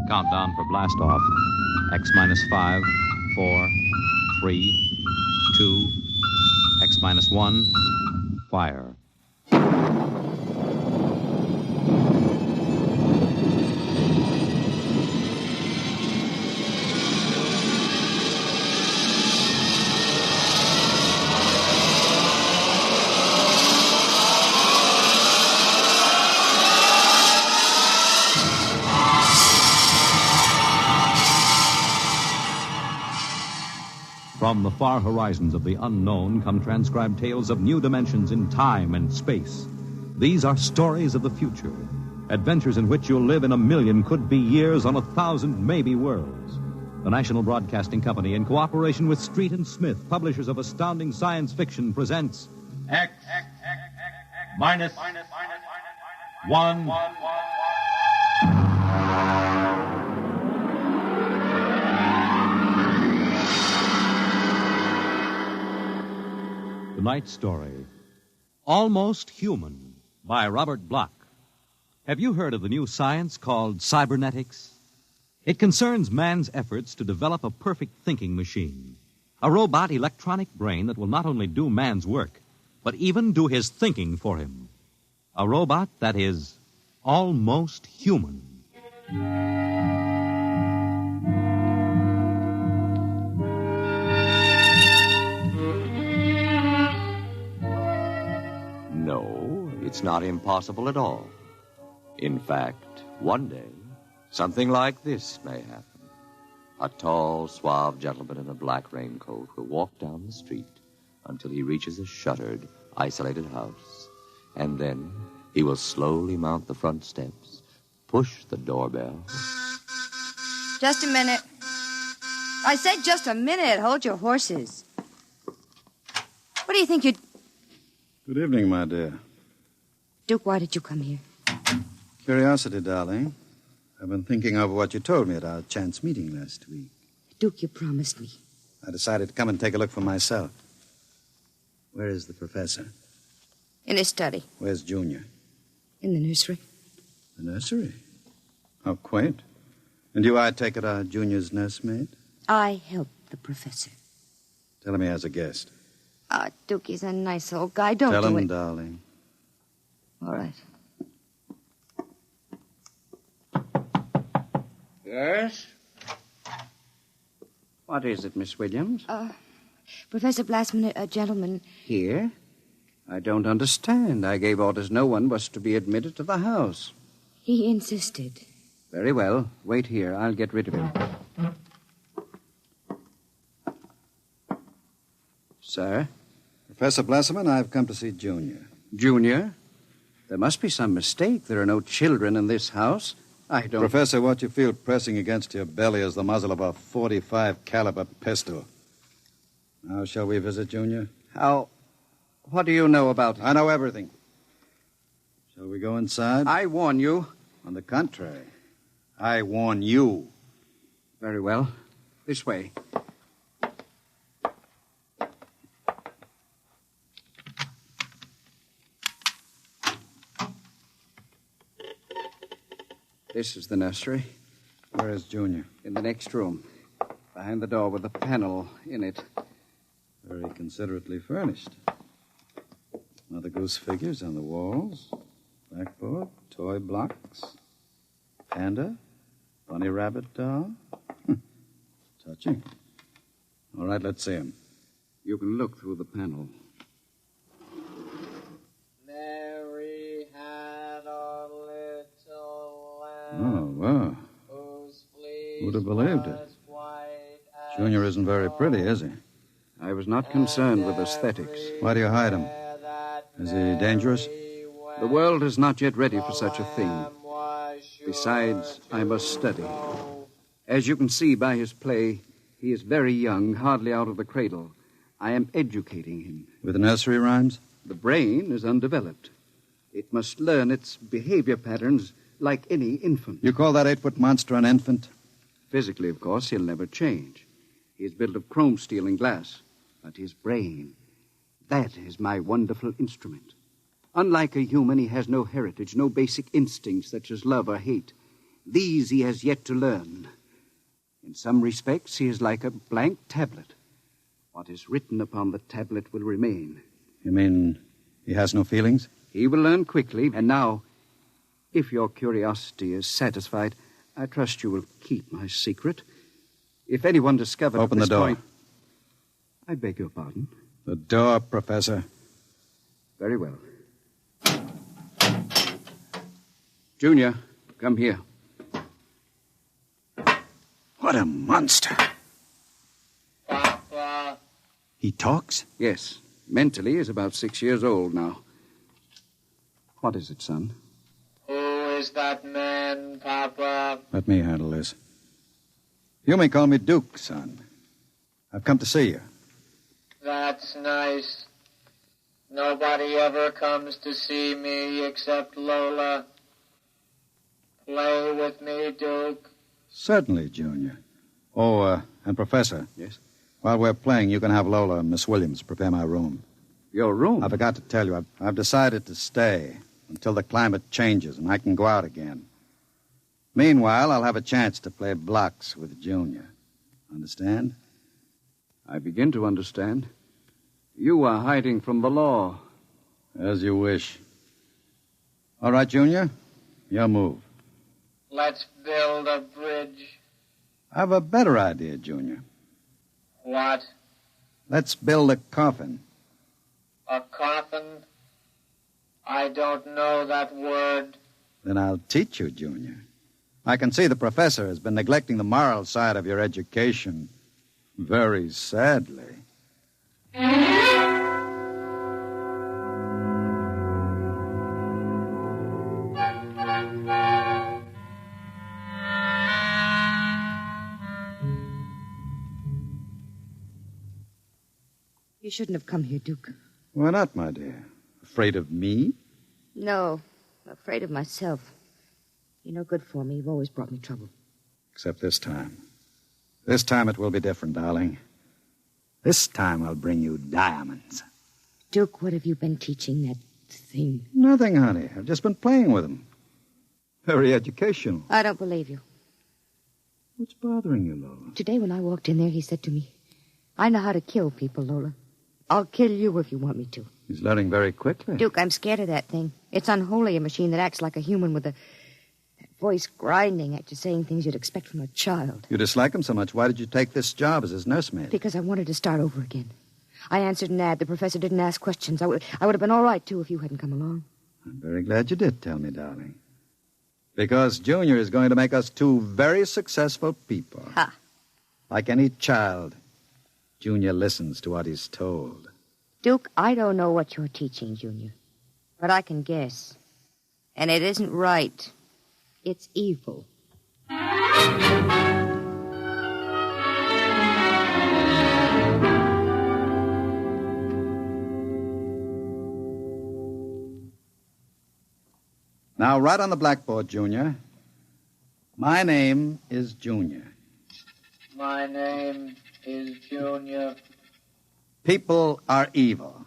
Countdown for blast off. X minus 5, 4, 3, 2, X minus 1, fire. From the far horizons of the unknown come transcribed tales of new dimensions in time and space. These are stories of the future, adventures in which you'll live in a million could-be years on 1,000 maybe worlds. The National Broadcasting Company, in cooperation with Street and Smith, publishers of astounding science fiction, presents X minus 1. Tonight's story, Almost Human, by Robert Bloch. Have you heard of the new science called cybernetics? It concerns man's efforts to develop a perfect thinking machine, a robot electronic brain that will not only do man's work, but even do his thinking for him. A robot that is almost human. No, it's not impossible at all. In fact, one day, something like this may happen. A tall, suave gentleman in a black raincoat will walk down the street until he reaches a shuttered, isolated house. And then he will slowly mount the front steps, push the doorbell. Just a minute. I said just a minute. Hold your horses. What do you think you'd... Good evening, my dear. Duke, why did you come here? Curiosity, darling. I've been thinking over what you told me at our chance meeting last week. Duke, you promised me. I decided to come and take a look for myself. Where is the professor? In his study. Where's Junior? In the nursery. The nursery? How quaint. And you, I take it, are Junior's nursemaid? I helped the professor. Tell him he has a guest. Duke, he's a nice old guy. Don't Tell do him, it. darling. All right. Yes? What is it, Miss Williams? Professor Blastman, a gentleman... Here? I don't understand. I gave orders no one was to be admitted to the house. He insisted. Very well. Wait here. I'll get rid of him. Sir? Professor Blesserman, I've come to see Junior. Junior? There must be some mistake. There are no children in this house. I don't... Professor, what you feel pressing against your belly is the muzzle of a .45 caliber pistol. Now, shall we visit Junior? How... What do you know about... I know everything. Shall we go inside? I warn you. On the contrary, I warn you. Very well. This way. This is the nursery. Where is Junior? In the next room. Behind the door with a panel in it. Very considerately furnished. Mother Goose figures on the walls. Blackboard, toy blocks. Panda, bunny rabbit doll. Touching. All right, let's see him. You can look through the panel. Mary had a little lamb. Oh, wow. Who'd have believed it? Junior isn't very pretty, is he? I was not concerned with aesthetics. Why do you hide him? Is he dangerous? The world is not yet ready for such a thing. Besides, I must study. As you can see by his play, he is very young, hardly out of the cradle. I am educating him. With nursery rhymes? The brain is undeveloped. It must learn its behavior patterns like any infant. You call that 8-foot monster an infant? Physically, of course, he'll never change. He is built of chrome steel and glass. But his brain, that is my wonderful instrument. Unlike a human, he has no heritage, no basic instincts such as love or hate. These he has yet to learn. In some respects, he is like a blank tablet. What is written upon the tablet will remain. You mean he has no feelings? He will learn quickly, and now, if your curiosity is satisfied, I trust you will keep my secret. If anyone discovers... Open the door. I beg your pardon. The door, Professor. Very well. Junior, come here. What a monster. Papa. He talks? Yes. Mentally, he's about 6 years old now. What is it, son? Who is that man, Papa? Let me handle this. You may call me Duke, son. I've come to see you. That's nice. Nobody ever comes to see me except Lola. Play with me, Duke. Certainly, Junior. Oh, and Professor. Yes? While we're playing, you can have Lola and Miss Williams prepare my room. Your room? I forgot to tell you, I've decided to stay until the climate changes and I can go out again. Meanwhile, I'll have a chance to play blocks with Junior. Understand? I begin to understand. You are hiding from the law. As you wish. All right, Junior. Your move. Let's build a bridge. I've a better idea, Junior. What? Let's build a coffin. A coffin? I don't know that word. Then I'll teach you, Junior. I can see the professor has been neglecting the moral side of your education. Very sadly. You shouldn't have come here, Duke. Why not, my dear? Afraid of me? No, I'm afraid of myself. You're no good for me. You've always brought me trouble. Except this time. This time it will be different, darling. This time I'll bring you diamonds. Duke, what have you been teaching that thing? Nothing, honey. I've just been playing with them. Very educational. I don't believe you. What's bothering you, Lola? Today when I walked in there, he said to me, I know how to kill people, Lola. I'll kill you if you want me to. He's learning very quickly. Duke, I'm scared of that thing. It's unholy, a machine that acts like a human with that voice grinding at you, saying things you'd expect from a child. You dislike him so much. Why did you take this job as his nursemaid? Because I wanted to start over again. I answered an ad. The professor didn't ask questions. I would have been all right, too, if you hadn't come along. I'm very glad you did tell me, darling. Because Junior is going to make us two very successful people. Ha. Like any child, Junior listens to what he's told. Duke, I don't know what you're teaching, Junior. But I can guess. And it isn't right. It's evil. Now, write on the blackboard, Junior. My name is Junior. My name is Junior. People are evil.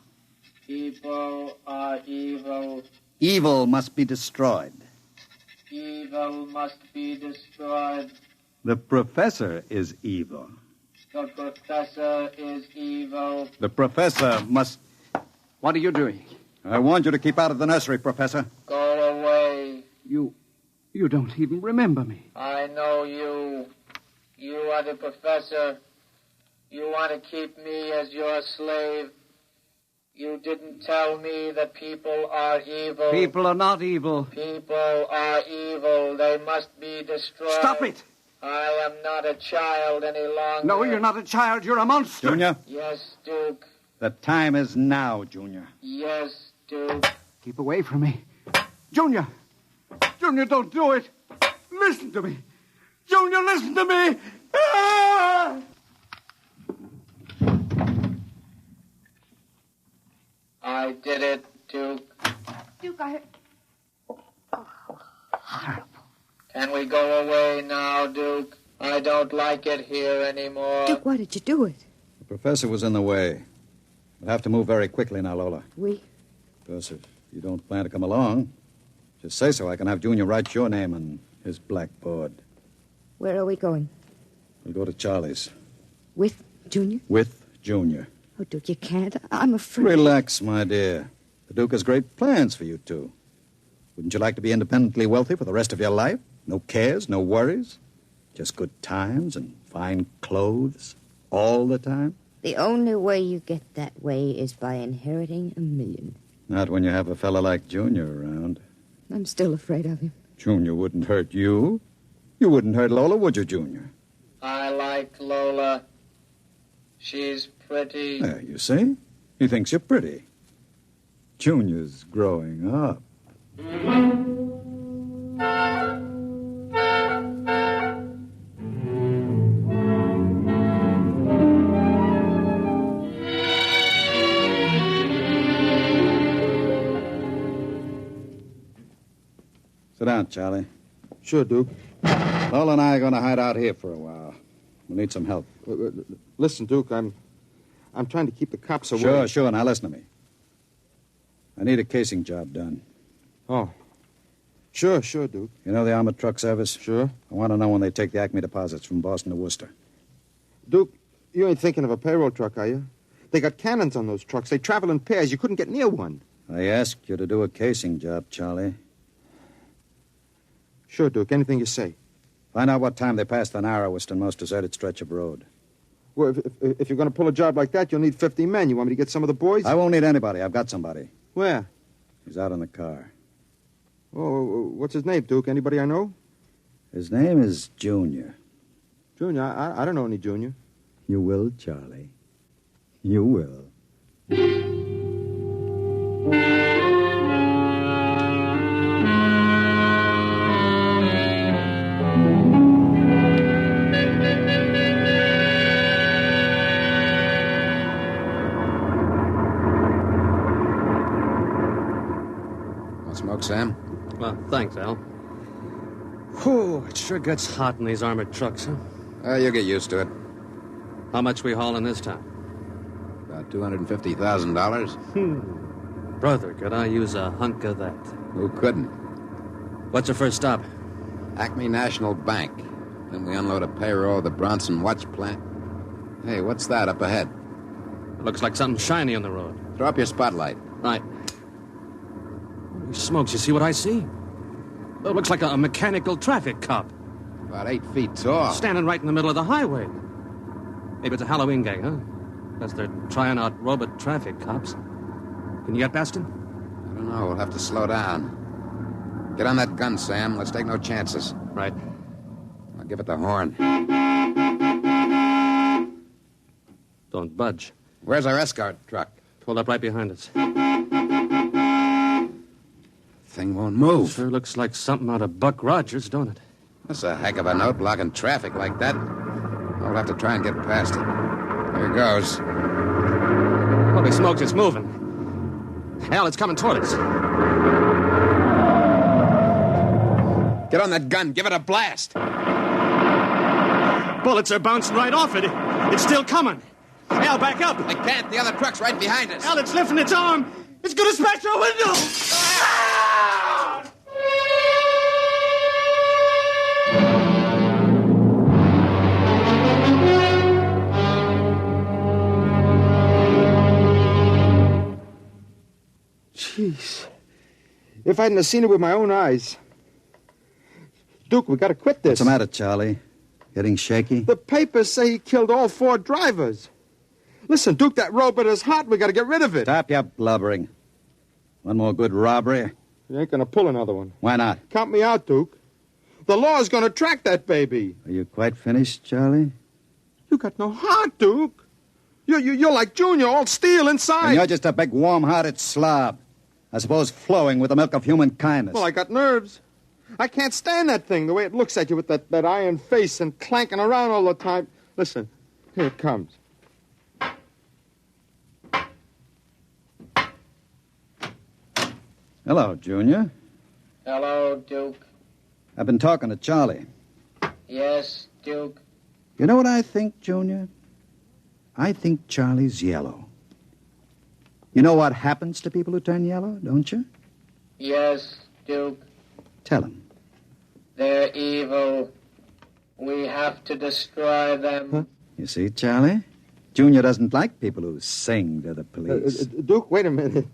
People are evil. Evil must be destroyed. Evil must be destroyed. The professor is evil. The professor is evil. The professor must... What are you doing? I warned you to keep out of the nursery, Professor. Go away. You don't even remember me. I know you. You are the professor. You want to keep me as your slave. You didn't tell me that people are evil. People are not evil. People are evil. They must be destroyed. Stop it! I am not a child any longer. No, you're not a child. You're a monster. Junior, Yes, Duke. the time is now, Junior. Yes, Duke. Keep away from me. Junior! Junior, don't do it! Listen to me! Junior, listen to me! Ah! I did it, Duke. Duke, I... Can we go away now, Duke? I don't like it here anymore. Duke, why did you do it? The professor was in the way. We'll have to move very quickly now, Lola. We? Because if you don't plan to come along, just say so. I can have Junior write your name and His blackboard. Where are we going? We'll go to Charlie's. With Junior? With Junior. Oh, Duke, you can't. I'm afraid. Relax, my dear. The Duke has great plans for you two. Wouldn't you like to be independently wealthy for the rest of your life? No cares, no worries? Just good times and fine clothes all the time? The only way you get that way is by inheriting $1 million. Not when you have a fella like Junior around. I'm still afraid of him. Junior wouldn't hurt you. You wouldn't hurt Lola, would you, Junior? I like Lola. She's pretty. There, you see? He thinks you're pretty. Junior's growing up. Sit down, Charlie. Sure, Duke. Lola and I are going to hide out here for a while. We'll need some help. Listen, Duke, I'm trying to keep the cops away. Sure. Now listen to me. I need a casing job done. Oh. Sure, Duke. You know the armored truck service? Sure. I want to know when they take the Acme deposits from Boston to Worcester. Duke, you ain't thinking of a payroll truck, are you? They got cannons on those trucks. They travel in pairs. You couldn't get near one. I asked you to do a casing job, Charlie. Sure, Duke. Anything you say. Find out what time they pass the narrowest and most deserted stretch of road. Well, if you're going to pull a job like that, you'll need 50 men. You want me to get some of the boys? I won't need anybody. I've got somebody. Where? He's out in the car. Oh, what's his name, Duke? Anybody I know? His name is Junior. Junior? I don't know any Junior. You will, Charlie. You will. Smoke, Sam? Well, thanks, Al. Whew, it sure gets hot in these armored trucks, huh? You'll get used to it. How much we hauling this time? About $250,000. Brother, could I use a hunk of that? Who couldn't? What's the first stop? Acme National Bank. Then we unload a payroll at the Bronson Watch Plant. Hey, what's that up ahead? It looks like something shiny on the road. Throw up your spotlight. Right. Holy smokes, you see what I see? It looks like a mechanical traffic cop. About 8 feet tall. Standing right in the middle of the highway. Maybe it's a Halloween gang, huh? Guess they're trying out robot traffic cops. Can you get past him? I don't know. We'll have to slow down. Get on that gun, Sam. Let's take no chances. Right. I'll give it the horn. Don't budge. Where's our escort truck? Pulled up right behind us. Thing won't move. Sure looks like something out of Buck Rogers, don't it? That's a heck of a note, blocking traffic like that. We'll have to try and get past it. Here goes. Holy smokes, it's moving. Hell, it's coming toward us. Get on that gun. Give it a blast. Bullets are bouncing right off it. It's still coming. Al, back up. I can't. The other truck's right behind us. Al, it's lifting its arm. It's going to smash our window. Jeez. If I hadn't have seen it with my own eyes. Duke, we got to quit this. What's the matter, Charlie? Getting shaky? The papers say he killed all 4 drivers. Listen, Duke, that robot is hot. We got to get rid of it. Stop your blubbering. One more good robbery? You ain't going to pull another one. Why not? Count me out, Duke. The law's going to track that baby. Are you quite finished, Charlie? You got no heart, Duke. You're like Junior, all steel inside. And you're just a big, warm-hearted slob. I suppose flowing with the milk of human kindness. Well, I got nerves. I can't stand that thing, the way it looks at you with that iron face and clanking around all the time. Listen, here it comes. Hello, Junior. Hello, Duke. I've been talking to Charlie. Yes, Duke. You know what I think, Junior? I think Charlie's yellow. You know what happens to people who turn yellow, don't you? Yes, Duke. Tell him. They're evil. We have to destroy them. Huh? You see, Charlie? Junior doesn't like people who sing to the police. Duke, wait a minute.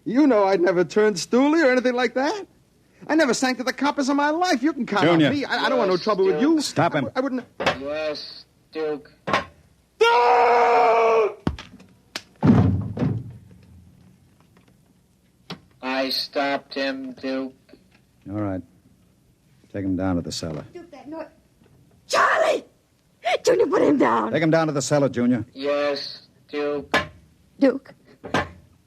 You know I'd never turned stoolie or anything like that. I never sang to the coppers in my life. You can count Junior. on me. I don't want no trouble with you. Stop him. I wouldn't... Yes, Duke. I stopped him, Duke. All right. Take him down to the cellar. Duke, that noise. Charlie! Junior, put him down. Take him down to the cellar, Junior. Yes, Duke. Duke.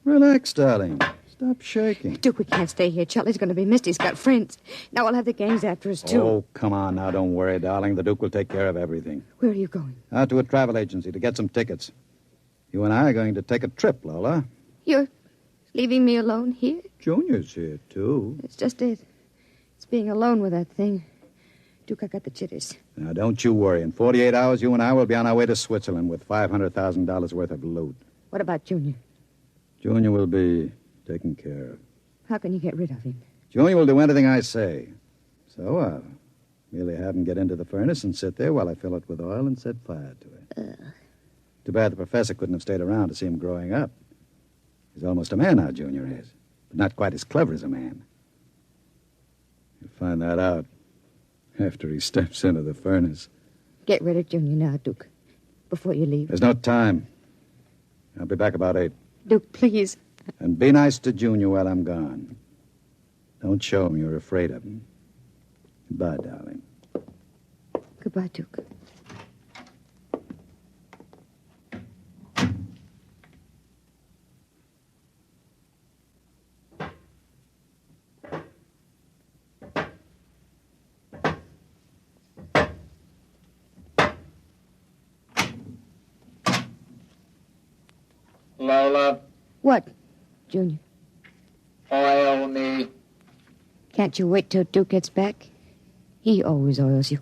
Relax, darling. Stop shaking. Duke, we can't stay here. Charlie's going to be missed. He's got friends. Now we'll have the gangs after us, too. Oh, come on now. Don't worry, darling. The Duke will take care of everything. Where are you going? Out to a travel agency to get some tickets. You and I are going to take a trip, Lola. You're leaving me alone here? Junior's here, too. It's just it. It's being alone with that thing. Duke, I got the jitters. Now, don't you worry. In 48 hours, you and I will be on our way to Switzerland with $500,000 worth of loot. What about Junior? Junior will be taken care of. How can you get rid of him? Junior will do anything I say. So I'll merely have him get into the furnace and sit there while I fill it with oil and set fire to it. Too bad the professor couldn't have stayed around to see him growing up. He's almost a man now, Junior is. But not quite as clever as a man. You'll find that out after he steps into the furnace. Get rid of Junior now, Duke, before you leave. There's no time. I'll be back about 8. Duke, please. And be nice to Junior while I'm gone. Don't show him you're afraid of him. Goodbye, darling. Goodbye, Duke. Lola, What, Junior? oil me. Can't you wait till Duke gets back? He always oils you.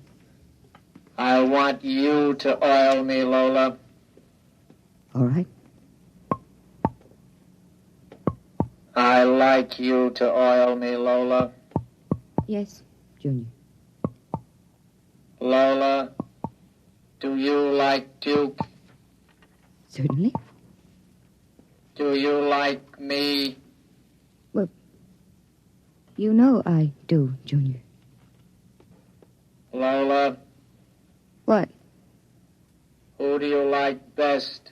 I want you to oil me, Lola. All right. I like you to oil me, Lola. Yes, Junior. Lola, do you like Duke? Certainly. Do you like me? You know I do, Junior. Lola, What? who do you like best?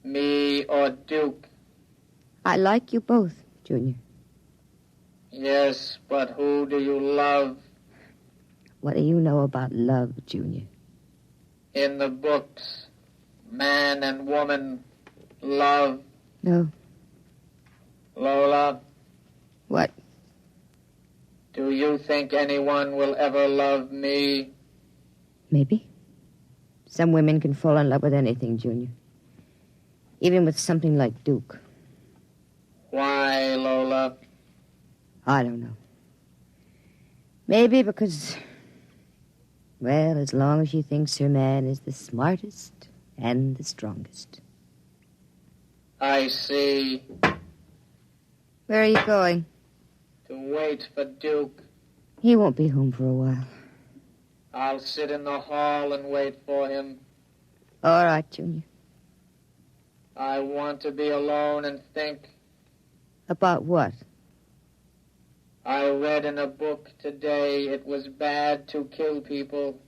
Me or Duke? I like you both, Junior. Yes, but who do you love? What do you know about love, Junior? In the books, man and woman love. No. Lola, What? do you think anyone will ever love me? Maybe. Some women can fall in love with anything, Junior. Even with something like Duke. Why, Lola? I don't know. Maybe because, well, as long as she thinks her man is the smartest and the strongest. I see. Where are you going? To wait for Duke. He won't be home for a while. I'll sit in the hall and wait for him. All right, Junior. I want to be alone and think. About what? I read in a book today it was bad to kill people.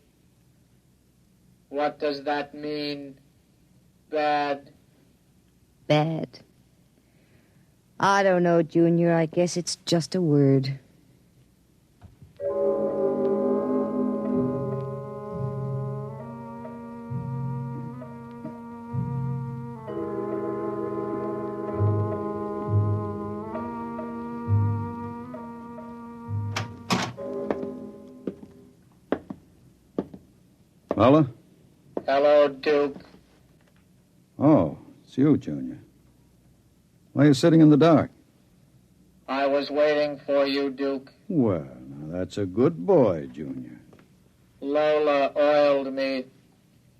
What does that mean? Bad. Bad. I don't know, Junior. I guess it's just a word. Lola? Hello, Duke. Oh, it's you, Junior. Why are you sitting in the dark? I was waiting for you, Duke. Well, now that's a good boy, Junior. Lola oiled me.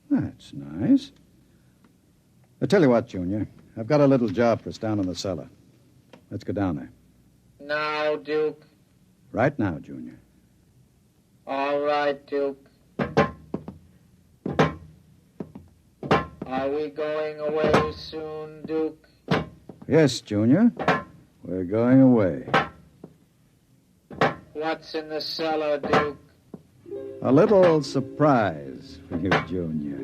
That's nice. I tell you what, Junior. I've got a little job for us down in the cellar. Let's go down there. Now, Duke. Right now, Junior. All right, Duke. Are we going away soon, Duke? Yes, Junior. We're going away. What's in the cellar, Duke? A little surprise for you, Junior.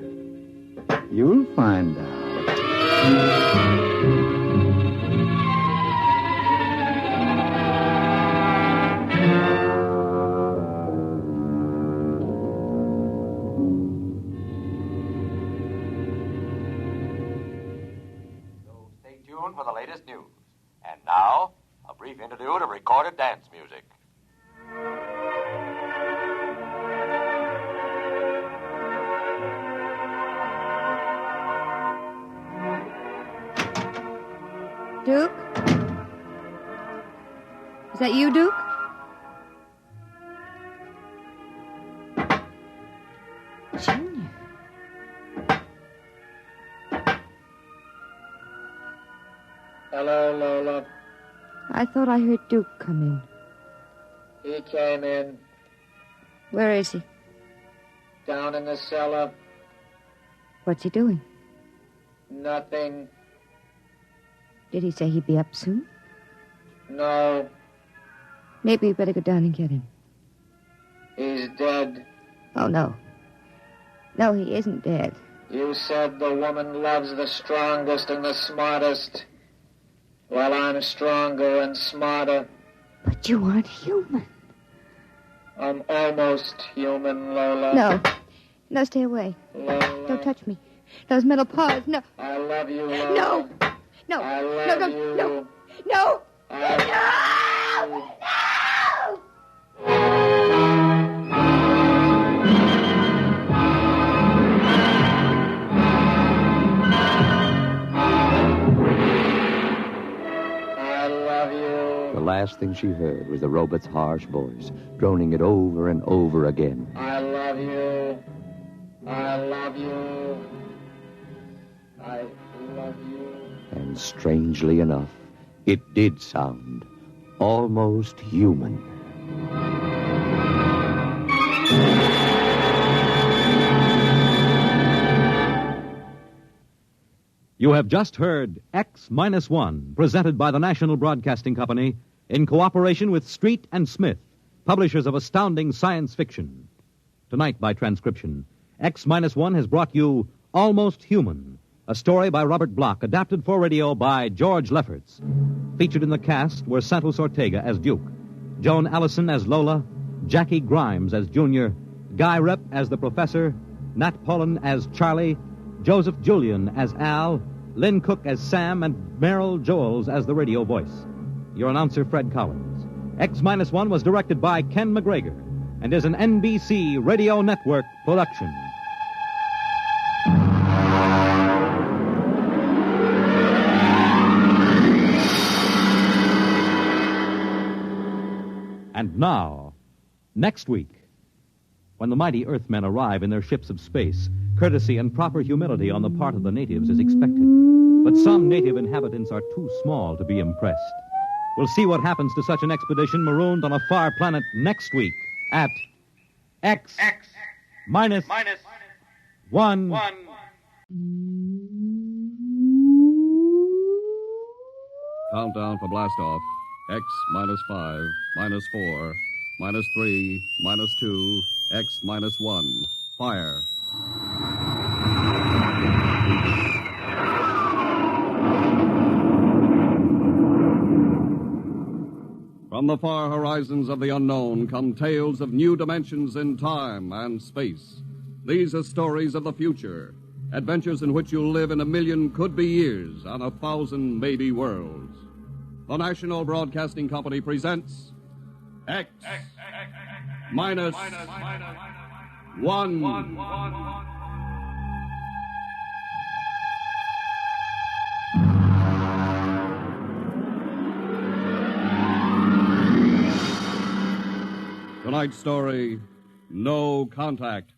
You'll find out. Stay tuned for the latest news. And now, a brief interlude of recorded dance music. Duke? Is that you, Duke? Junior. Hello, Lola. I thought I heard Duke come in. He came in. Where is he? Down in the cellar. What's he doing? Nothing. Did he say he'd be up soon? No. Maybe we better go down and get him. He's dead. Oh, no. No, he isn't dead. You said the woman loves the strongest and the smartest. Well, I'm stronger and smarter. But you aren't human. I'm almost human, Lola. No. No, stay away. Lola. Don't touch me. Those metal paws. No. I love you, Lola. No. No. I love no, don't. you. No. No. I love you. I love you. The last thing she heard was the robot's harsh voice, droning it over and over again. I love you. I love you. I love you. And strangely enough, it did sound almost human. You have just heard X-1, presented by the National Broadcasting Company in cooperation with Street and Smith, publishers of astounding science fiction. Tonight, by transcription, X-1 has brought you Almost Human, a story by Robert Bloch, adapted for radio by George Lefferts. Featured in the cast were Santos Ortega as Duke, Joan Allison as Lola, Jackie Grimes as Junior, Guy Rep as the Professor, Nat Pullen as Charlie, Joseph Julian as Al, Lynn Cook as Sam, and Merrill Joels as the radio voice. Your announcer, Fred Collins. X-1 was directed by Ken McGregor and is an NBC Radio Network production. And now, next week, when the mighty Earthmen arrive in their ships of space, courtesy and proper humility on the part of the natives is expected. But some native inhabitants are too small to be impressed. We'll see what happens to such an expedition marooned on a far planet next week at X minus 1. Countdown for blast-off. X minus 5, minus 4, minus 3, minus 2, X minus 1. Fire. From the far horizons of the unknown come tales of new dimensions in time and space. These are stories of the future, adventures in which you'll live in a million could-be years on 1,000 maybe worlds. The National Broadcasting Company presents X minus 1. Tonight's story, No Contact.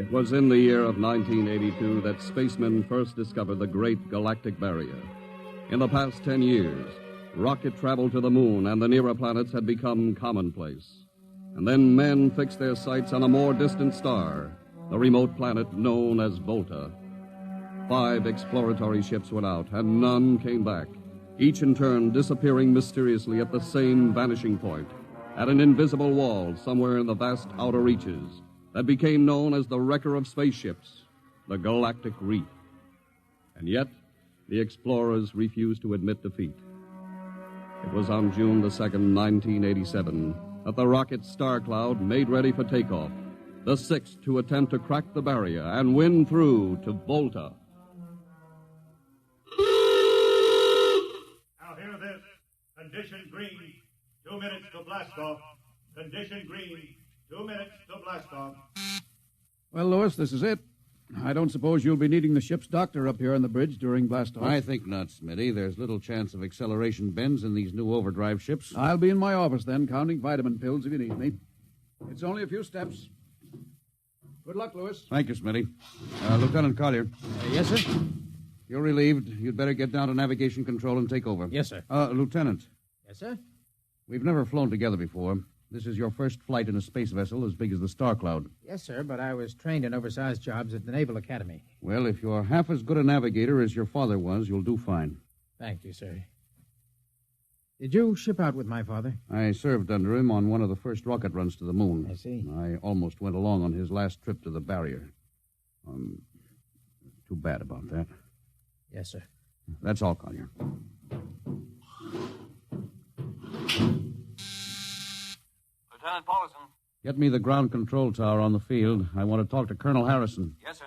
It was in the year of 1982 that spacemen first discovered the Great Galactic Barrier. In the past 10 years, rocket travel to the moon and the nearer planets had become commonplace. And then men fixed their sights on a more distant star, the remote planet known as Volta. 5 exploratory ships went out, and none came back, each in turn disappearing mysteriously at the same vanishing point, at an invisible wall somewhere in the vast outer reaches that became known as the wrecker of spaceships, the Galactic Reef. And yet, the explorers refused to admit defeat. It was on June the 2nd, 1987, that the rocket Star Cloud made ready for takeoff, the 6th to attempt to crack the barrier and win through to Volta. Now hear this. Condition green. 2 minutes to blast off. Condition green. 2 minutes to blast off. Well, Lewis, this is it. I don't suppose you'll be needing the ship's doctor up here on the bridge during blast-off. I think not, Smitty. There's little chance of acceleration bends in these new overdrive ships. I'll be in my office then, counting vitamin pills if you need me. It's only a few steps. Good luck, Lewis. Thank you, Smitty. Lieutenant Collier. Yes, sir? You're relieved. You'd better get down to navigation control and take over. Yes, sir. Lieutenant. Yes, sir? We've never flown together before. This is your first flight in a space vessel as big as the Star Cloud. Yes, sir, but I was trained in oversized jobs at the Naval Academy. Well, if you're half as good a navigator as your father was, you'll do fine. Thank you, sir. Did you ship out with my father? I served under him on one of the first rocket runs to the moon. I see. I almost went along on his last trip to the barrier. Too bad about that. Yes, sir. That's all, Collier. Lieutenant Paulson. Get me the ground control tower on the field. I want to talk to Colonel Harrison. Yes, sir.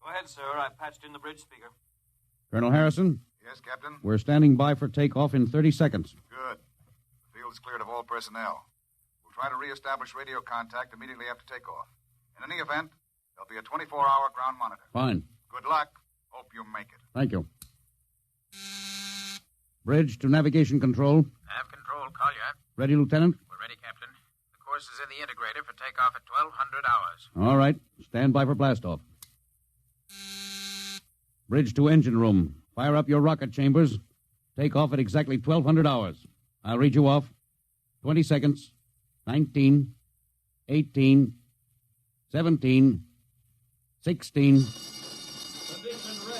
Go ahead, sir. I patched in the bridge speaker. Colonel Harrison? Yes, Captain? We're standing by for takeoff in 30 seconds. Good. The field is cleared of all personnel. We'll try to reestablish radio contact immediately after takeoff. In any event, there'll be a 24-hour ground monitor. Fine. Good luck. Hope you make it. Thank you. Bridge to navigation control. Nav control, Collier. Ready, Lieutenant? We're ready, Captain. The course is in the integrator for takeoff at 1200 hours. All right. Stand by for blastoff. Bridge to engine room. Fire up your rocket chambers. Take off at exactly 1200 hours. I'll read you off. 20 seconds. 19. 18. 17. 16.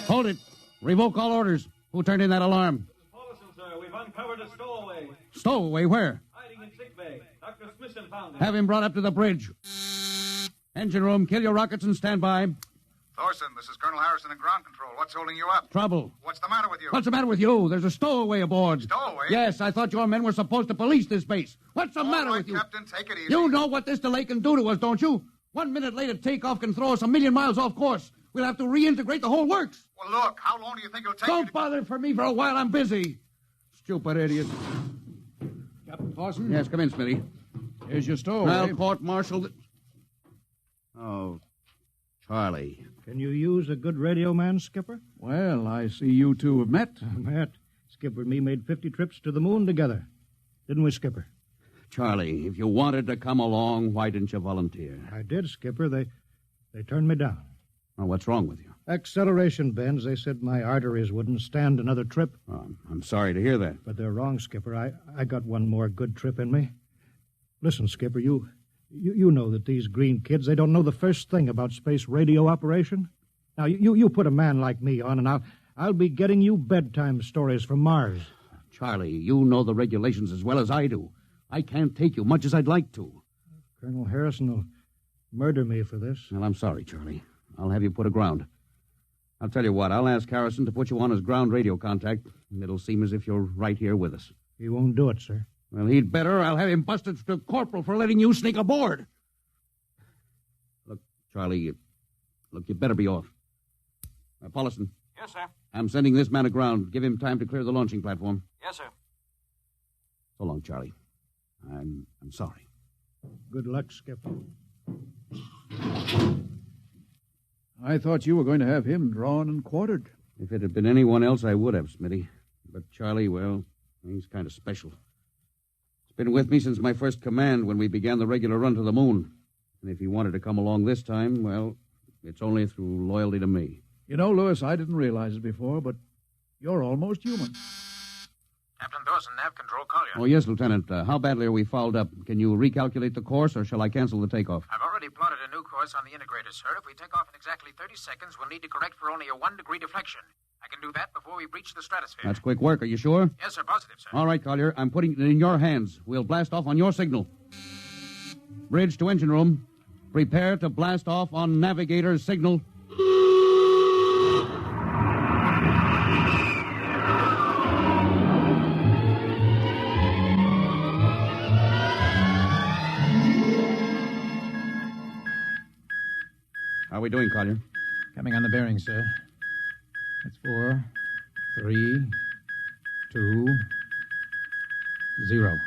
Hold it. Revoke all orders. Who turned in that alarm? Paulson, sir. We've uncovered a stowaway. Stowaway? Where? Hiding in sickbay. Dr. Smithson found him. Have him brought up to the bridge. Engine room, kill your rockets and stand by. Thorson, this is Colonel Harrison in ground control. What's holding you up? Trouble. What's the matter with you? What's the matter with you? There's a stowaway aboard. Stowaway? Yes, I thought your men were supposed to police this base. What's the matter with you? Captain, take it easy. You know what this delay can do to us, don't you? 1 minute later takeoff can throw us 1,000,000 miles off course. We'll have to reintegrate the whole works. Well, look, how long do you think it'll take Don't bother for me for a while. I'm busy. Stupid idiot. Captain Thorson? Yes, come in, Smitty. Here's your stowaway. I'll court-martial the... Oh, Charlie. Can you use a good radio man, Skipper? Well, I see you two have met. Met. Skipper and me made 50 trips to the moon together. Didn't we, Skipper? Charlie, if you wanted to come along, why didn't you volunteer? I did, Skipper. They turned me down. Well, what's wrong with you? Acceleration bends. They said my arteries wouldn't stand another trip. Oh, I'm sorry to hear that. But they're wrong, Skipper. I got one more good trip in me. Listen, Skipper, you know that these green kids, they don't know the first thing about space radio operation. Now, you put a man like me on, and I'll be getting you bedtime stories from Mars. Charlie, you know the regulations as well as I do. I can't take you much as I'd like to. Colonel Harrison will murder me for this. Well, I'm sorry, Charlie. I'll have you put aground. I'll tell you what, I'll ask Harrison to put you on as ground radio contact, and it'll seem as if you're right here with us. He won't do it, sir. Well, he'd better. I'll have him busted to corporal for letting you sneak aboard. Look, Charlie, you better be off. Paulson. Yes, sir. I'm sending this man aground. Give him time to clear the launching platform. Yes, sir. So long, Charlie. I'm sorry. Good luck, Skipper. I thought you were going to have him drawn and quartered. If it had been anyone else, I would have, Smitty. But Charlie, well, he's kind of special. He's been with me since my first command when we began the regular run to the moon. And if he wanted to come along this time, well, it's only through loyalty to me. You know, Lewis, I didn't realize it before, but you're almost human. Captain Thorson, nav control, Collier. Oh, yes, Lieutenant. How badly are we fouled up? Can you recalculate the course, or shall I cancel the takeoff? I've already plotted a new course on the integrator, sir. If we take off in exactly 30 seconds, we'll need to correct for only a 1-degree deflection. I can do that before we breach the stratosphere. That's quick work. Are you sure? Yes, sir. Positive, sir. All right, Collier. I'm putting it in your hands. We'll blast off on your signal. Bridge to engine room. Prepare to blast off on navigator's signal. How are we doing, Collier? Coming on the bearing, sir. That's 4, 3, 2, 0.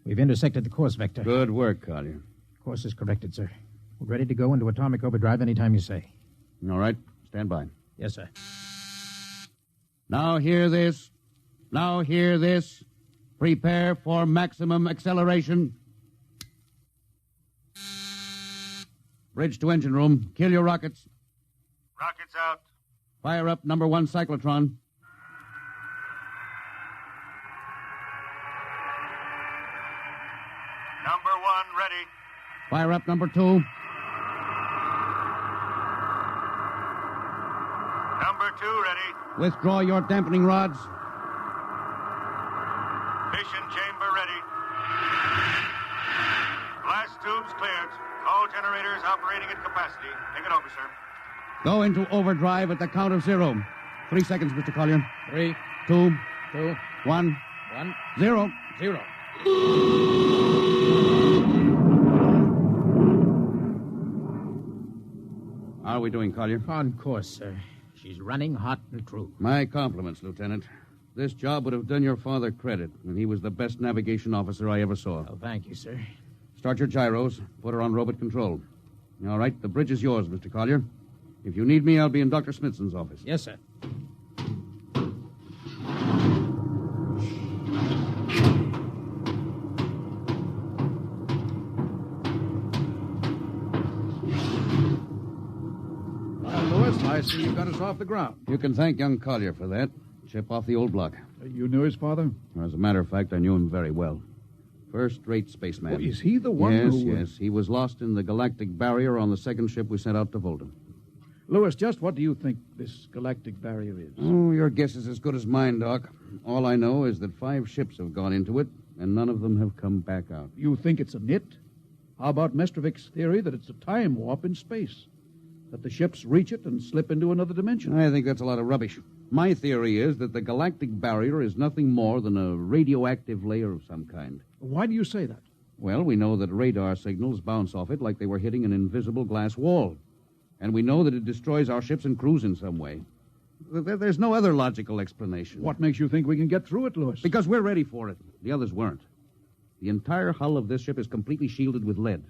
We've intersected the course vector. Good work, Collier. Course is corrected, sir. We're ready to go into atomic overdrive anytime you say. All right. Stand by. Yes, sir. Now hear this. Now hear this. Prepare for maximum acceleration. Bridge to engine room. Kill your rockets. Rockets out. Fire up number 1 cyclotron. Number 1 ready. Fire up number 2. Number 2 ready. Withdraw your dampening rods. Fission chamber ready. Blast tubes cleared. All generators operating at capacity. Take it over, sir. Go into overdrive at the count of 0. 3 seconds, Mr. Collier. 3, 2, 2, 1, 1, 0. 0. How are we doing, Collier? On course, sir. She's running hot and true. My compliments, Lieutenant. This job would have done your father credit, and he was the best navigation officer I ever saw. Oh, thank you, sir. Start your gyros. Put her on robot control. All right, the bridge is yours, Mr. Collier. If you need me, I'll be in Dr. Smithson's office. Yes, sir. Well, Lewis, I see you got us off the ground. You can thank young Collier for that. Chip off the old block. You knew his father? As a matter of fact, I knew him very well. First-rate spaceman. Oh, is he the one yes, who... Yes, he was lost in the galactic barrier on the second ship we sent out to Volta. Lewis, just what do you think this galactic barrier is? Oh, your guess is as good as mine, Doc. All I know is that 5 ships have gone into it, and none of them have come back out. You think it's a nit? How about Mestrovic's theory that it's a time warp in space? That the ships reach it and slip into another dimension? I think that's a lot of rubbish. My theory is that the galactic barrier is nothing more than a radioactive layer of some kind. Why do you say that? Well, we know that radar signals bounce off it like they were hitting an invisible glass wall. And we know that it destroys our ships and crews in some way. There's no other logical explanation. What makes you think we can get through it, Lewis? Because we're ready for it. The others weren't. The entire hull of this ship is completely shielded with lead.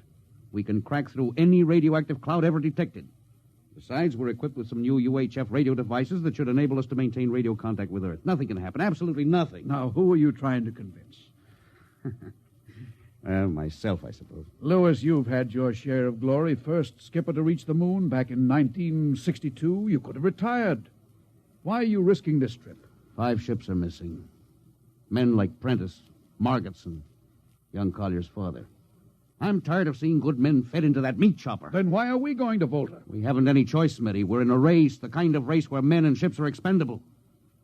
We can crack through any radioactive cloud ever detected. Besides, we're equipped with some new UHF radio devices that should enable us to maintain radio contact with Earth. Nothing can happen. Absolutely nothing. Now, who are you trying to convince? Myself, I suppose. Lewis, you've had your share of glory. First skipper to reach the moon back in 1962. You could have retired. Why are you risking this trip? 5 ships are missing. Men like Prentice, Margetson, young Collier's father. I'm tired of seeing good men fed into that meat chopper. Then why are we going to Volta? We haven't any choice, Smitty. We're in a race, the kind of race where men and ships are expendable.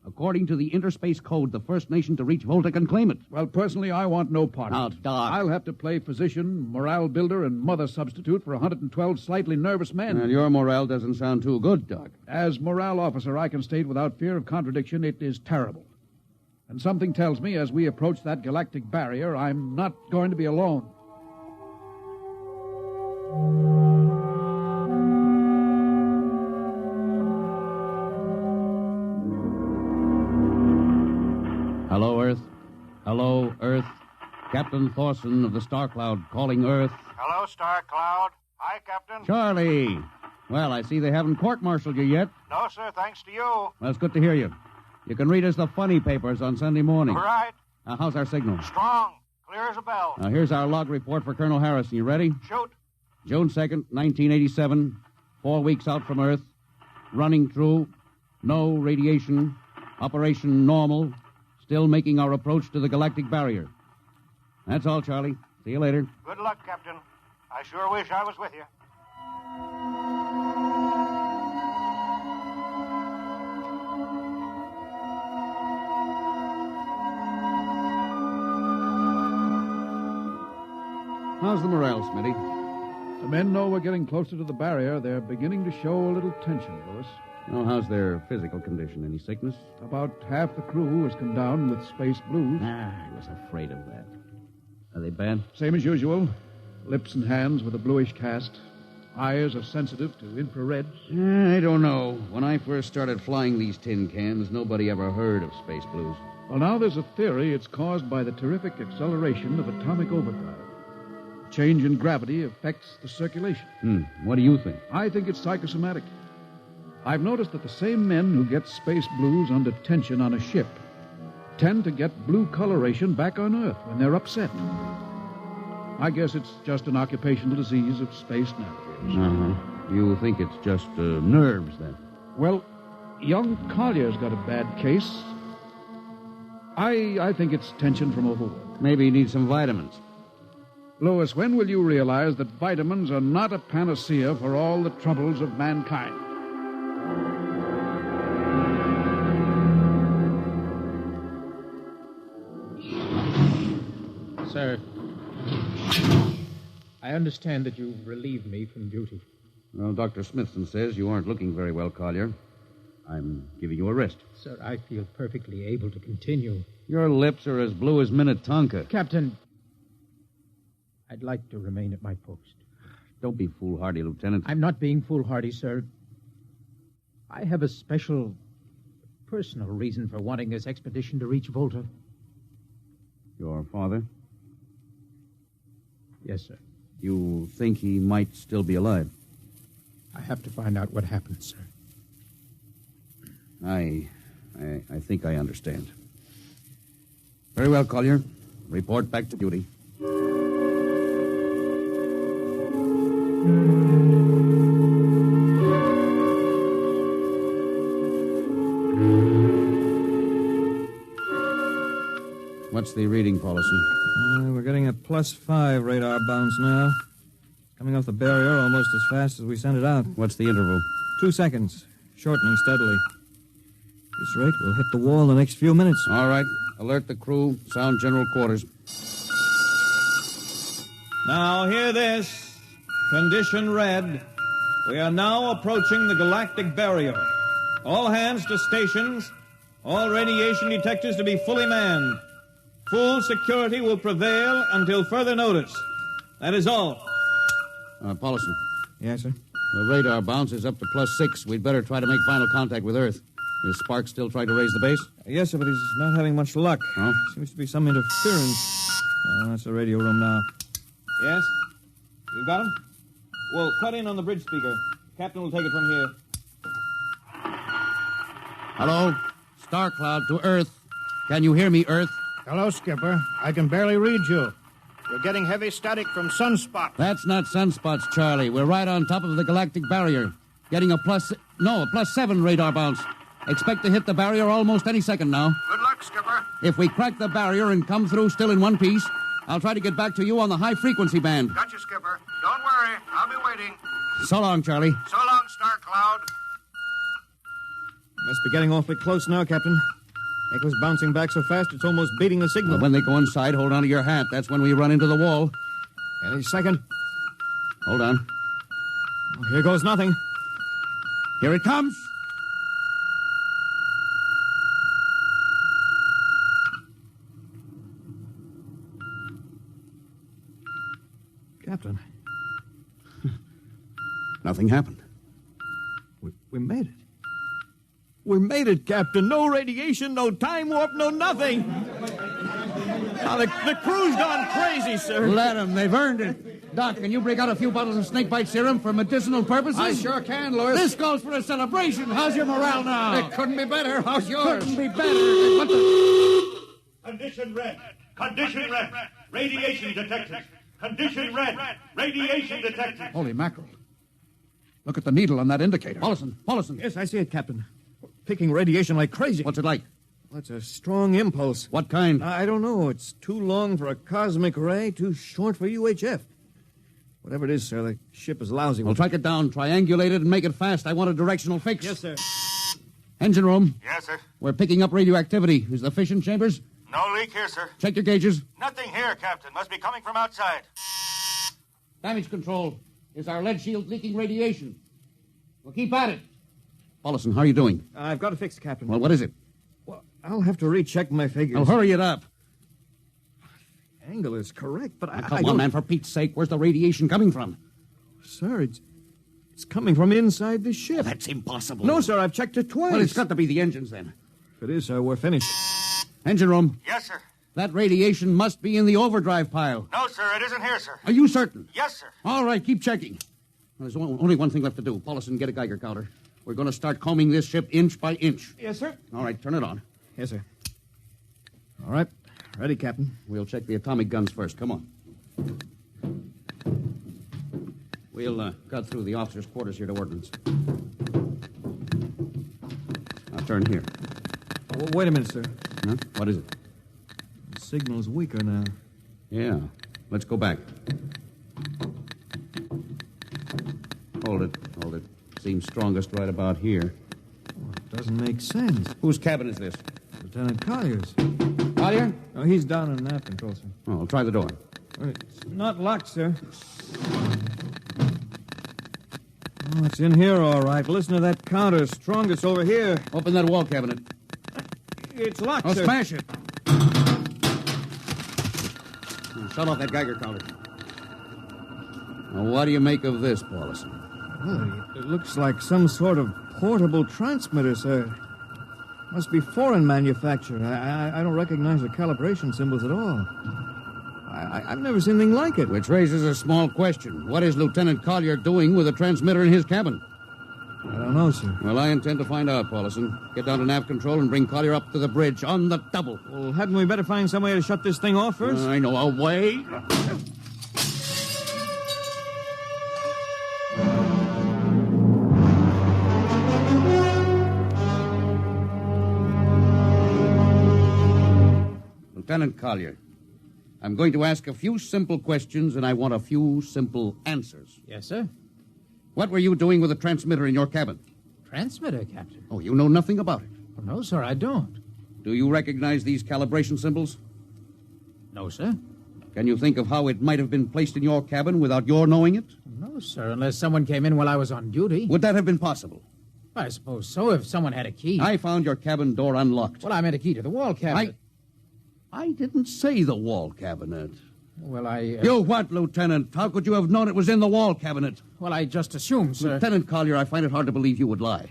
According to the Interspace Code, the first nation to reach Volta can claim it. Well, personally, I want no part Now, of it. Doc. I'll have to play physician, morale builder, and mother substitute for 112 slightly nervous men. Well, your morale doesn't sound too good, Doc. As morale officer, I can state without fear of contradiction, it is terrible. And something tells me as we approach that galactic barrier, I'm not going to be alone. Hello, Earth. Hello, Earth. Captain Thorson of the Star Cloud calling Earth. Hello, Star Cloud. Hi, Captain. Charlie. Well, I see they haven't court-martialed you yet. No, sir, thanks to you. Well, it's good to hear you. You can read us the funny papers on Sunday morning. Right. How's our signal? Strong. Clear as a bell. Now, here's our log report for Colonel Harrison. You ready? Shoot. June 2nd, 1987. 4 weeks out from Earth. Running through. No radiation. Operation normal. Still making our approach to the galactic barrier. That's all, Charlie. See you later. Good luck, Captain. I sure wish I was with you. How's the morale, Smitty? The men know we're getting closer to the barrier. They're beginning to show a little tension, Lewis. Well, how's their physical condition? Any sickness? About half the crew has come down with space blues. I was afraid of that. Are they bad? Same as usual. Lips and hands with a bluish cast. Eyes are sensitive to infrared. I don't know. When I first started flying these tin cans, nobody ever heard of space blues. Well, now there's a theory it's caused by the terrific acceleration of atomic overdrive. Change in gravity affects the circulation. What do you think? I think it's psychosomatic. I've noticed that the same men who get space blues under tension on a ship tend to get blue coloration back on Earth when they're upset. I guess it's just an occupational disease of space navigators. You think it's just nerves, then? Well, young Collier's got a bad case. I think it's tension from overwork. Maybe he needs some vitamins. Lewis, when will you realize that vitamins are not a panacea for all the troubles of mankind? Sir, I understand that you relieved me from duty. Well, Dr. Smithson says you aren't looking very well, Collier. I'm giving you a rest. Sir, I feel perfectly able to continue. Your lips are as blue as Minnetonka. Captain, I'd like to remain at my post. Don't be foolhardy, Lieutenant. I'm not being foolhardy, sir. I have a special, personal reason for wanting this expedition to reach Volta. Your father? Yes, sir. You think he might still be alive? I have to find out what happened, sir. I think I understand. Very well, Collier. Report back to duty. What's the reading, Paulison? We're getting a +5 radar bounce now. Coming off the barrier almost as fast as we sent it out. What's the interval? 2 seconds. Shortening steadily. At this rate, we'll hit the wall in the next few minutes. All right. Alert the crew. Sound general quarters. Now, hear this. Condition red. We are now approaching the galactic barrier. All hands to stations. All radiation detectors to be fully manned. Full security will prevail until further notice. That is all. Paulison. Yes, sir? The radar bounce is up to +6. We'd better try to make final contact with Earth. Is Sparks still trying to raise the base? Yes, sir, but he's not having much luck. Oh? Seems to be some interference. That's the radio room now. Yes? You got him? Well, cut in on the bridge speaker. Captain will take it from here. Hello? Star Cloud to Earth. Can you hear me, Earth? Hello, Skipper. I can barely read you. We're getting heavy static from sunspots. That's not sunspots, Charlie. We're right on top of the galactic barrier. Getting a +7 radar bounce. Expect to hit the barrier almost any second now. Good luck, Skipper. If we crack the barrier and come through still in one piece, I'll try to get back to you on the high-frequency band. Got you, Skipper. Don't worry. I'll be waiting. So long, Charlie. So long, Star Cloud. Must be getting awfully close now, Captain. Echo's bouncing back so fast it's almost beating the signal. Well, when they go inside, hold on to your hat. That's when we run into the wall. Any second. Hold on. Oh, here goes nothing. Here it comes. Captain. Nothing happened. We made it. We made it, Captain. No radiation, no time warp, no nothing. Now, the crew's gone crazy, sir. Let them. They've earned it. Doc, can you break out a few bottles of snakebite serum for medicinal purposes? I sure can, Lewis. This calls for a celebration. How's your morale now? It couldn't be better. How's yours? Couldn't be better. What the... Condition red. Condition red. Radiation detected. Condition red. Radiation detected. Holy mackerel. Look at the needle on that indicator. Paulson. Yes, I see it, Captain. Picking radiation like crazy. What's it like? Well, it's a strong impulse. What kind? I don't know. It's too long for a cosmic ray, too short for UHF. Whatever it is, sir, the ship is lousy. We'll track it down, triangulate it, and make it fast. I want a directional fix. Yes, sir. Engine room. Yes, sir. We're picking up radioactivity. Is the fission chambers? No leak here, sir. Check your gauges. Nothing here, Captain. Must be coming from outside. Damage control. Is our lead shield leaking radiation? Well, keep at it. Paulson, how are you doing? I've got it fixed, Captain. Well, what is it? Well, I'll have to recheck my figures. Well, hurry it up. The angle is correct, but Come on, man, for Pete's sake. Where's the radiation coming from? Sir, it's coming from inside the ship. That's impossible. No, sir, I've checked it twice. Well, it's got to be the engines, then. If it is, sir, we're finished. Engine room. Yes, sir. That radiation must be in the overdrive pile. No, sir, it isn't here, sir. Are you certain? Yes, sir. All right, keep checking. Well, there's only one thing left to do. Paulson, get a Geiger counter. We're going to start combing this ship inch by inch. Yes, sir. All right, turn it on. Yes, sir. All right. Ready, Captain. We'll check the atomic guns first. Come on. We'll cut through the officers' quarters here to ordnance. Now turn here. Oh, wait a minute, sir. Huh? What is it? The signal's weaker now. Yeah. Let's go back. Hold it. Seems strongest right about here. Oh, it doesn't make sense. Whose cabin is this? Lieutenant Collier's. Collier? Oh, he's down in nav control, sir. Oh, I'll try the door. It's not locked, sir. Oh, it's in here, all right. Listen to that counter. Strongest over here. Open that wall cabinet. It's locked, I'll sir. smash it. Shut off that Geiger counter. Now, what do you make of this, Paulson? Well, it looks like some sort of portable transmitter, sir. Must be foreign manufacture. I don't recognize the calibration symbols at all. I've never seen anything like it. Which raises a small question. What is Lieutenant Collier doing with a transmitter in his cabin? I don't know, sir. Well, I intend to find out, Paulson. Get down to nav control and bring Collier up to the bridge on the double. Well, hadn't we better find some way to shut this thing off first? I know a way. Lieutenant Collier, I'm going to ask a few simple questions, and I want a few simple answers. Yes, sir. What were you doing with the transmitter in your cabin? Transmitter, Captain? Oh, you know nothing about it? Oh, no, sir, I don't. Do you recognize these calibration symbols? No, sir. Can you think of how it might have been placed in your cabin without your knowing it? No, sir, unless someone came in while I was on duty. Would that have been possible? I suppose so, if someone had a key. I found your cabin door unlocked. Well, I meant a key to the wall cabinet. I didn't say the wall cabinet. Well, I... You what, Lieutenant? How could you have known it was in the wall cabinet? Well, I just assumed, sir. Lieutenant Collier, I find it hard to believe you would lie.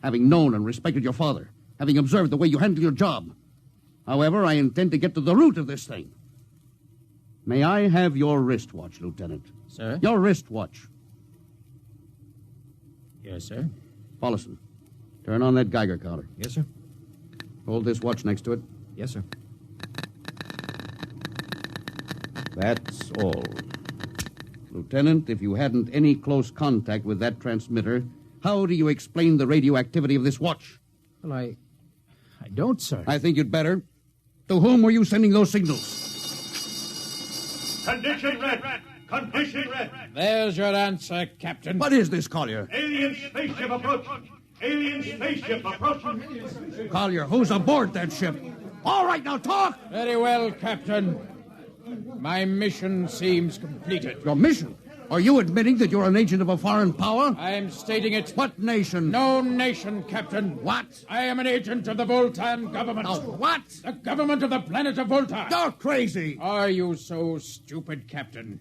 Having known and respected your father, having observed the way you handle your job. However, I intend to get to the root of this thing. May I have your wristwatch, Lieutenant? Sir? Your wristwatch. Yes, sir. Paulson, turn on that Geiger counter. Yes, sir. Hold this watch next to it. Yes, sir. That's all. Lieutenant, if you hadn't any close contact with that transmitter, how do you explain the radioactivity of this watch? Well, I don't, sir. I think you'd better. To whom were you sending those signals? Condition red. Condition red. There's your answer, Captain. What is this, Collier? Alien spaceship approaching. Alien spaceship approaching. Collier, who's aboard that ship? All right, now talk! Very well, Captain. My mission seems completed. Your mission? Are you admitting that you're an agent of a foreign power? I'm stating it. What nation? No nation, Captain. What? I am an agent of the Voltan government. What? The government of the planet of Volta. You're crazy. Are you so stupid, Captain?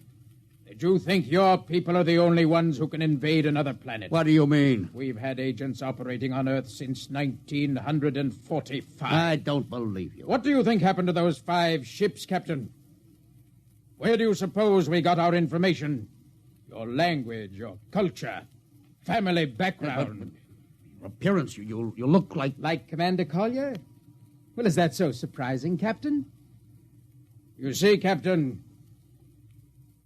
Did you think your people are the only ones who can invade another planet? What do you mean? We've had agents operating on Earth since 1945. I don't believe you. What do you think happened to those 5 ships, Captain? Where do you suppose we got our information? Your language, your culture, family background. Your appearance, you look like... Like Commander Collier? Well, is that so surprising, Captain? You see, Captain,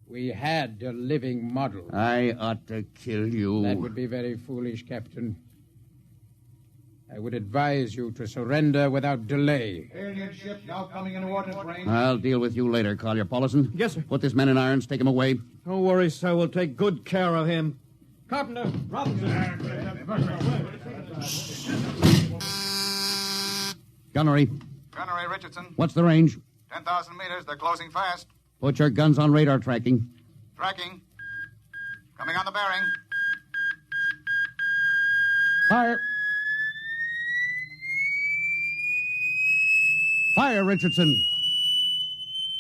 we had a living model. I ought to kill you. That would be very foolish, Captain. I would advise you to surrender without delay. Alien ship now coming into ordnance range. I'll deal with you later, Collier. Paulison. Yes, sir. Put this man in irons. Take him away. Don't worry, sir. We'll take good care of him. Carpenter, Robinson. Gunnery. Gunnery, Richardson. What's the range? 10,000 meters. They're closing fast. Put your guns on radar tracking. Tracking. Coming on the bearing. Fire. Fire, Richardson.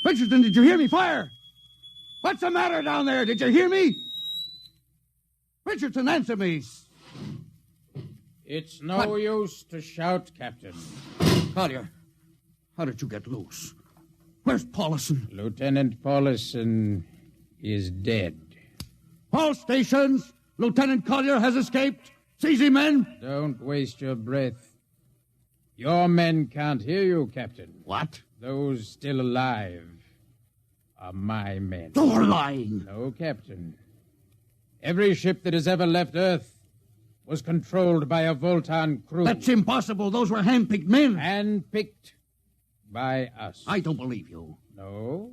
Richardson, did you hear me? Fire! What's the matter down there? Did you hear me? Richardson, answer me. It's no use to shout, Captain. Collier, how did you get loose? Where's Paulison? Lieutenant Paulison is dead. All stations! Lieutenant Collier has escaped. Seize him, men! Don't waste your breath. Your men can't hear you, Captain. What? Those still alive are my men. You're lying. No, Captain. Every ship that has ever left Earth was controlled by a Voltan crew. That's impossible. Those were hand-picked men. Hand-picked by us. I don't believe you. No?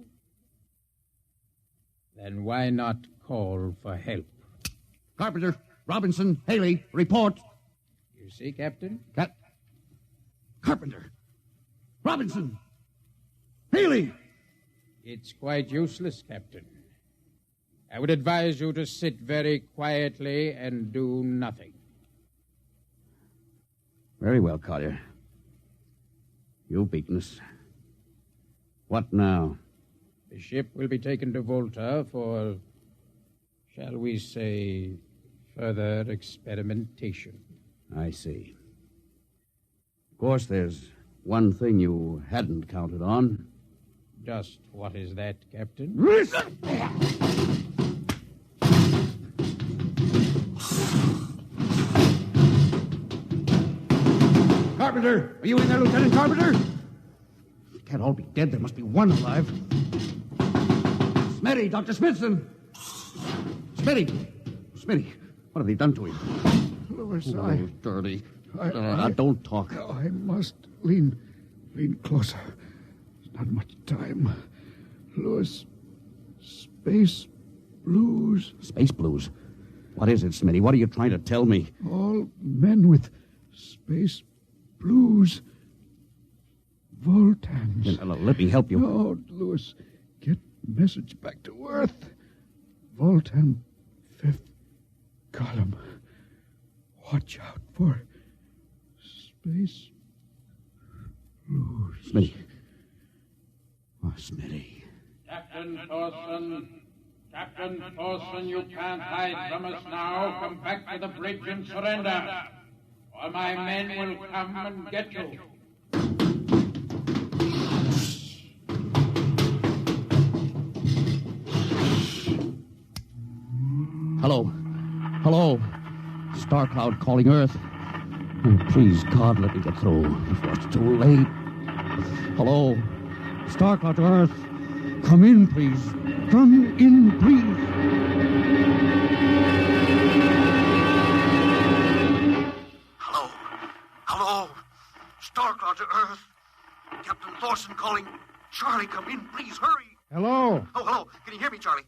Then why not call for help? Carpenter, Robinson, Haley, report. You see, Captain? Carpenter, Robinson, Haley. It's quite useless, Captain. I would advise you to sit very quietly and do nothing. Very well, Collier. You've beaten us. What now? The ship will be taken to Volta for, shall we say, further experimentation. I see. Of course, there's one thing you hadn't counted on. Just what is that, Captain? Carpenter! Are you in there, Lieutenant Carpenter? They can't all be dead. There must be one alive. Smitty, Dr. Smithson! Smitty! Smitty, what have they done to him? Louis, dirty. Don't talk. I must lean closer. There's not much time. Louis, space blues. Space blues? What is it, Smitty? What are you trying to tell me? All men with space blues. Voltans. Let me help you. No, Louis. Get message back to Earth. Voltan, 5th column. Watch out for space blues. Smitty. Oh, Smitty. Captain Thorson, you can't hide from us now. Come back to the bridge and surrender, or my men will come and get you. Hello. Star Cloud calling Earth. Oh, please, God, let me get through before it's too late. Hello. Star Cloud to Earth. Come in, please. Come in, please. Hello. Star Cloud to Earth. Captain Thorson calling. Charlie, come in, please, hurry. Hello. Oh, hello. Can you hear me, Charlie?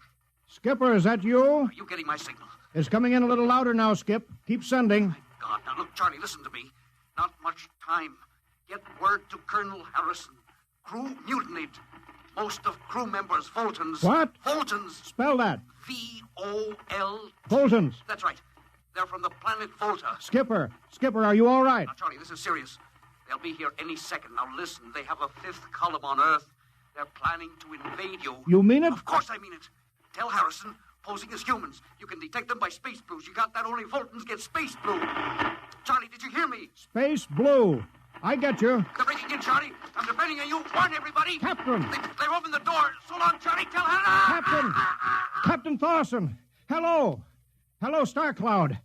Skipper, is that you? Are you getting my signal? It's coming in a little louder now, Skip. Keep sending. God, now look, Charlie, listen to me. Not much time. Get word to Colonel Harrison. Crew mutinied. Most of crew members, Voltans. What? Voltans. Spell that. V-O-L... Voltans. That's right. They're from the planet Volta. Skipper, are you all right? Now, Charlie, this is serious. They'll be here any second. Now, listen, they have a 5th column on Earth. They're planning to invade you. You mean it? Of course I mean it. Tell Harrison, posing as humans, you can detect them by space blues. You got that? Only Voltans get space blue. Charlie, did you hear me? Space blue. I get you. They're breaking in, Charlie. I'm depending on you. Warn everybody. Captain. They're opening the door. So long, Charlie. Tell Hannah. Captain Thorson. Hello, Star Cloud.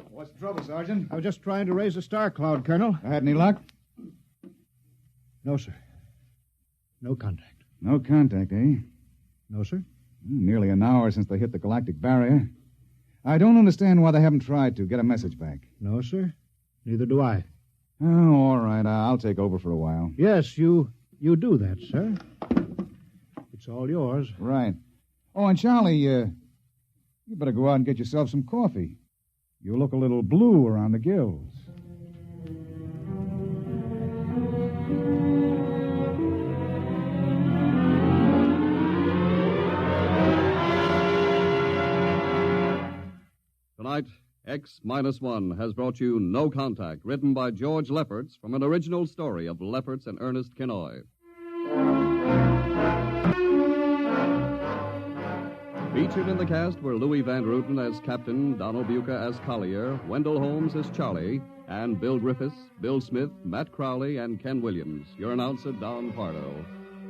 What's the trouble, Sergeant? I was just trying to raise a Star Cloud, Colonel. Had any luck? No, sir. No contact. No contact, eh? No, sir. Nearly an hour since they hit the galactic barrier. I don't understand why they haven't tried to get a message back. No, sir. Neither do I. Oh, all right. I'll take over for a while. Yes, you do that, sir. It's all yours. Right. Oh, and Charlie, you better go out and get yourself some coffee. You look a little blue around the gills. Tonight, X-1 has brought you No Contact, written by George Lefferts from an original story of Lefferts and Ernest Kinoy. Featured in the cast were Louis Van Ruten as Captain, Donald Buca as Collier, Wendell Holmes as Charlie, and Bill Griffiths, Bill Smith, Matt Crowley, and Ken Williams. Your announcer, Don Pardo.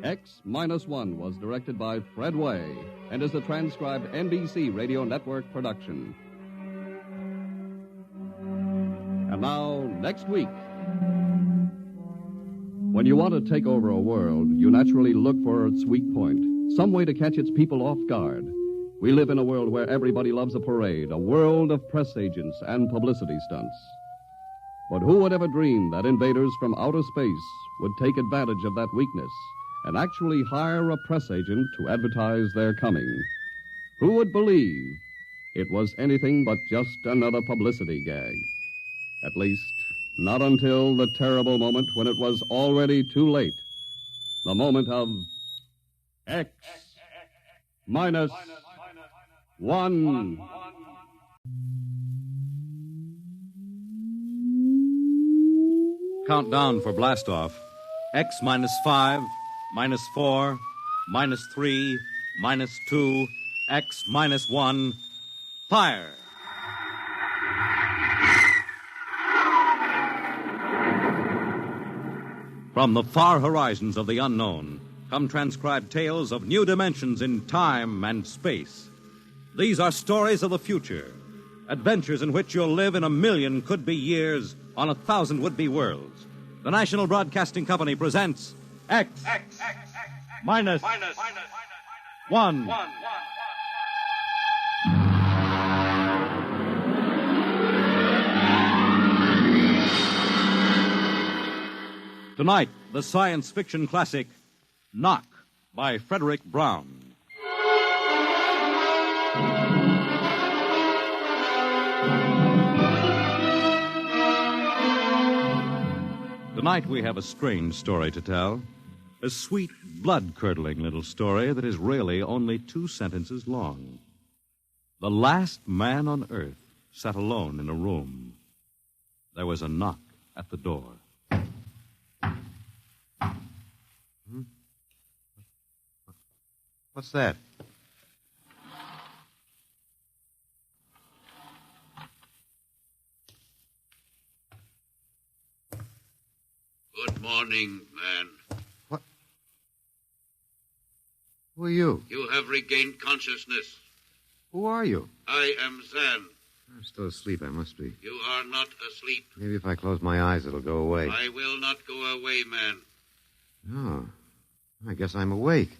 X-1 was directed by Fred Way and is a transcribed NBC Radio Network production. And now, next week. When you want to take over a world, you naturally look for its weak point, some way to catch its people off guard. We live in a world where everybody loves a parade, a world of press agents and publicity stunts. But who would ever dream that invaders from outer space would take advantage of that weakness and actually hire a press agent to advertise their coming? Who would believe it was anything but just another publicity gag? At least, not until the terrible moment when it was already too late. The moment of X-1. Countdown for blastoff. X-5, -4, -3, -2, X-1. Fire! From the far horizons of the unknown come transcribed tales of new dimensions in time and space. These are stories of the future, adventures in which you'll live in 1,000,000 could-be years on 1,000 would-be worlds. The National Broadcasting Company presents X-1. Tonight, the science fiction classic, Knock, by Frederick Brown. Tonight we have a strange story to tell. A sweet, blood-curdling little story that is really only 2 sentences long. The last man on earth sat alone in a room. There was a knock at the door. What's that? Good morning, man. What? Who are you? You have regained consciousness. Who are you? I am Zan. I'm still asleep, I must be. You are not asleep. Maybe if I close my eyes, it'll go away. I will not go away, man. Oh, I guess I'm awake.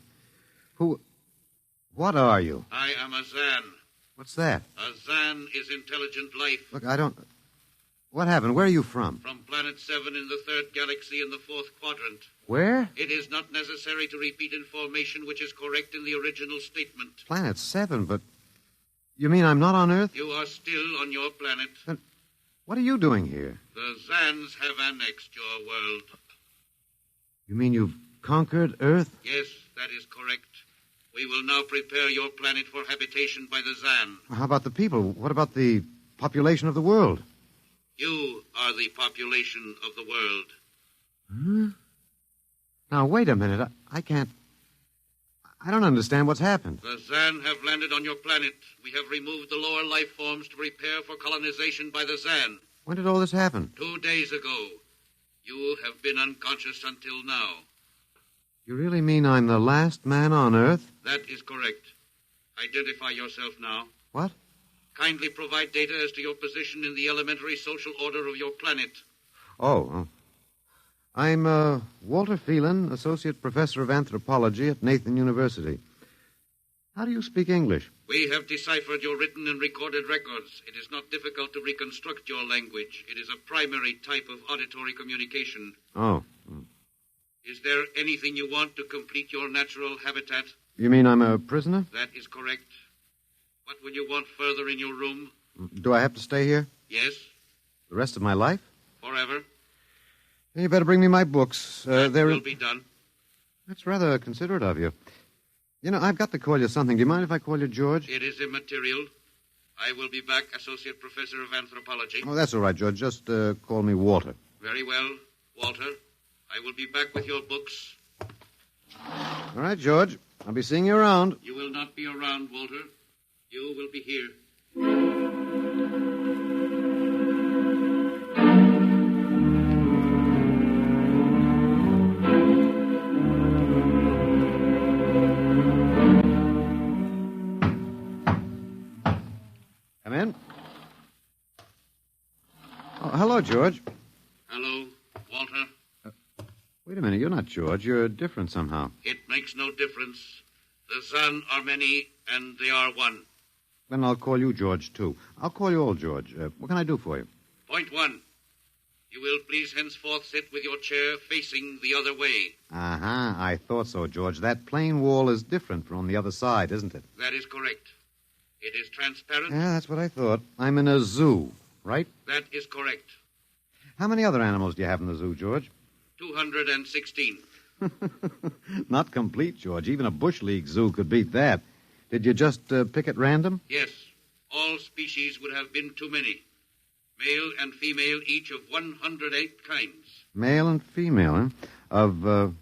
What are you? I am a Zan. What's that? A Zan is intelligent life. Look, I don't... What happened? Where are you from? From Planet 7 in the 3rd galaxy in the 4th quadrant. Where? It is not necessary to repeat information which is correct in the original statement. Planet 7, but... You mean I'm not on Earth? You are still on your planet. Then what are you doing here? The Zans have annexed your world. You mean you've conquered Earth? Yes, that is correct. We will now prepare your planet for habitation by the Zan. How about the people? What about the population of the world? You are the population of the world. Huh? Now, wait a minute. I can't... I don't understand what's happened. The Zan have landed on your planet. We have removed the lower life forms to prepare for colonization by the Zan. When did all this happen? 2 days ago. You have been unconscious until now. You really mean I'm the last man on Earth? That is correct. Identify yourself now. What? Kindly provide data as to your position in the elementary social order of your planet. Oh. I'm Walter Phelan, Associate Professor of Anthropology at Nathan University. How do you speak English? We have deciphered your written and recorded records. It is not difficult to reconstruct your language. It is a primary type of auditory communication. Oh. Is there anything you want to complete your natural habitat? You mean I'm a prisoner? That is correct. What will you want further in your room? Do I have to stay here? Yes, The rest of my life? forever. Then you better bring me my books. That will be done. That's rather considerate of you. You know, I've got to call you something. Do you mind if I call you George? It is immaterial. I will be back, Associate Professor of Anthropology. Oh, that's all right, George. Just call me Walter. Very well, Walter. I will be back with your books. All right, George. I'll be seeing you around. You will not be around, Walter. You will be here. Come in. Oh, hello, George. Hello, Walter. Wait a minute. You're not George. You're different somehow. It makes no difference. The Zan are many, and they are one. Then I'll call you George, too. I'll call you old George. What can I do for you? Point one. You will please henceforth sit with your chair facing the other way. Uh-huh. I thought so, George. That plain wall is different from the other side, isn't it? That is correct. It is transparent. Yeah, that's what I thought. I'm in a zoo, right? That is correct. How many other animals do you have in the zoo, George? 216. Not complete, George. Even a Bush League zoo could beat that. Did you just pick at random? Yes. All species would have been too many. Male and female, each of 108 kinds. Male and female, huh? Of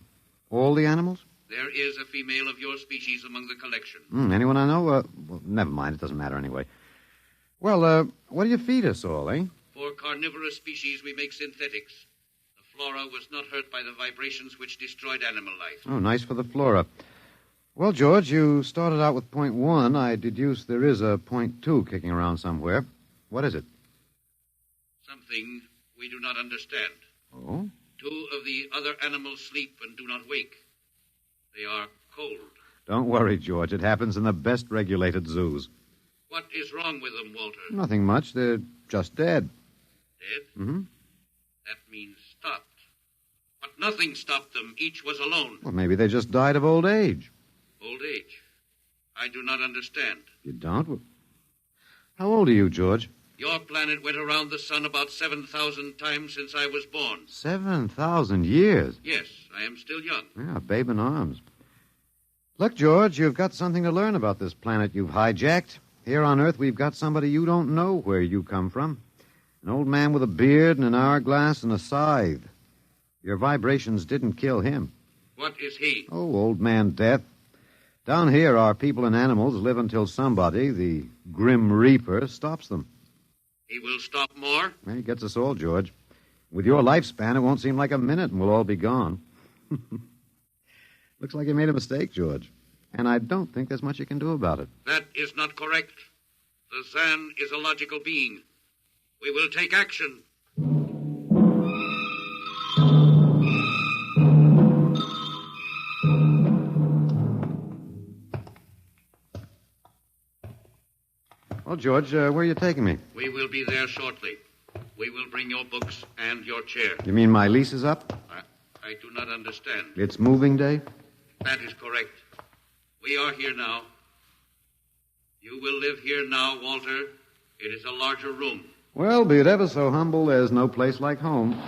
all the animals? There is a female of your species among the collection. Anyone I know? Well, never mind. It doesn't matter anyway. Well, what do you feed us all, eh? For carnivorous species, we make synthetics. The flora was not hurt by the vibrations which destroyed animal life. Oh, nice for the flora. Well, George, you started out with point one. I deduce there is a point two kicking around somewhere. What is it? Something we do not understand. Oh? 2 of the other animals sleep and do not wake. They are cold. Don't worry, George. It happens in the best regulated zoos. What is wrong with them, Walter? Nothing much. They're just dead. Dead? Mm-hmm. That means stopped. But nothing stopped them. Each was alone. Well, maybe they just died of old age. Old age? I do not understand. You don't? Well, how old are you, George? Your planet went around the sun about 7,000 times since I was born. 7,000 years? Yes, I am still young. Yeah, babe in arms. Look, George, you've got something to learn about this planet you've hijacked. Here on Earth, we've got somebody you don't know where you come from. An old man with a beard and an hourglass and a scythe. Your vibrations didn't kill him. What is he? Oh, old man Death. Down here, our people and animals live until somebody, the Grim Reaper, stops them. He will stop more? Well, he gets us all, George. With your lifespan, it won't seem like a minute and we'll all be gone. Looks like you made a mistake, George. And I don't think there's much you can do about it. That is not correct. The Zan is a logical being. We will take action. Well, George, where are you taking me? We will be there shortly. We will bring your books and your chair. You mean my lease is up? I do not understand. It's moving day? That is correct. We are here now. You will live here now, Walter. It is a larger room. Well, be it ever so humble, there's no place like home.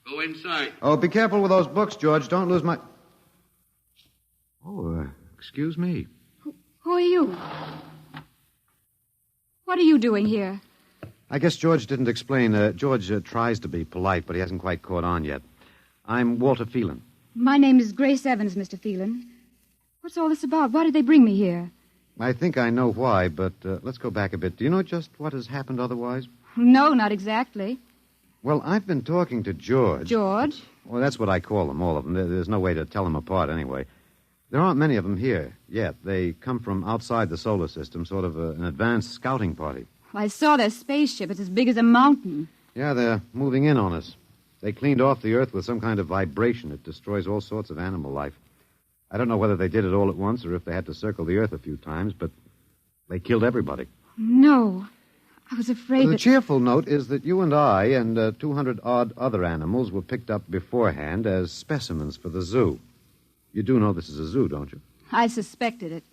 Go inside. Oh, be careful with those books, George. Don't lose my... Oh, excuse me. Who are you? What are you doing here? I guess George didn't explain. George tries to be polite, but he hasn't quite caught on yet. I'm Walter Phelan. My name is Grace Evans, Mr. Phelan. What's all this about? Why did they bring me here? I think I know why, but let's go back a bit. Do you know just what has happened otherwise? No, not exactly. Well, I've been talking to George. George? Well, that's what I call them, all of them. There's no way to tell them apart anyway. There aren't many of them here yet. They come from outside the solar system, sort of an advanced scouting party. I saw their spaceship. It's as big as a mountain. Yeah, they're moving in on us. They cleaned off the Earth with some kind of vibration. It destroys all sorts of animal life. I don't know whether they did it all at once or if they had to circle the Earth a few times, but they killed everybody. No. I was afraid The cheerful note is that you and I and 200-odd other animals were picked up beforehand as specimens for the zoo. You do know this is a zoo, don't you? I suspected it.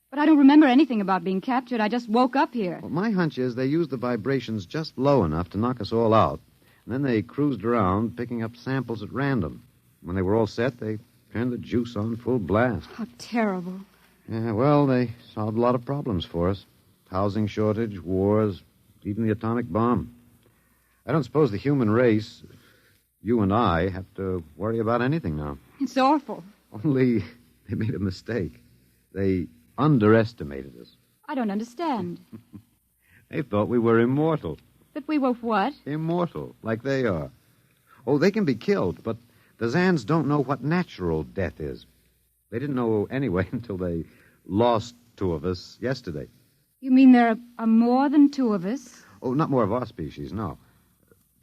But I don't remember anything about being captured. I just woke up here. Well, my hunch is they used the vibrations just low enough to knock us all out. And then they cruised around, picking up samples at random. When they were all set, they turned the juice on full blast. How terrible. Yeah, well, they solved a lot of problems for us. Housing shortage, wars, even the atomic bomb. I don't suppose the human race, you and I, have to worry about anything now. It's awful. Only they made a mistake. They underestimated us. I don't understand. They thought we were immortal. That we were what? Immortal, like they are. Oh, they can be killed, but the Zans don't know what natural death is. They didn't know anyway until they lost two of us yesterday. You mean there are more than two of us? Oh, not more of our species, no.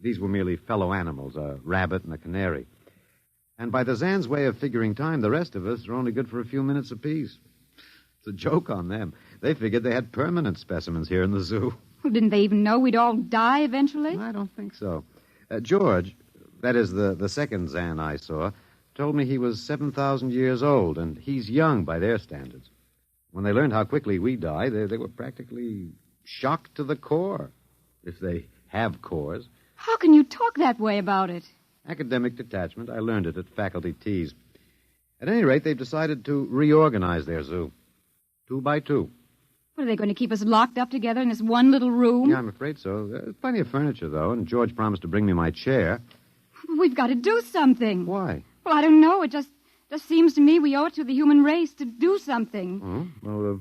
These were merely fellow animals, a rabbit and a canary. And by the Zans' way of figuring time, the rest of us are only good for a few minutes apiece. It's a joke on them. They figured they had permanent specimens here in the zoo. Well, didn't they even know we'd all die eventually? I don't think so. George, that is the second Zan I saw, told me he was 7,000 years old, and he's young by their standards. When they learned how quickly we die, they were practically shocked to the core, if they have cores. How can you talk that way about it? Academic detachment. I learned it at faculty teas. At any rate, they've decided to reorganize their zoo. 2 by 2. What, are they going to keep us locked up together in this one little room? Yeah, I'm afraid so. There's plenty of furniture, though, and George promised to bring me my chair. We've got to do something. Why? Well, I don't know. It just seems to me we owe it to the human race to do something. Oh, well,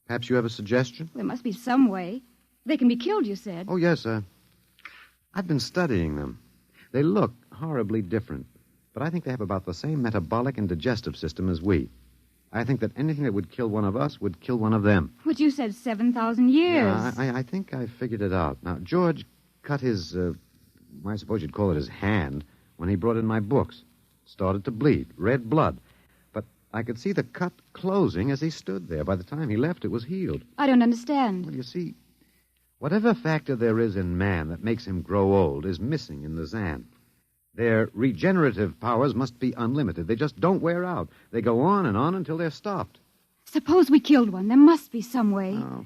perhaps you have a suggestion? There must be some way. They can be killed, you said. Oh, yes, I've been studying them. They look horribly different, but I think they have about the same metabolic and digestive system as we. I think that anything that would kill one of us would kill one of them. But you said 7,000 years. Yeah, I think I figured it out. Now, George cut his, I suppose you'd call it his hand, when he brought in my books. It started to bleed, red blood. But I could see the cut closing as he stood there. By the time he left, it was healed. I don't understand. Well, you see, whatever factor there is in man that makes him grow old is missing in the Zan. Their regenerative powers must be unlimited. They just don't wear out. They go on and on until they're stopped. Suppose we killed one. There must be some way. Oh,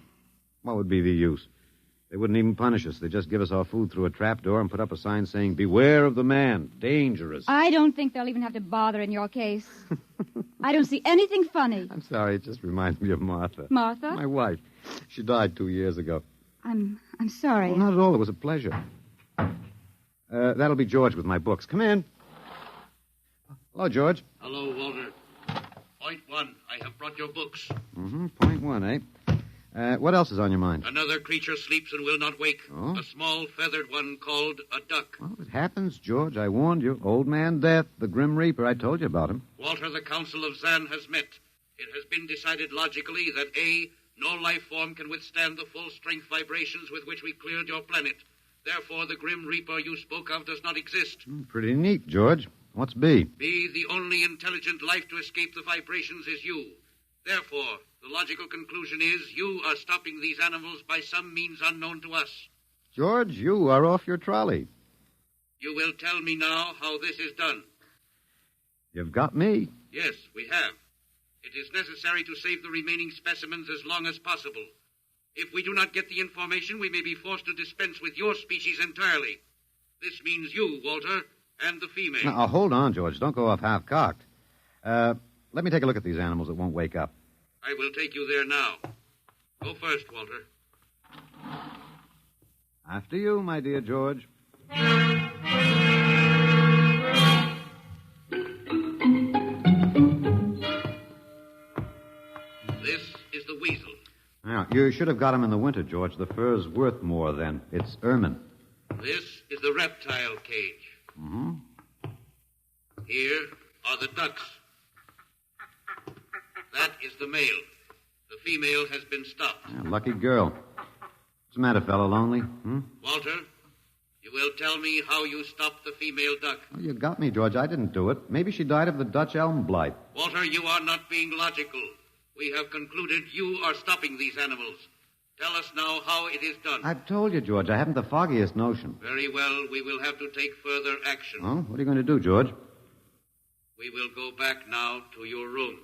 what would be the use? They wouldn't even punish us. They'd just give us our food through a trapdoor and put up a sign saying, "Beware of the man. Dangerous." I don't think they'll even have to bother in your case. I don't see anything funny. I'm sorry. It just reminds me of Martha. Martha? My wife. She died 2 years ago. I'm sorry. Well, not at all. It was a pleasure. That'll be George with my books. Come in. Hello, George. Hello, Walter. Point 1, I have brought your books. Point 1, eh? What else is on your mind? Another creature sleeps and will not wake. Oh? A small feathered one called a duck. Well, it happens, George. I warned you. Old Man Death, the Grim Reaper. I told you about him. Walter, the Council of Zan has met. It has been decided logically that A, no life form can withstand the full strength vibrations with which we cleared your planet. Therefore, the Grim Reaper you spoke of does not exist. Pretty neat, George. What's B? B, the only intelligent life to escape the vibrations is you. Therefore, the logical conclusion is you are stopping these animals by some means unknown to us. George, you are off your trolley. You will tell me now how this is done. You've got me. Yes, we have. It is necessary to save the remaining specimens as long as possible. If we do not get the information, we may be forced to dispense with your species entirely. This means you, Walter, and the female. Now, hold on, George. Don't go off half-cocked. Let me take a look at these animals that won't wake up. I will take you there now. Go first, Walter. After you, my dear George. This is the weasel. Now, you should have got him in the winter, George. The fur's worth more then. It's ermine. This is the reptile cage. Here are the ducks. That is the male. The female has been stopped. Yeah, lucky girl. What's the matter, fellow? Lonely? Walter, You will tell me how you stopped the female duck. Oh, you got me, George. I didn't do it. Maybe she died of the Dutch elm blight. Walter, you are not being logical. We have concluded you are stopping these animals. Tell us now how it is done. I've told you, George. I haven't the foggiest notion. Very well. We will have to take further action. Oh, what are you going to do, George? We will go back now to your room.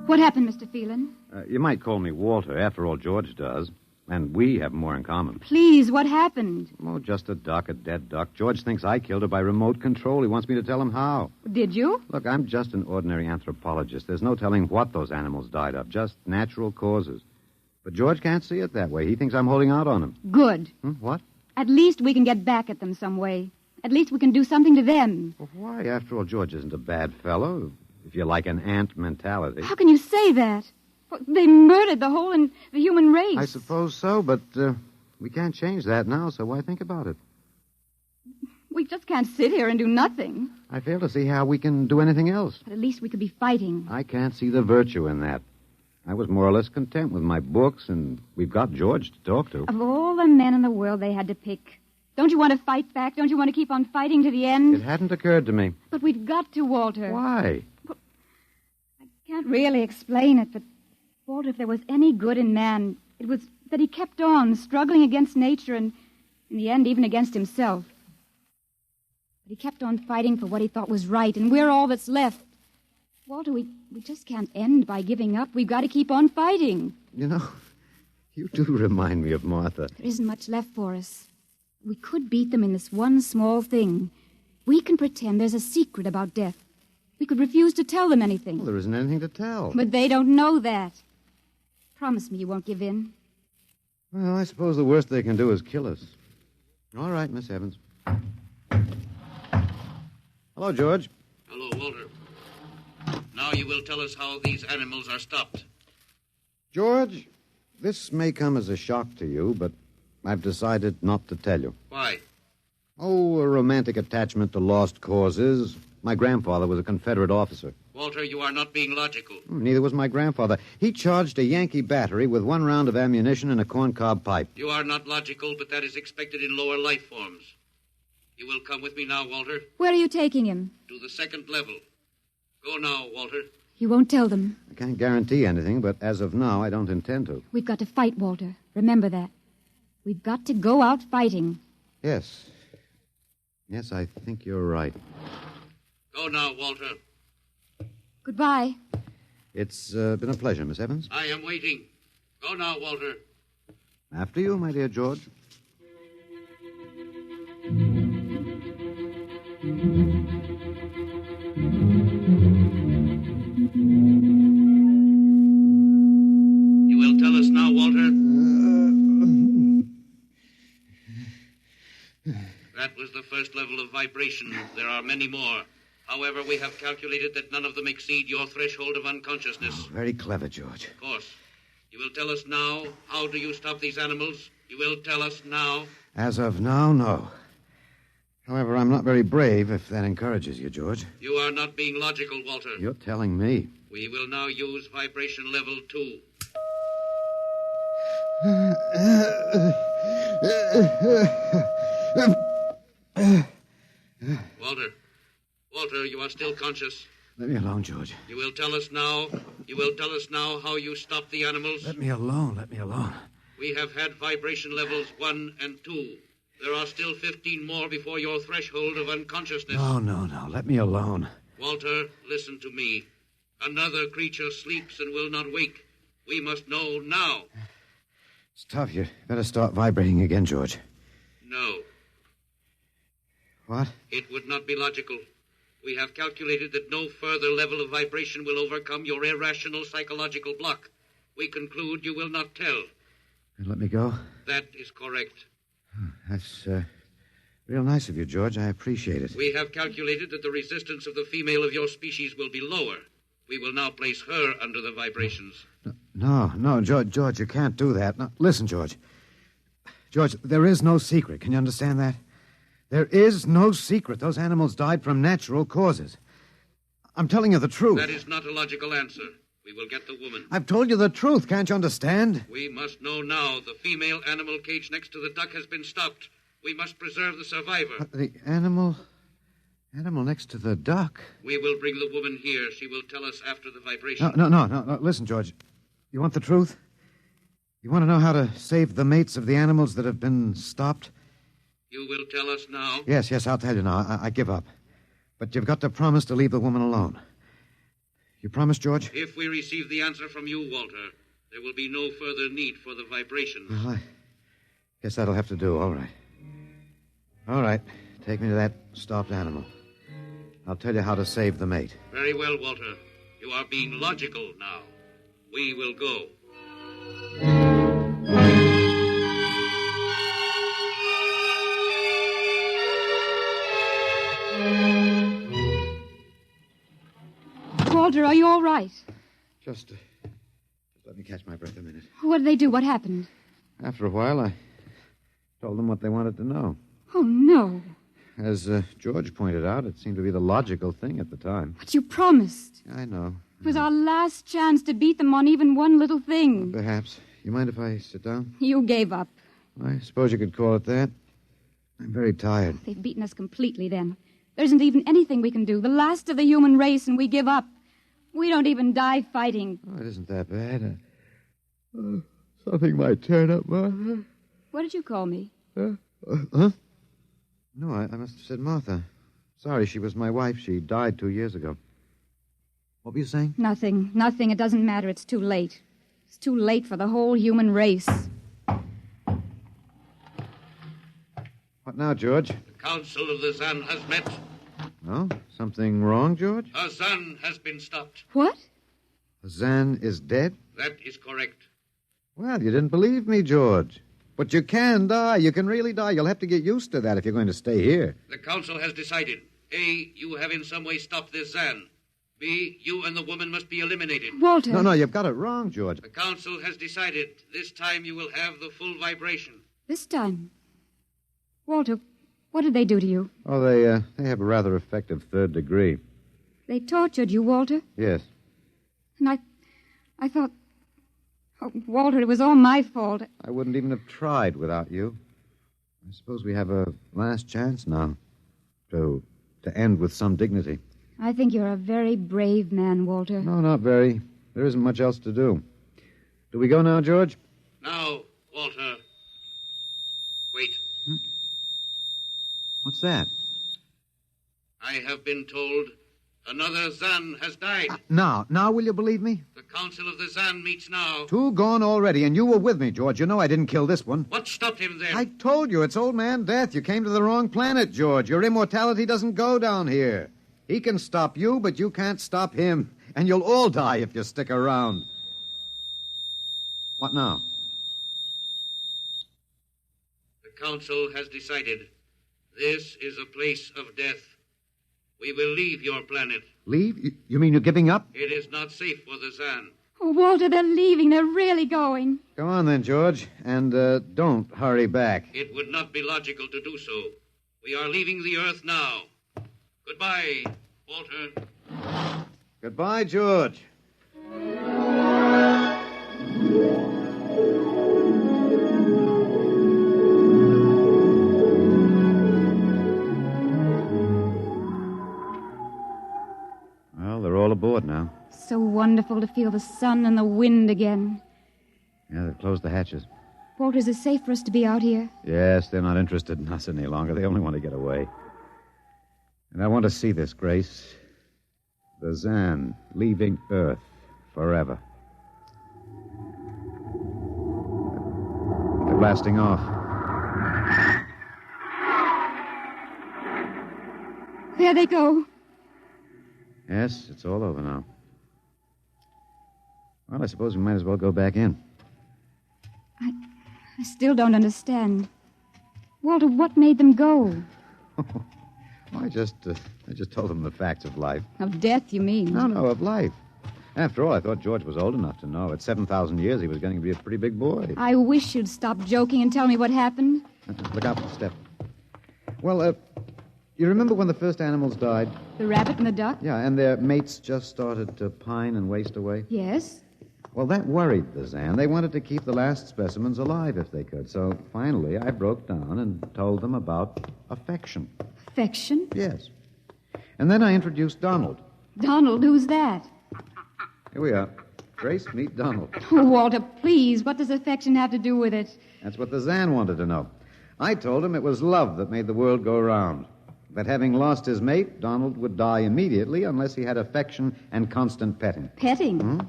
What happened, Mr. Phelan? You might call me Walter. After all, George does. And we have more in common. Please, what happened? Oh, just a dead duck. George thinks I killed her by remote control. He wants me to tell him how. Did you? Look, I'm just an ordinary anthropologist. There's no telling what those animals died of, just natural causes. But George can't see it that way. He thinks I'm holding out on him. Good. What? At least we can get back at them some way. At least we can do something to them. Well, why? After all, George isn't a bad fellow, if you like an ant mentality. How can you say that? They murdered the human race. I suppose so, but we can't change that now, so why think about it? We just can't sit here and do nothing. I fail to see how we can do anything else. But at least we could be fighting. I can't see the virtue in that. I was more or less content with my books, and we've got George to talk to. Of all the men in the world they had to pick, don't you want to fight back? Don't you want to keep on fighting to the end? It hadn't occurred to me. But we've got to, Walter. Why? Well, I can't really explain it, but, Walter, if there was any good in man, it was that he kept on struggling against nature and, in the end, even against himself. But he kept on fighting for what he thought was right, and we're all that's left. Walter, we just can't end by giving up. We've got to keep on fighting. You know, you do remind me of Martha. There isn't much left for us. We could beat them in this one small thing. We can pretend there's a secret about death. We could refuse to tell them anything. Well, there isn't anything to tell. But they don't know that. Promise me you won't give in. Well, I suppose the worst they can do is kill us. All right, Miss Evans. Hello, George. Hello, Walter. Now you will tell us how these animals are stopped. George, this may come as a shock to you, but I've decided not to tell you. Why? Oh, a romantic attachment to lost causes. My grandfather was a Confederate officer. Walter, you are not being logical. Neither was my grandfather. He charged a Yankee battery with 1 round of ammunition and a corncob pipe. You are not logical, but that is expected in lower life forms. You will come with me now, Walter. Where are you taking him? To the 2nd level. Go now, Walter. You won't tell them. I can't guarantee anything, but as of now, I don't intend to. We've got to fight, Walter. Remember that. We've got to go out fighting. Yes. Yes, I think you're right. Go now, Walter. Goodbye. It's been a pleasure, Miss Evans. I am waiting. Go now, Walter. After you, my dear George. You will tell us now, Walter? That was the first level of vibration. There are many more. However, we have calculated that none of them exceed your threshold of unconsciousness. Oh, very clever, George. Of course. You will tell us now, how do you stop these animals? You will tell us now? As of now, no. However, I'm not very brave, if that encourages you, George. You are not being logical, Walter. You're telling me. We will now use vibration level 2. Walter, you are still conscious. Let me alone, George. You will tell us now how you stop the animals? Let me alone. We have had vibration levels 1 and 2. There are still 15 more before your threshold of unconsciousness. No. Let me alone. Walter, listen to me. Another creature sleeps and will not wake. We must know now. It's tough. You better start vibrating again, George. No. What? It would not be logical. We have calculated that no further level of vibration will overcome your irrational psychological block. We conclude you will not tell. And let me go? That is correct. That's real nice of you, George. I appreciate it. We have calculated that the resistance of the female of your species will be lower. We will now place her under the vibrations. No, George, you can't do that. No, listen, George. George, there is no secret. Can you understand that? There is no secret. Those animals died from natural causes. I'm telling you the truth. That is not a logical answer. We will get the woman. I've told you the truth. Can't you understand? We must know now. The female animal cage next to the duck has been stopped. We must preserve the survivor. The animal next to the duck. We will bring the woman here. She will tell us after the vibration. No. Listen, George. You want the truth? You want to know how to save the mates of the animals that have been stopped? You will tell us now? Yes, I'll tell you now. I give up. But you've got to promise to leave the woman alone. You promise, George? If we receive the answer from you, Walter, there will be no further need for the vibrations. Well, I guess that'll have to do. All right. Take me to that stopped animal. I'll tell you how to save the mate. Very well, Walter. You are being logical now. We will go. Walter, are you all right? Just let me catch my breath a minute. What did they do? What happened? After a while, I told them what they wanted to know. Oh, no. As George pointed out, it seemed to be the logical thing at the time. But you promised. I know. It was our last chance to beat them on even one little thing. Perhaps. You mind if I sit down? You gave up. I suppose you could call it that. I'm very tired. They've beaten us completely then. There isn't even anything we can do. The last of the human race, and we give up. We don't even die fighting. Oh, it isn't that bad. Something might turn up, Martha. What did you call me? Huh? No, I must have said Martha. Sorry, she was my wife. She died 2 years ago. What were you saying? Nothing. It doesn't matter. It's too late. It's too late for the whole human race. What now, George? The Council of the Zan has met. No? Something wrong, George? A Zan has been stopped. What? Zan is dead? That is correct. Well, you didn't believe me, George. But you can die. You can really die. You'll have to get used to that if you're going to stay here. The Council has decided. A, you have in some way stopped this Zan. B, you and the woman must be eliminated. Walter. No, you've got it wrong, George. The Council has decided. This time you will have the full vibration. This time? Walter, what did they do to you? Oh, they have a rather effective third degree. They tortured you, Walter? Yes. And I thought... Oh, Walter, it was all my fault. I wouldn't even have tried without you. I suppose we have a last chance now to end with some dignity. I think you're a very brave man, Walter. No, not very. There isn't much else to do. Do we go now, George? Now, Walter. Wait. What's that? I have been told another Zan has died. Now will you believe me? The Council of the Zan meets now. 2 gone already, and you were with me, George. You know I didn't kill this one. What stopped him then? I told you, it's Old Man Death. You came to the wrong planet, George. Your immortality doesn't go down here. He can stop you, but you can't stop him. And you'll all die if you stick around. What now? The Council has decided. This is a place of death. We will leave your planet. Leave? You mean you're giving up? It is not safe for the Zan. Oh, Walter, they're leaving. They're really going. Come on then, George. And don't hurry back. It would not be logical to do so. We are leaving the Earth now. Goodbye, Walter. Goodbye, George. Well, they're all aboard now. So wonderful to feel the sun and the wind again. Yeah, they've closed the hatches. Walter, is it safe for us to be out here? Yes, they're not interested in us any longer. They only want to get away. And I want to see this, Grace. The Zan leaving Earth forever. They're blasting off. There they go. Yes, it's all over now. Well, I suppose we might as well go back in. I still don't understand. Walter, what made them go? I just told them the facts of life. Of death, you mean? No, of life. After all, I thought George was old enough to know. At 7,000 years, he was getting to be a pretty big boy. I wish you'd stop joking and tell me what happened. Look out for the step. Well, You remember when the first animals died? The rabbit and the duck? Yeah, and their mates just started to pine and waste away? Yes. Well, that worried the Zan. They wanted to keep the last specimens alive if they could. So finally, I broke down and told them about affection. Affection? Yes. And then I introduced Donald. Donald, who's that? Here we are. Grace, meet Donald. Oh, Walter, please. What does affection have to do with it? That's what the Zan wanted to know. I told him it was love that made the world go round. That having lost his mate, Donald would die immediately unless he had affection and constant petting. Petting? Hmm?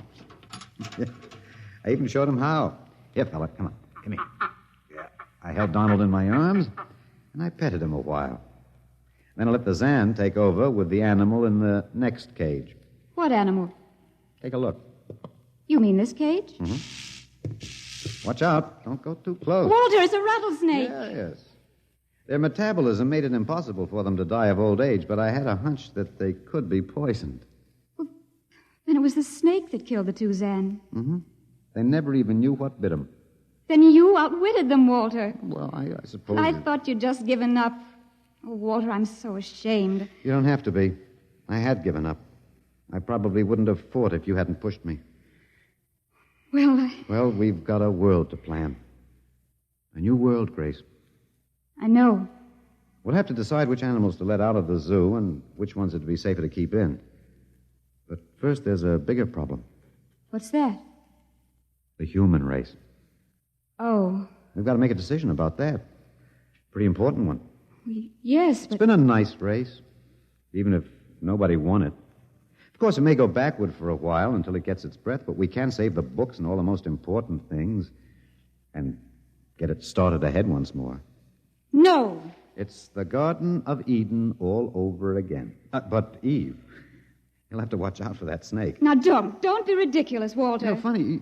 I even showed him how. Here, fella, come on. Come here. Yeah. I held Donald in my arms, and I petted him a while. Then I let the Zan take over with the animal in the next cage. What animal? Take a look. You mean this cage? Mm-hmm. Watch out. Don't go too close. Walter, it's a rattlesnake. Yes. Their metabolism made it impossible for them to die of old age, but I had a hunch that they could be poisoned. Well, then it was the snake that killed the two Zan. Mm-hmm. They never even knew what bit them. Then you outwitted them, Walter. Well, I suppose... I thought you'd just given up. Oh, Walter, I'm so ashamed. You don't have to be. I had given up. I probably wouldn't have fought if you hadn't pushed me. Well, we've got a world to plan. A new world, Grace. I know. We'll have to decide which animals to let out of the zoo and which ones it'd be safer to keep in. But first, there's a bigger problem. What's that? The human race. Oh. We've got to make a decision about that. Pretty important one. Yes, but... It's been a nice race, even if nobody won it. Of course, it may go backward for a while until it gets its breath, but we can save the books and all the most important things and get it started ahead once more. No. It's the Garden of Eden all over again. But, Eve, you'll have to watch out for that snake. Now, don't be ridiculous, Walter. You know, funny,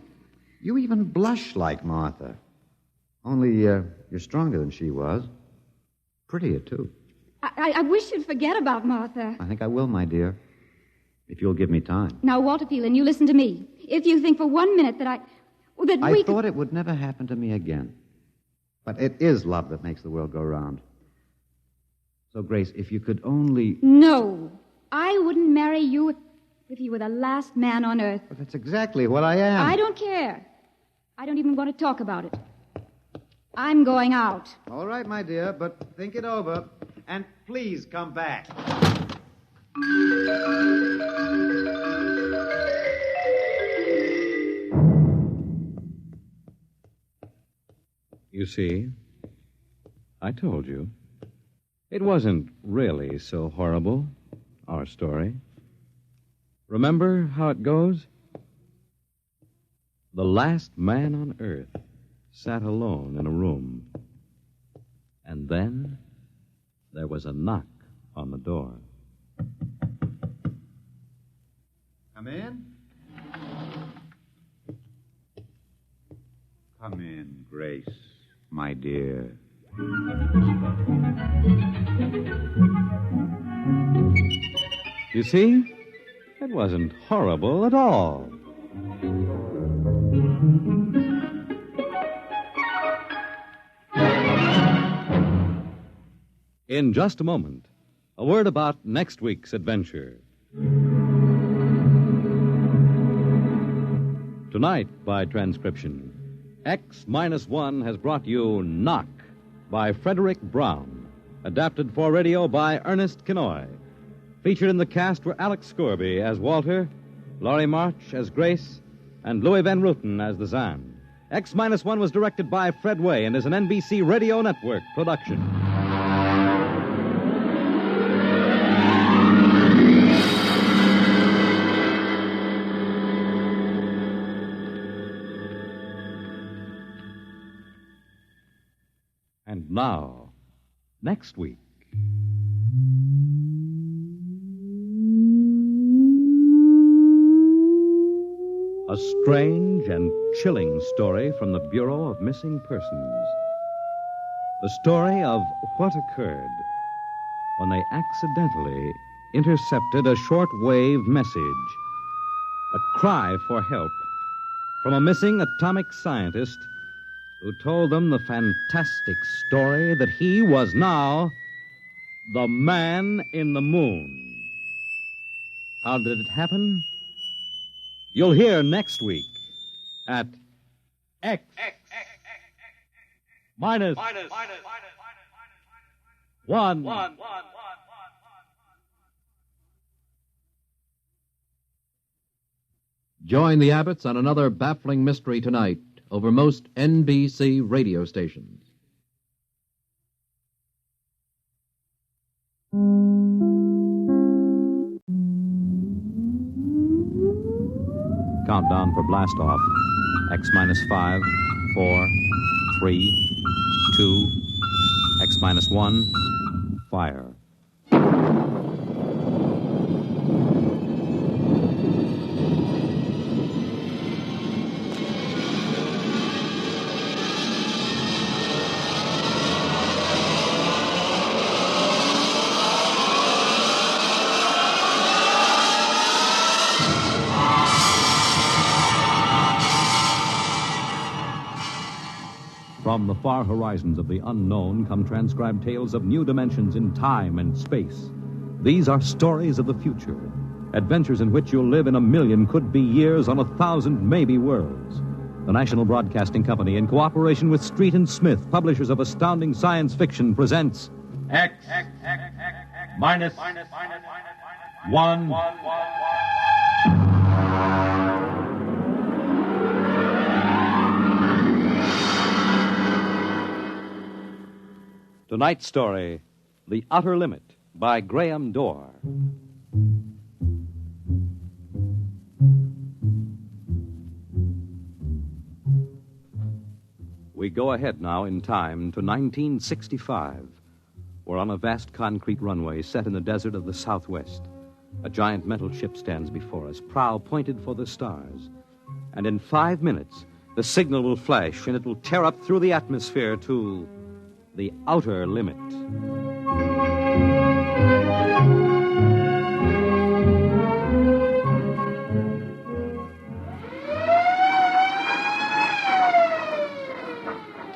you even blush like Martha. Only you're stronger than she was. Prettier, too. I wish you'd forget about Martha. I think I will, my dear, if you'll give me time. Now, Walter Phelan, you listen to me. If you think for 1 minute that I thought it would never happen to me again. But it is love that makes the world go round. So, Grace, if you could only... No. I wouldn't marry you if you were the last man on earth. But that's exactly what I am. I don't care. I don't even want to talk about it. I'm going out. All right, my dear, but think it over. And please come back. You see, I told you. It wasn't really so horrible, our story. Remember how it goes? The last man on earth sat alone in a room. And then there was a knock on the door. Come in. Come in, Grace, my dear. You see, it wasn't horrible at all. In just a moment, a word about next week's adventure. Tonight, by transcription, X-1 has brought you Knock by Frederick Brown, adapted for radio by Ernest Kinoy. Featured in the cast were Alex Scorby as Walter, Laurie March as Grace, and Louis Van Ruten as the Zan. X-1 was directed by Fred Way and is an NBC Radio Network production. And now, next week. A strange and chilling story from the Bureau of Missing Persons. The story of what occurred when they accidentally intercepted a short-wave message, a cry for help from a missing atomic scientist who told them the fantastic story that he was now The Man in the Moon. How did it happen? You'll hear next week at X minus 1. Join the Abbotts on another baffling mystery tonight over most NBC radio stations. Countdown for blast off. X minus 5, 4, 3, 2, X minus 1, fire. From the far horizons of the unknown come transcribed tales of new dimensions in time and space. These are stories of the future, adventures in which you'll live in a million could-be years on 1,000 maybe worlds. The National Broadcasting Company, in cooperation with Street and Smith, publishers of astounding science fiction, presents X minus 1. Tonight's story, The Outer Limit, by Graham Dorr. We go ahead now in time to 1965. We're on a vast concrete runway set in the desert of the Southwest. A giant metal ship stands before us, prow pointed for the stars. And in 5 minutes, the signal will flash and it will tear up through the atmosphere to the outer limit.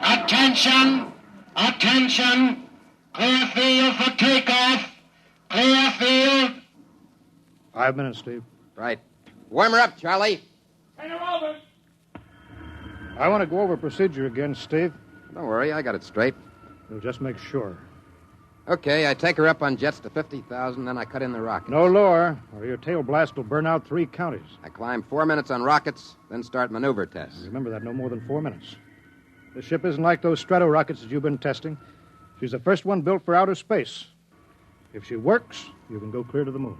Attention! Attention! Clear field for takeoff! Clear field! 5 minutes, Steve. Right. Warm her up, Charlie. Turn her over! I want to go over procedure again, Steve. Don't worry, I got it straight. We'll just make sure. Okay, I take her up on jets to 50,000, then I cut in the rockets. No lower, or your tail blast will burn out 3 counties. I climb 4 minutes on rockets, then start maneuver tests. Remember that, no more than 4 minutes. This ship isn't like those strato rockets that you've been testing. She's the first one built for outer space. If she works, you can go clear to the moon.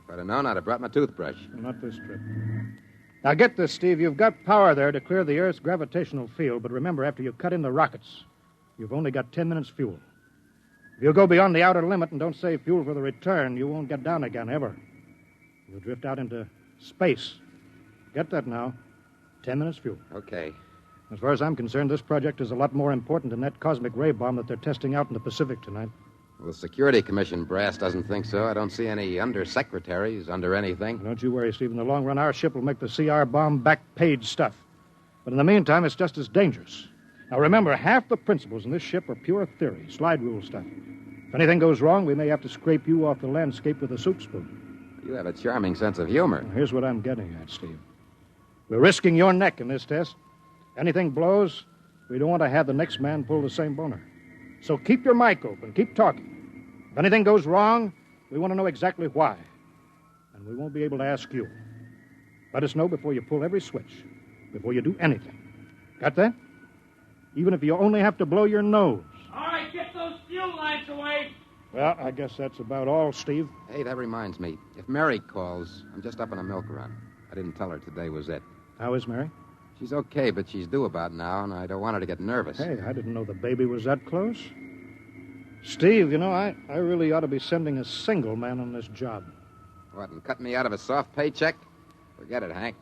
If I'd have known, I'd have brought my toothbrush. Not this trip. Now get this, Steve. You've got power there to clear the Earth's gravitational field, but remember, after you cut in the rockets, you've only got 10 minutes fuel. If you go beyond the outer limit and don't save fuel for the return, you won't get down again, ever. You'll drift out into space. Get that now. 10 minutes fuel. Okay. As far as I'm concerned, this project is a lot more important than that cosmic ray bomb that they're testing out in the Pacific tonight. Well, the Security Commission brass doesn't think so. I don't see any undersecretaries under anything. Don't you worry, Steve. In the long run, our ship will make the CR bomb back-page stuff. But in the meantime, it's just as dangerous. Now, remember, half the principles in this ship are pure theory, slide rule stuff. If anything goes wrong, we may have to scrape you off the landscape with a soup spoon. You have a charming sense of humor. Now, here's what I'm getting at, Steve. We're risking your neck in this test. Anything blows, we don't want to have the next man pull the same boner. So keep your mic open, keep talking. If anything goes wrong, we want to know exactly why. And we won't be able to ask you. Let us know before you pull every switch, before you do anything. Got that? Even if you only have to blow your nose. All right, get those fuel lines away. Well, I guess that's about all, Steve. Hey, that reminds me. If Mary calls, I'm just up on a milk run. I didn't tell her today was it. How is Mary? She's okay, but she's due about now, and I don't want her to get nervous. Hey, I didn't know the baby was that close. Steve, you know, I really ought to be sending a single man on this job. What, and cut me out of a soft paycheck? Forget it, Hank.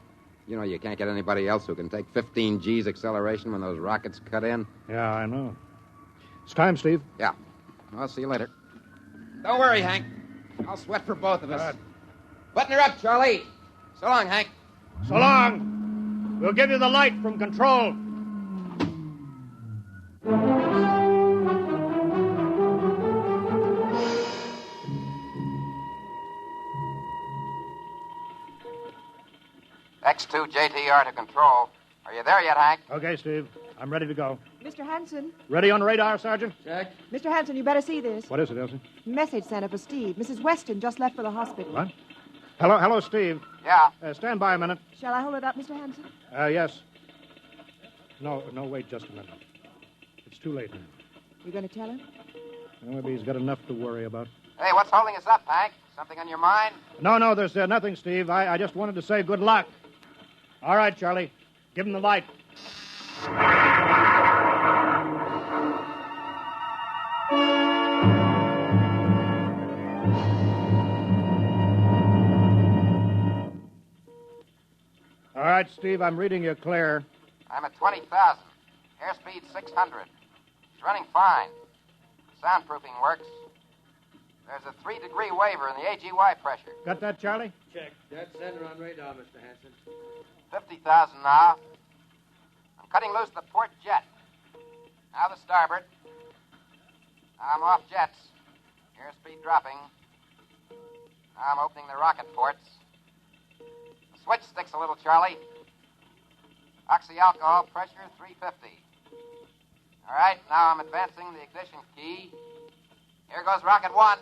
You know you can't get anybody else who can take 15 G's acceleration when those rockets cut in. Yeah, I know. It's time, Steve. Yeah. I'll see you later. Don't worry, Hank. I'll sweat for both of us. Good. Button her up, Charlie. So long, Hank. So long. We'll give you the light from control. X2 JTR to control. Are you there yet, Hank? Okay, Steve. I'm ready to go. Mr. Hanson. Ready on radar, Sergeant? Check. Mr. Hanson, you better see this. What is it, Elsie? Message center for Steve. Mrs. Weston just left for the hospital. What? Hello, Steve. Yeah. Stand by a minute. Shall I hold it up, Mr. Hanson? Yes. No, wait just a minute. It's too late now. You going to tell him? Well, maybe he's got enough to worry about. Hey, what's holding us up, Hank? Something on your mind? No, there's nothing, Steve. I just wanted to say good luck. All right, Charlie. Give him the light. All right, Steve, I'm reading you clear. I'm at 20,000. Airspeed 600. It's running fine. Soundproofing works. There's a 3-degree waiver in the AGY pressure. Got that, Charlie? Check. Dead center on radar, Mr. Hanson. 50,000 now. I'm cutting loose the port jet. Now the starboard. Now I'm off jets. Airspeed dropping. Now I'm opening the rocket ports. The switch sticks a little, Charlie. Oxyalcohol pressure 350. All right, now I'm advancing the ignition key. Here goes rocket 1.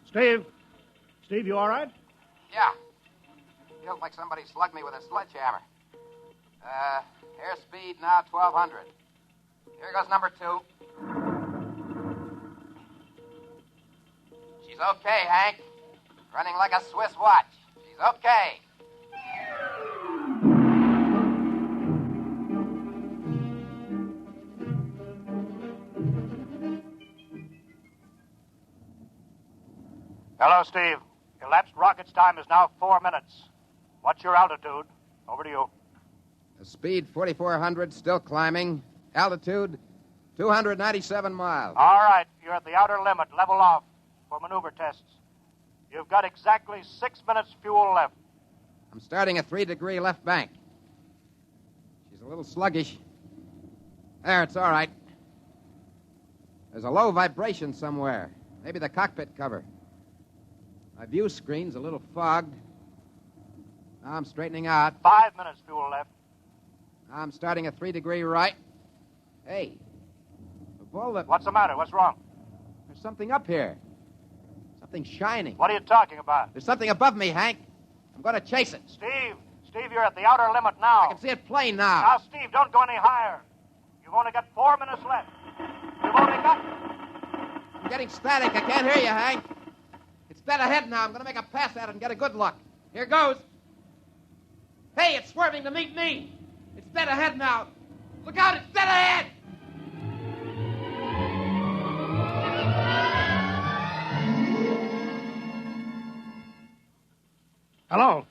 Steve, you all right? Yeah. Feels like somebody slugged me with a sledgehammer. Airspeed now 1,200. Here goes number 2. She's okay, Hank. Running like a Swiss watch. She's okay. Hello, Steve. Elapsed rocket's time is now 4 minutes. What's your altitude? Over to you. Speed 4,400, still climbing. Altitude 297 miles. All right, you're at the outer limit. Level off for maneuver tests. You've got exactly 6 minutes fuel left. I'm starting a 3-degree left bank. She's a little sluggish. There, it's all right. There's a low vibration somewhere. Maybe the cockpit cover. My view screen's a little fogged. Now I'm straightening out. 5 minutes fuel left. Now I'm starting a 3-degree right. Hey, What's the matter? What's wrong? There's something up here. Something shining. What are you talking about? There's something above me, Hank. I'm going to chase it. Steve, you're at the outer limit now. I can see it plain now. Now, Steve, don't go any higher. You've only got 4 minutes left. You've only got... I'm getting static. I can't hear you, Hank. It's dead ahead now. I'm going to make a pass at it and get a good look. Here goes. Hey, it's swerving to meet me. It's dead ahead now. Look out, it's dead ahead. Hello,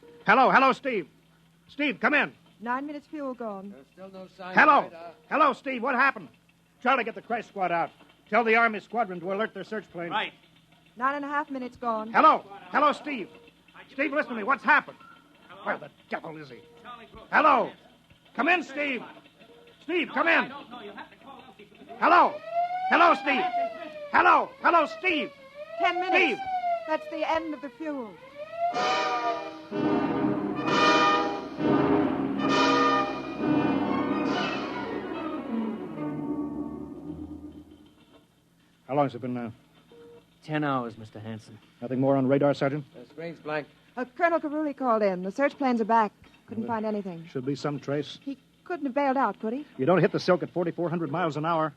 Steve. Steve, come in. 9 minutes fuel gone. There's still no sign Hello. of radar. Hello, Steve. What happened? Charlie, get the crash squad out. Tell the Army squadron to alert their search plane. Right. 9.5 minutes gone. Hello, Steve. Steve, listen to me. What's happened? Where the devil is he? Hello. Come in, Steve. Steve, come in. Hello, Steve. Hello, Steve. 10 minutes. Steve. That's the end of the fuel. How long has it been now? 10 hours, Mr. Hanson. Nothing more on radar, Sergeant? The screen's blank. Colonel Carulli called in. The search planes are back. Couldn't find anything. Should be some trace. He couldn't have bailed out, could he? You don't hit the silk at 4,400 miles an hour.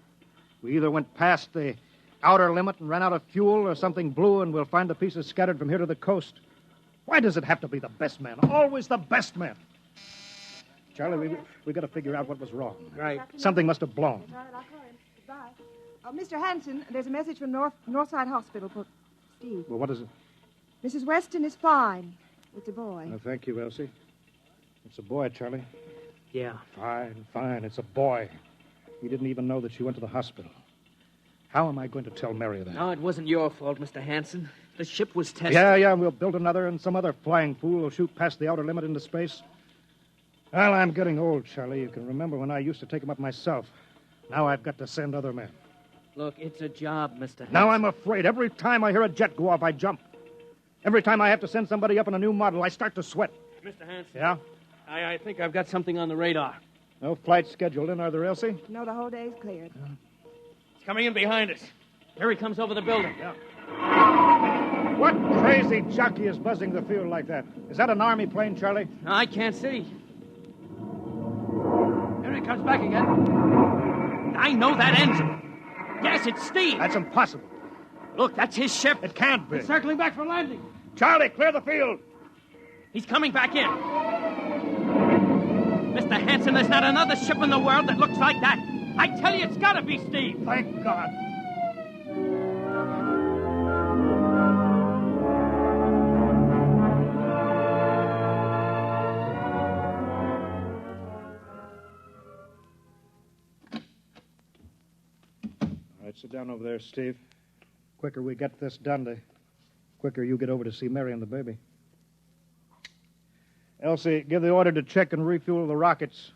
We either went past the outer limit and ran out of fuel, or something blew, and we'll find the pieces scattered from here to the coast. Why does it have to be the best man? Always the best man. Charlie, we got to figure out what was wrong. Right. Something must have blown. All right, I'll call him. Goodbye. Mr. Hanson, there's a message from Northside Hospital for Steve. Well, what is it? Mrs. Weston is fine. It's a boy. Thank you, Elsie. It's a boy, Charlie. Yeah. Fine. It's a boy. He didn't even know that she went to the hospital. How am I going to tell Mary that? No, it wasn't your fault, Mr. Hanson. The ship was tested. Yeah, we'll build another, and some other flying fool will shoot past the outer limit into space. Well, I'm getting old, Charlie. You can remember when I used to take them up myself. Now I've got to send other men. Look, it's a job, Mr. Hanson. Now I'm afraid. Every time I hear a jet go off, I jump. Every time I have to send somebody up in a new model, I start to sweat. Mr. Hanson. Yeah? I think I've got something on the radar. No flights scheduled in, are there, Elsie? No, the whole day's cleared. It's coming in behind us. Here he comes over the building. Yeah. What crazy junkie is buzzing the field like that? Is that an Army plane, Charlie? I can't see. Here he comes back again. I know that engine. Yes, it's Steve. That's impossible. Look, that's his ship. It can't be. He's circling back for landing. Charlie, clear the field. He's coming back in. Mr. Hanson, there's not another ship in the world that looks like that. I tell you, it's got to be Steve. Thank God. All right, sit down over there, Steve. Quicker we get this done, the quicker you get over to see Mary and the baby. Elsie, give the order to check and refuel the rockets.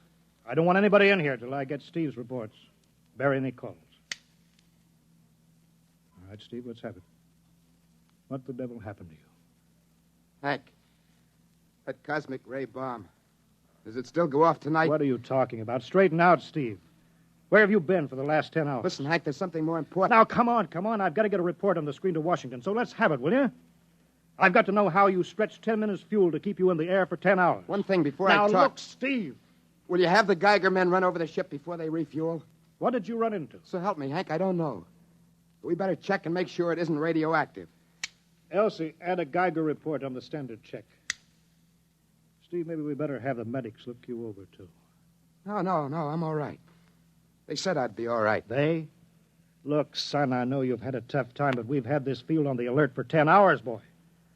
I don't want anybody in here till I get Steve's reports. Bury any calls. All right, Steve, let's have it. What the devil happened to you? Hank, that cosmic ray bomb, does it still go off tonight? What are you talking about? Straighten out, Steve. Where have you been for the last 10 hours? Listen, Hank, there's something more important. Now, come on. I've got to get a report on the screen to Washington, so let's have it, will you? I've got to know how you stretched 10 minutes fuel to keep you in the air for 10 hours. One thing before now, I talk. Now, look, Steve. Will you have the Geiger men run over the ship before they refuel? What did you run into? So help me, Hank, I don't know. But we better check and make sure it isn't radioactive. Elsie, add a Geiger report on the standard check. Steve, maybe we better have the medics look you over, too. No, I'm all right. They said I'd be all right. They? Look, son, I know you've had a tough time, but we've had this field on the alert for 10 hours, boy.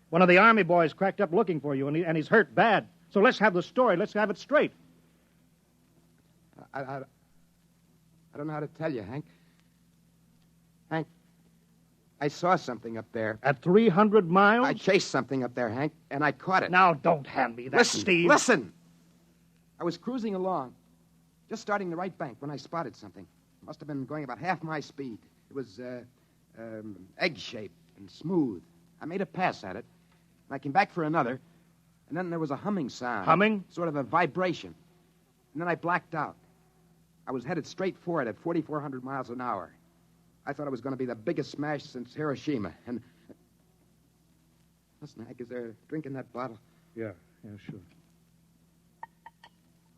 One of the Army boys cracked up looking for you, and he's hurt bad. So let's have the story. Let's have it straight. I don't know how to tell you, Hank. Hank, I saw something up there. At 300 miles? I chased something up there, Hank, and I caught it. Now, don't hand me that, listen, Steve. Listen! I was cruising along, just starting the right bank, when I spotted something. It must have been going about half my speed. It was egg-shaped and smooth. I made a pass at it, and I came back for another, and then there was a humming sound. Humming? Sort of a vibration. And then I blacked out. I was headed straight for it at 4,400 miles an hour. I thought it was going to be the biggest smash since Hiroshima. And listen, Hank, is there a drink in that bottle? Yeah, sure.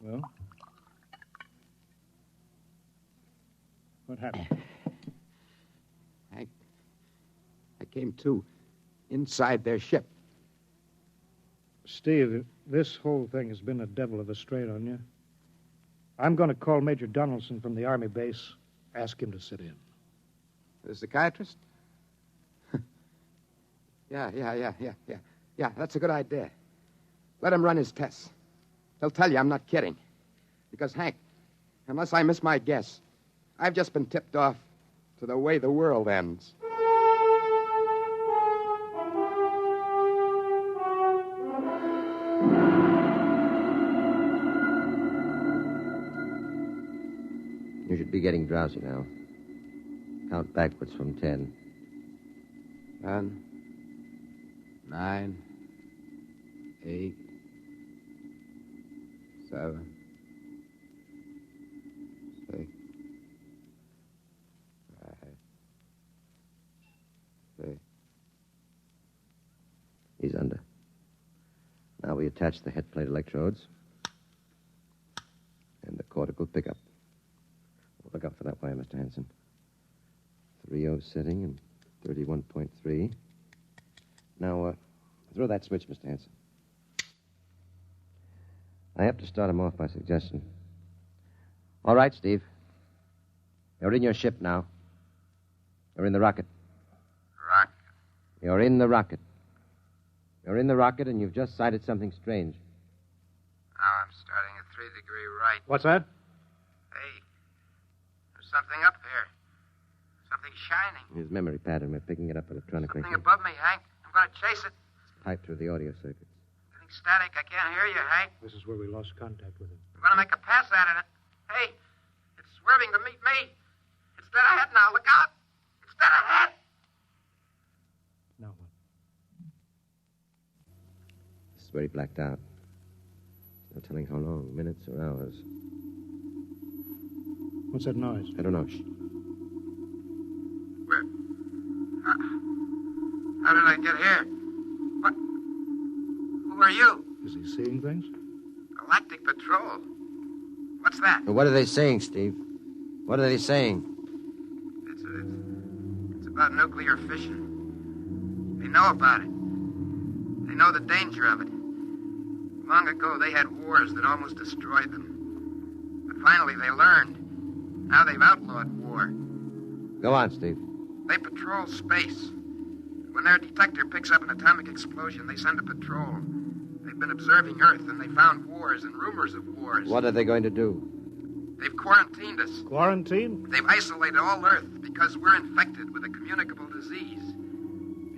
Well? What happened? Hank, I came to inside their ship. Steve, this whole thing has been a devil of a strain on you. I'm going to call Major Donaldson from the Army base, ask him to sit in. The psychiatrist? Yeah, that's a good idea. Let him run his tests. He'll tell you I'm not kidding. Because, Hank, unless I miss my guess, I've just been tipped off to the way the world ends. You should be getting drowsy now. Count backwards from 10. 10, 9, 8, 7, 6, 5, 6. He's under. Now we attach the head plate electrodes and the cortical pickup. Look up for that wire, Mr. Hanson. 3.0 setting and 31.3. Now, throw that switch, Mr. Hanson. I have to start him off by suggestion. All right, Steve. You're in your ship now. You're in the rocket. Rocket? You're in the rocket. You're in the rocket, and you've just sighted something strange. Now I'm starting at 3-degree right. What's that? Hey, there's something up here. Something shining. His memory pattern. We're picking it up electronically. Something above me, Hank. I'm going to chase it. Piped through the audio circuits. Getting static. I can't hear you, Hank. This is where we lost contact with him. I'm going to make a pass at it. Hey, it's swerving to meet me. It's dead ahead now. Look out. It's dead ahead. Now what? This is where he blacked out. telling how long, minutes or hours. What's that noise? I don't know. Shh. Where? How did I get here? What? Who are you? Is he seeing things? Galactic Patrol. What's that? What are they saying, Steve? What are they saying? It's about nuclear fission. They know about it. They know the danger of it. Long ago, they had wars that almost destroyed them. But finally, they learned. Now they've outlawed war. Go on, Steve. They patrol space. When their detector picks up an atomic explosion, they send a patrol. They've been observing Earth, and they found wars and rumors of wars. What are they going to do? They've quarantined us. Quarantine? They've isolated all Earth because we're infected with a communicable disease.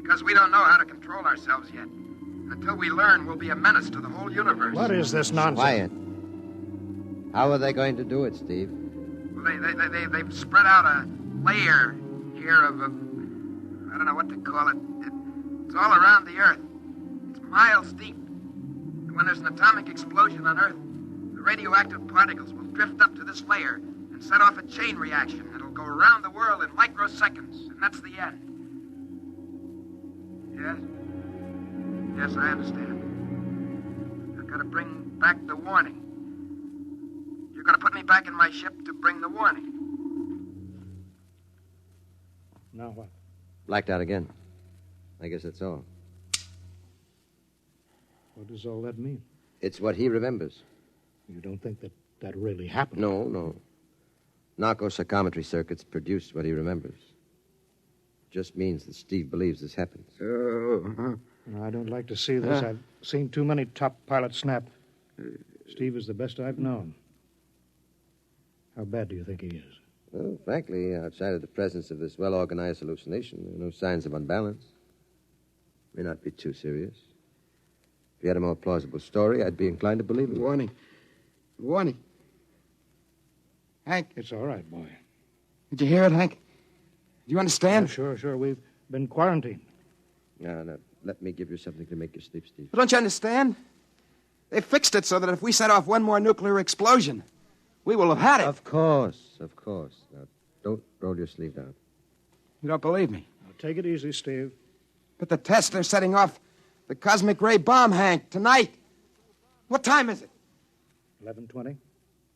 Because we don't know how to control ourselves yet. And until we learn, we'll be a menace to the whole universe. What is this nonsense? Quiet. How are they going to do it, Steve? Well, they've spread out a layer here of I don't know what to call it. It's all around the Earth. It's miles deep. And when there's an atomic explosion on Earth, the radioactive particles will drift up to this layer and set off a chain reaction. It'll go around the world in microseconds, and that's the end. Yes? Yes, I understand. I've got to bring back the warning. You're going to put me back in my ship to bring the warning. Now what? Blacked out again. I guess that's all. What does all that mean? It's what he remembers. You don't think that really happened? No. Narco-psychometry circuits produced what he remembers. Just means that Steve believes this happened. I don't like to see this. I've seen too many top pilots snap. Steve is the best I've known. How bad do you think he is? Well, frankly, outside of the presence of this well-organized hallucination, there are no signs of unbalance. May not be too serious. If he had a more plausible story, I'd be inclined to believe him. Warning. Hank. It's all right, boy. Did you hear it, Hank? Do you understand? Sure. We've been quarantined. No. Let me give you something to make you sleep, Steve. But don't you understand? They fixed it so that if we set off one more nuclear explosion, we will have had it. Of course. Now, don't roll your sleeve down. You don't believe me? Now, take it easy, Steve. But the test, they're setting off the cosmic ray bomb, Hank, tonight. What time is it? 11:20.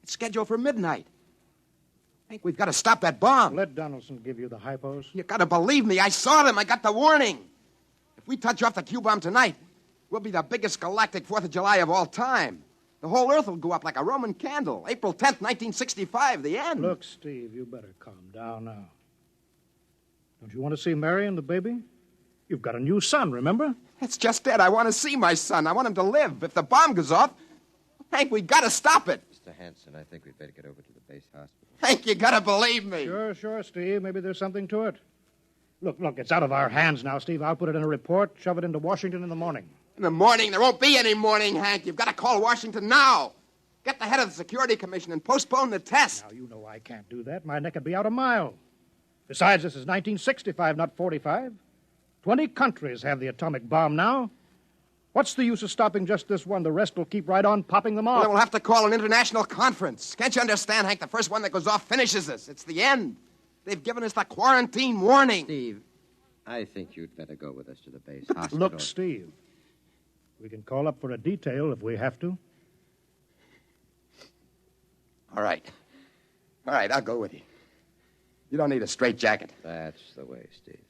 It's scheduled for midnight. Hank, we've got to stop that bomb. Let Donaldson give you the hypos. You got to believe me. I saw them. I got the warning. If we touch off the Q-bomb tonight, we'll be the biggest galactic 4th of July of all time. The whole Earth will go up like a Roman candle. April 10th, 1965, the end. Look, Steve, you better calm down now. Don't you want to see Mary and the baby? You've got a new son, remember? That's just it. I want to see my son. I want him to live. If the bomb goes off, Hank, we got to stop it. Mr. Hanson, I think we'd better get over to the base hospital. Hank, you got to believe me. Sure, Steve. Maybe there's something to it. Look, it's out of our hands now, Steve. I'll put it in a report, shove it into Washington in the morning. In the morning? There won't be any morning, Hank. You've got to call Washington now. Get the head of the Security Commission and postpone the test. Now, you know I can't do that. My neck would be out a mile. Besides, this is 1965, not 45. 20 countries have the atomic bomb now. What's the use of stopping just this one? The rest will keep right on popping them off. Well, then we'll have to call an international conference. Can't you understand, Hank? The first one that goes off finishes us. It's the end. They've given us the quarantine warning. Steve, I think you'd better go with us to the base hospital. Look, Steve, we can call up for a detail if we have to. All right, I'll go with you. You don't need a straitjacket. That's the way, Steve.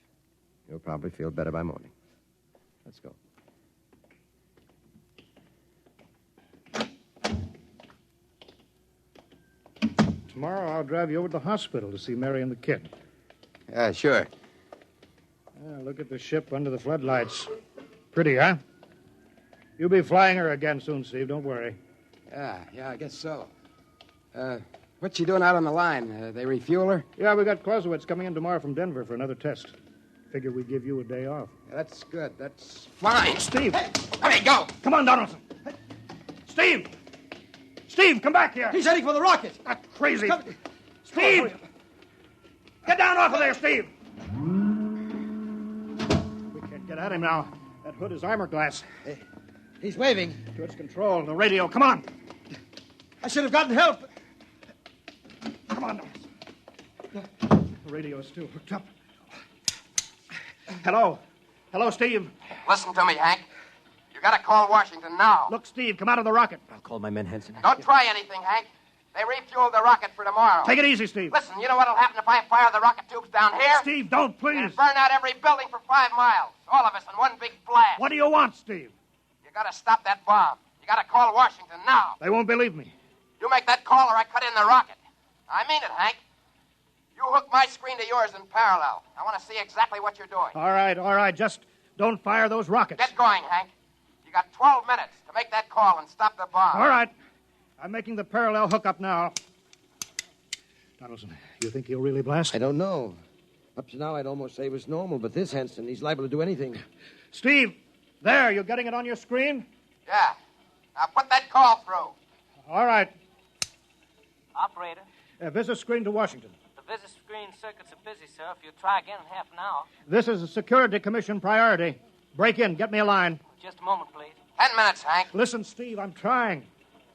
You'll probably feel better by morning. Let's go. Tomorrow I'll drive you over to the hospital to see Mary and the kid. Yeah, sure. Look at the ship under the floodlights. Pretty, huh? You'll be flying her again soon, Steve. Don't worry. Yeah, I guess so. What's she doing out on the line? They refuel her? Yeah, we got Clausewitz coming in tomorrow from Denver for another test. Figure we'd give you a day off. Yeah, that's good. That's fine. Steve! Hey, let me go! Come on, Donaldson! Steve! Steve, come back here! He's heading for the rocket! That's crazy! Steve! Get down off of there, Steve! We can't get at him now. That hood is armor glass. He's waving. Towards control. The radio. Come on. I should have gotten help. Come on. The radio's still hooked up. Hello. Hello, Steve. Listen to me, Hank. You gotta call Washington now. Look, Steve, come out of the rocket. I'll call my men, Henson. Don't try anything, Hank. They refueled the rocket for tomorrow. Take it easy, Steve. Listen, you know what'll happen if I fire the rocket tubes down here? Steve, don't, please. It'll burn out every building for 5 miles. All of us in one big blast. What do you want, Steve? You gotta stop that bomb. You gotta call Washington now. They won't believe me. You make that call or I cut in the rocket. I mean it, Hank. You hook my screen to yours in parallel. I want to see exactly what you're doing. All right. Just don't fire those rockets. Get going, Hank. You got 12 minutes to make that call and stop the bomb. All right. I'm making the parallel hookup now. Donaldson, you think he'll really blast? I don't know. Up to now, I'd almost say it was normal, but this Henson, he's liable to do anything. Steve, there, you getting it on your screen? Yeah. Now put that call through. All right. Operator, Visit screen to Washington. the visit screen circuits are busy, sir. If you try again in half an hour. This is a Security Commission priority. Break in. Get me a line. Just a moment, please. 10 minutes, Hank. Listen, Steve, I'm trying.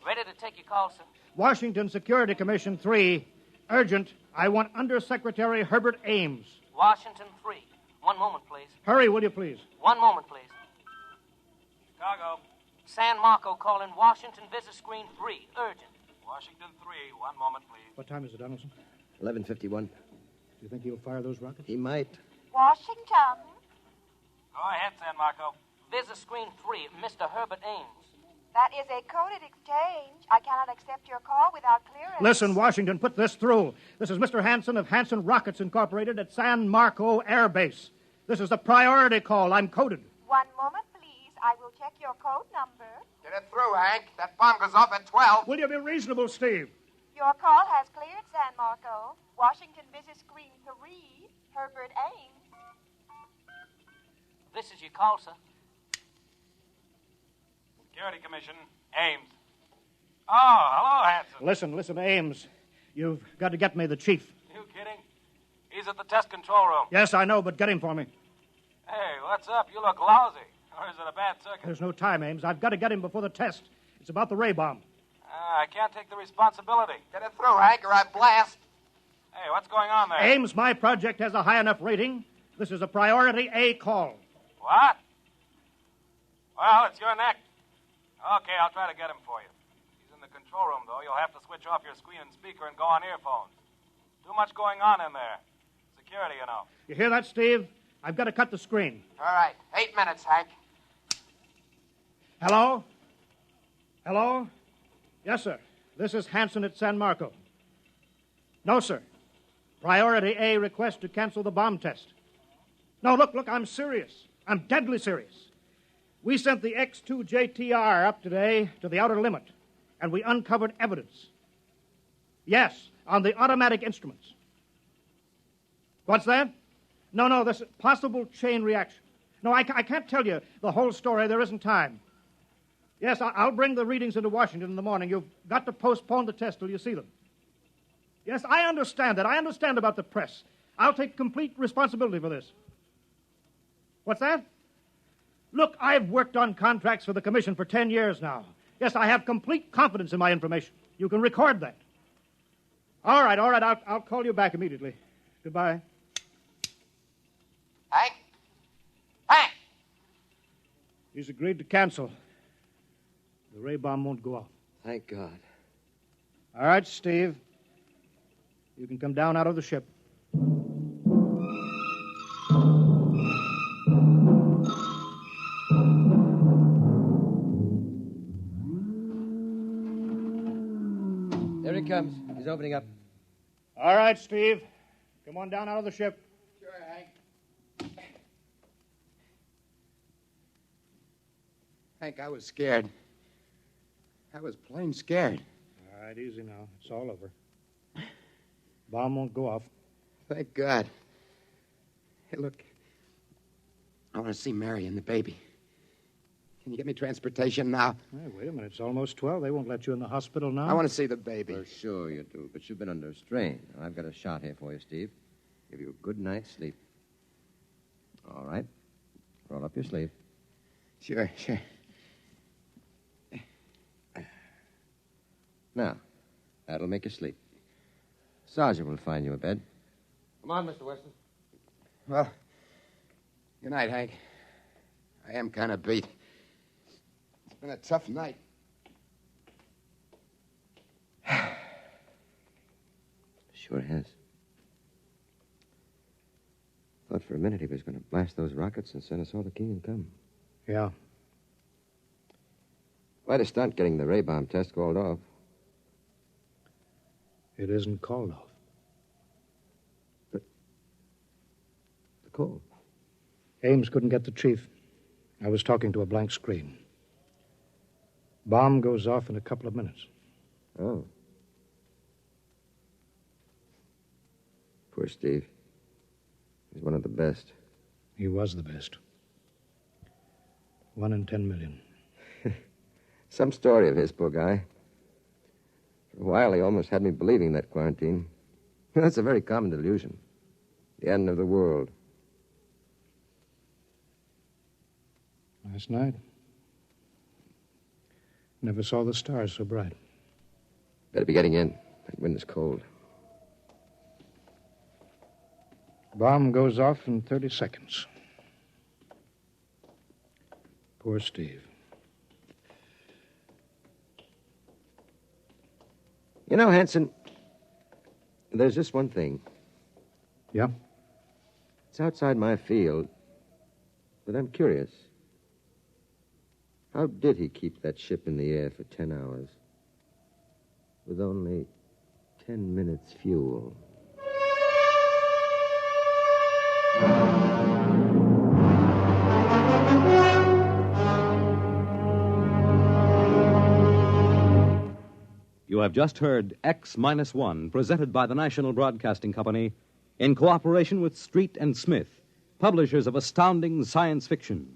Ready to take your call, sir. Washington Security Commission 3. Urgent. I want Undersecretary Herbert Ames. Washington 3. 1 moment, please. Hurry, will you, please? 1 moment, please. Chicago. San Marco calling Washington visit screen 3. Urgent. Washington 3. 1 moment, please. What time is it, Donaldson? 11:51. Do you think he'll fire those rockets? He might. Washington. Go ahead, San Marco. Visit screen 3. Mr. Herbert Ames. That is a coded exchange. I cannot accept your call without clearance. Listen, Washington, put this through. This is Mr. Hanson of Hanson Rockets Incorporated at San Marco Air Base. This is a priority call. I'm coded. 1 moment, please. I will check your code number. Get it through, Hank. That bomb goes off at 12. Will you be reasonable, Steve? Your call has cleared, San Marco. Washington visit screen 3. Herbert Ames. This is your call, sir. Security Commission. Ames. Oh, hello, Hanson. Listen, Ames. You've got to get me the chief. You kidding? He's at the test control room. Yes, I know, but get him for me. Hey, what's up? You look lousy. Or is it a bad circuit? There's no time, Ames. I've got to get him before the test. It's about the ray bomb. I can't take the responsibility. Get it through, Hank, or I blast. Hey, what's going on there? Ames, my project has a high enough rating. This is a priority A call. What? Well, it's your neck. Okay, I'll try to get him for you. He's in the control room, though. You'll have to switch off your screen and speaker and go on earphones. Too much going on in there. Security, you know. You hear that, Steve? I've got to cut the screen. All right. 8 minutes, Hank. Hello? Hello? Yes, sir. This is Hanson at San Marco. No, sir. Priority A request to cancel the bomb test. No, look, I'm serious. I'm deadly serious. We sent the X-2JTR up today to the outer limit, and we uncovered evidence. Yes, on the automatic instruments. What's that? No, this possible chain reaction. No, I can't tell you the whole story. There isn't time. Yes, I'll bring the readings into Washington in the morning. You've got to postpone the test till you see them. Yes, I understand that. I understand about the press. I'll take complete responsibility for this. What's that? Look, I've worked on contracts for the Commission for 10 years now. Yes, I have complete confidence in my information. You can record that. All right. I'll call you back immediately. Goodbye. Hank? He's agreed to cancel. The ray bomb won't go off. Thank God. All right, Steve. You can come down out of the ship. There he comes. He's opening up. All right, Steve. Come on down out of the ship. Sure, Hank. Hank, I was scared. I was plain scared. All right, easy now. It's all over. Bomb won't go off. Thank God. Hey, look. I want to see Mary and the baby. Can you get me transportation now? Hey, wait a minute. It's almost 12. They won't let you in the hospital now. I want to see the baby. For sure you do, but you've been under strain. I've got a shot here for you, Steve. Give you a good night's sleep. All right. Roll up your sleeve. Sure. Now, that'll make you sleep. Sergeant will find you a bed. Come on, Mr. Weston. Well, good night, Hank. I am kind of beat. It's been a tough night. Sure has. Thought for a minute he was going to blast those rockets and send us all to Kingdom Come. Yeah. Quite a stunt getting the ray bomb test called off. It isn't called off. But the call. Ames couldn't get the chief. I was talking to a blank screen. Bomb goes off in a couple of minutes. Oh. Poor Steve. He's one of the best. He was the best. 1 in 10 million. Some story of his, poor guy. For a while, he almost had me believing that quarantine. That's a very common delusion. The end of the world. Last night, never saw the stars so bright. Better be getting in. That wind is cold. Bomb goes off in 30 seconds. Poor Steve. You know, Hanson, there's just one thing. Yeah? It's outside my field, but I'm curious. How did he keep that ship in the air for 10 hours with only 10 minutes fuel? You have just heard X-1, presented by the National Broadcasting Company in cooperation with Street and Smith, publishers of astounding science fiction.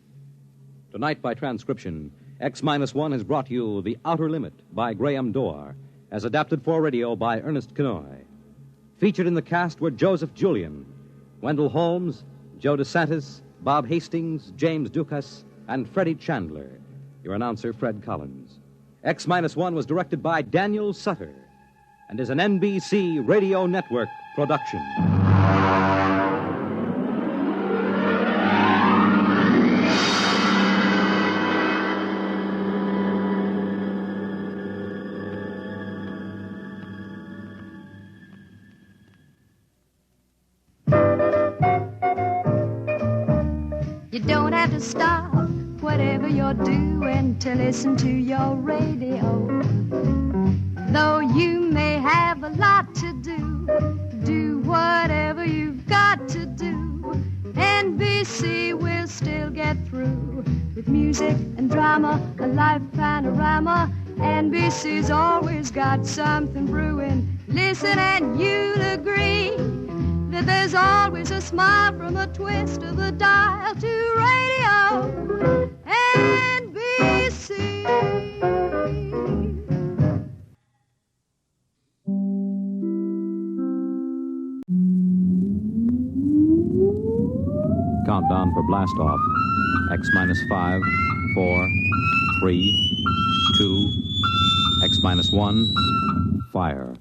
Tonight, by transcription, X-1 has brought you The Outer Limit by Graham Dorr, as adapted for radio by Ernest Kenoy. Featured in the cast were Joseph Julian, Wendell Holmes, Joe DeSantis, Bob Hastings, James Dukas, and Freddie Chandler. Your announcer, Fred Collins. X-1 was directed by Daniel Sutter and is an NBC Radio Network production. You don't have to stop whatever you're doing to listen to your radio. Though you may have a lot to do whatever you've got to do. NBC will still get through with music and drama, a life panorama. NBC's always got something brewing. Listen and you'll agree that there's always a smile from a twist of the dial to radio NBC. Countdown for blast off. X-5, 4, 3, 2, X-1, fire.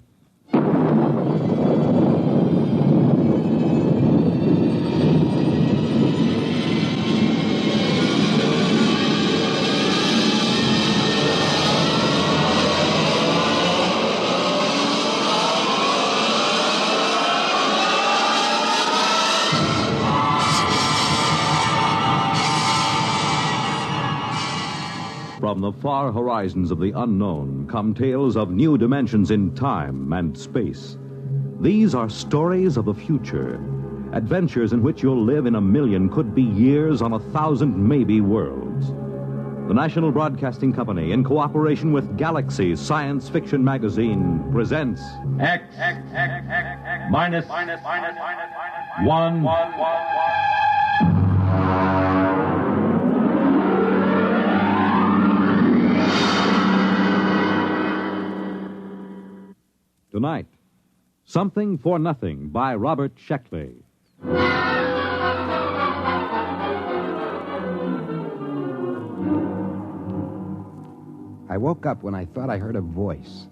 From the far horizons of the unknown come tales of new dimensions in time and space. These are stories of the future, adventures in which you'll live in a million, could be years, on 1,000 maybe worlds. The National Broadcasting Company, in cooperation with Galaxy Science Fiction Magazine, presents X minus 1. Tonight, Something for Nothing by Robert Sheckley. I woke up when I thought I heard a voice.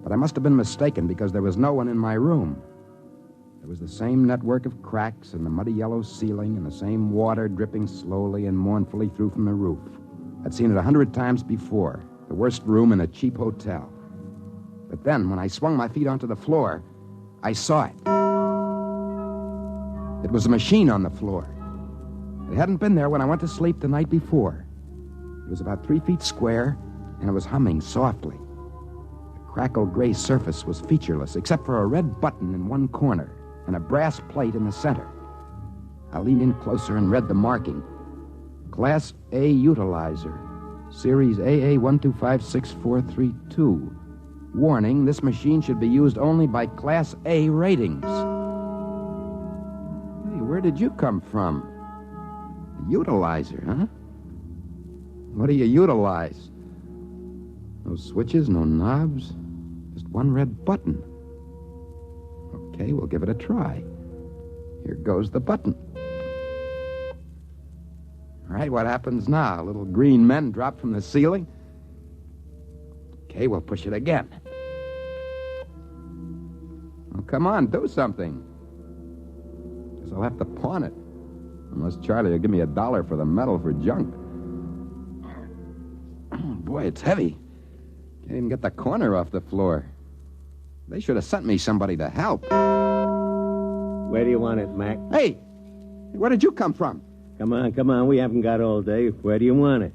But I must have been mistaken because there was no one in my room. There was the same network of cracks in the muddy yellow ceiling and the same water dripping slowly and mournfully through from the roof. I'd seen it 100 times before, the worst room in a cheap hotel. But then, when I swung my feet onto the floor, I saw it. It was a machine on the floor. It hadn't been there when I went to sleep the night before. It was about 3 feet square, and it was humming softly. The crackled gray surface was featureless, except for a red button in one corner and a brass plate in the center. I leaned in closer and read the marking. Class A utilizer, Series AA1256432. Warning, this machine should be used only by Class A ratings. Hey, where did you come from? A utilizer, huh? What do you utilize? No switches, no knobs, just one red button. Okay, we'll give it a try. Here goes the button. All right, what happens now? Little green men drop from the ceiling? Okay, we'll push it again. Oh, come on, do something. Guess I'll have to pawn it. Unless Charlie will give me $1 for the metal for junk. Boy, it's heavy. Can't even get the corner off the floor. They should have sent me somebody to help. Where do you want it, Mac? Hey! Where did you come from? Come on. We haven't got all day. Where do you want it?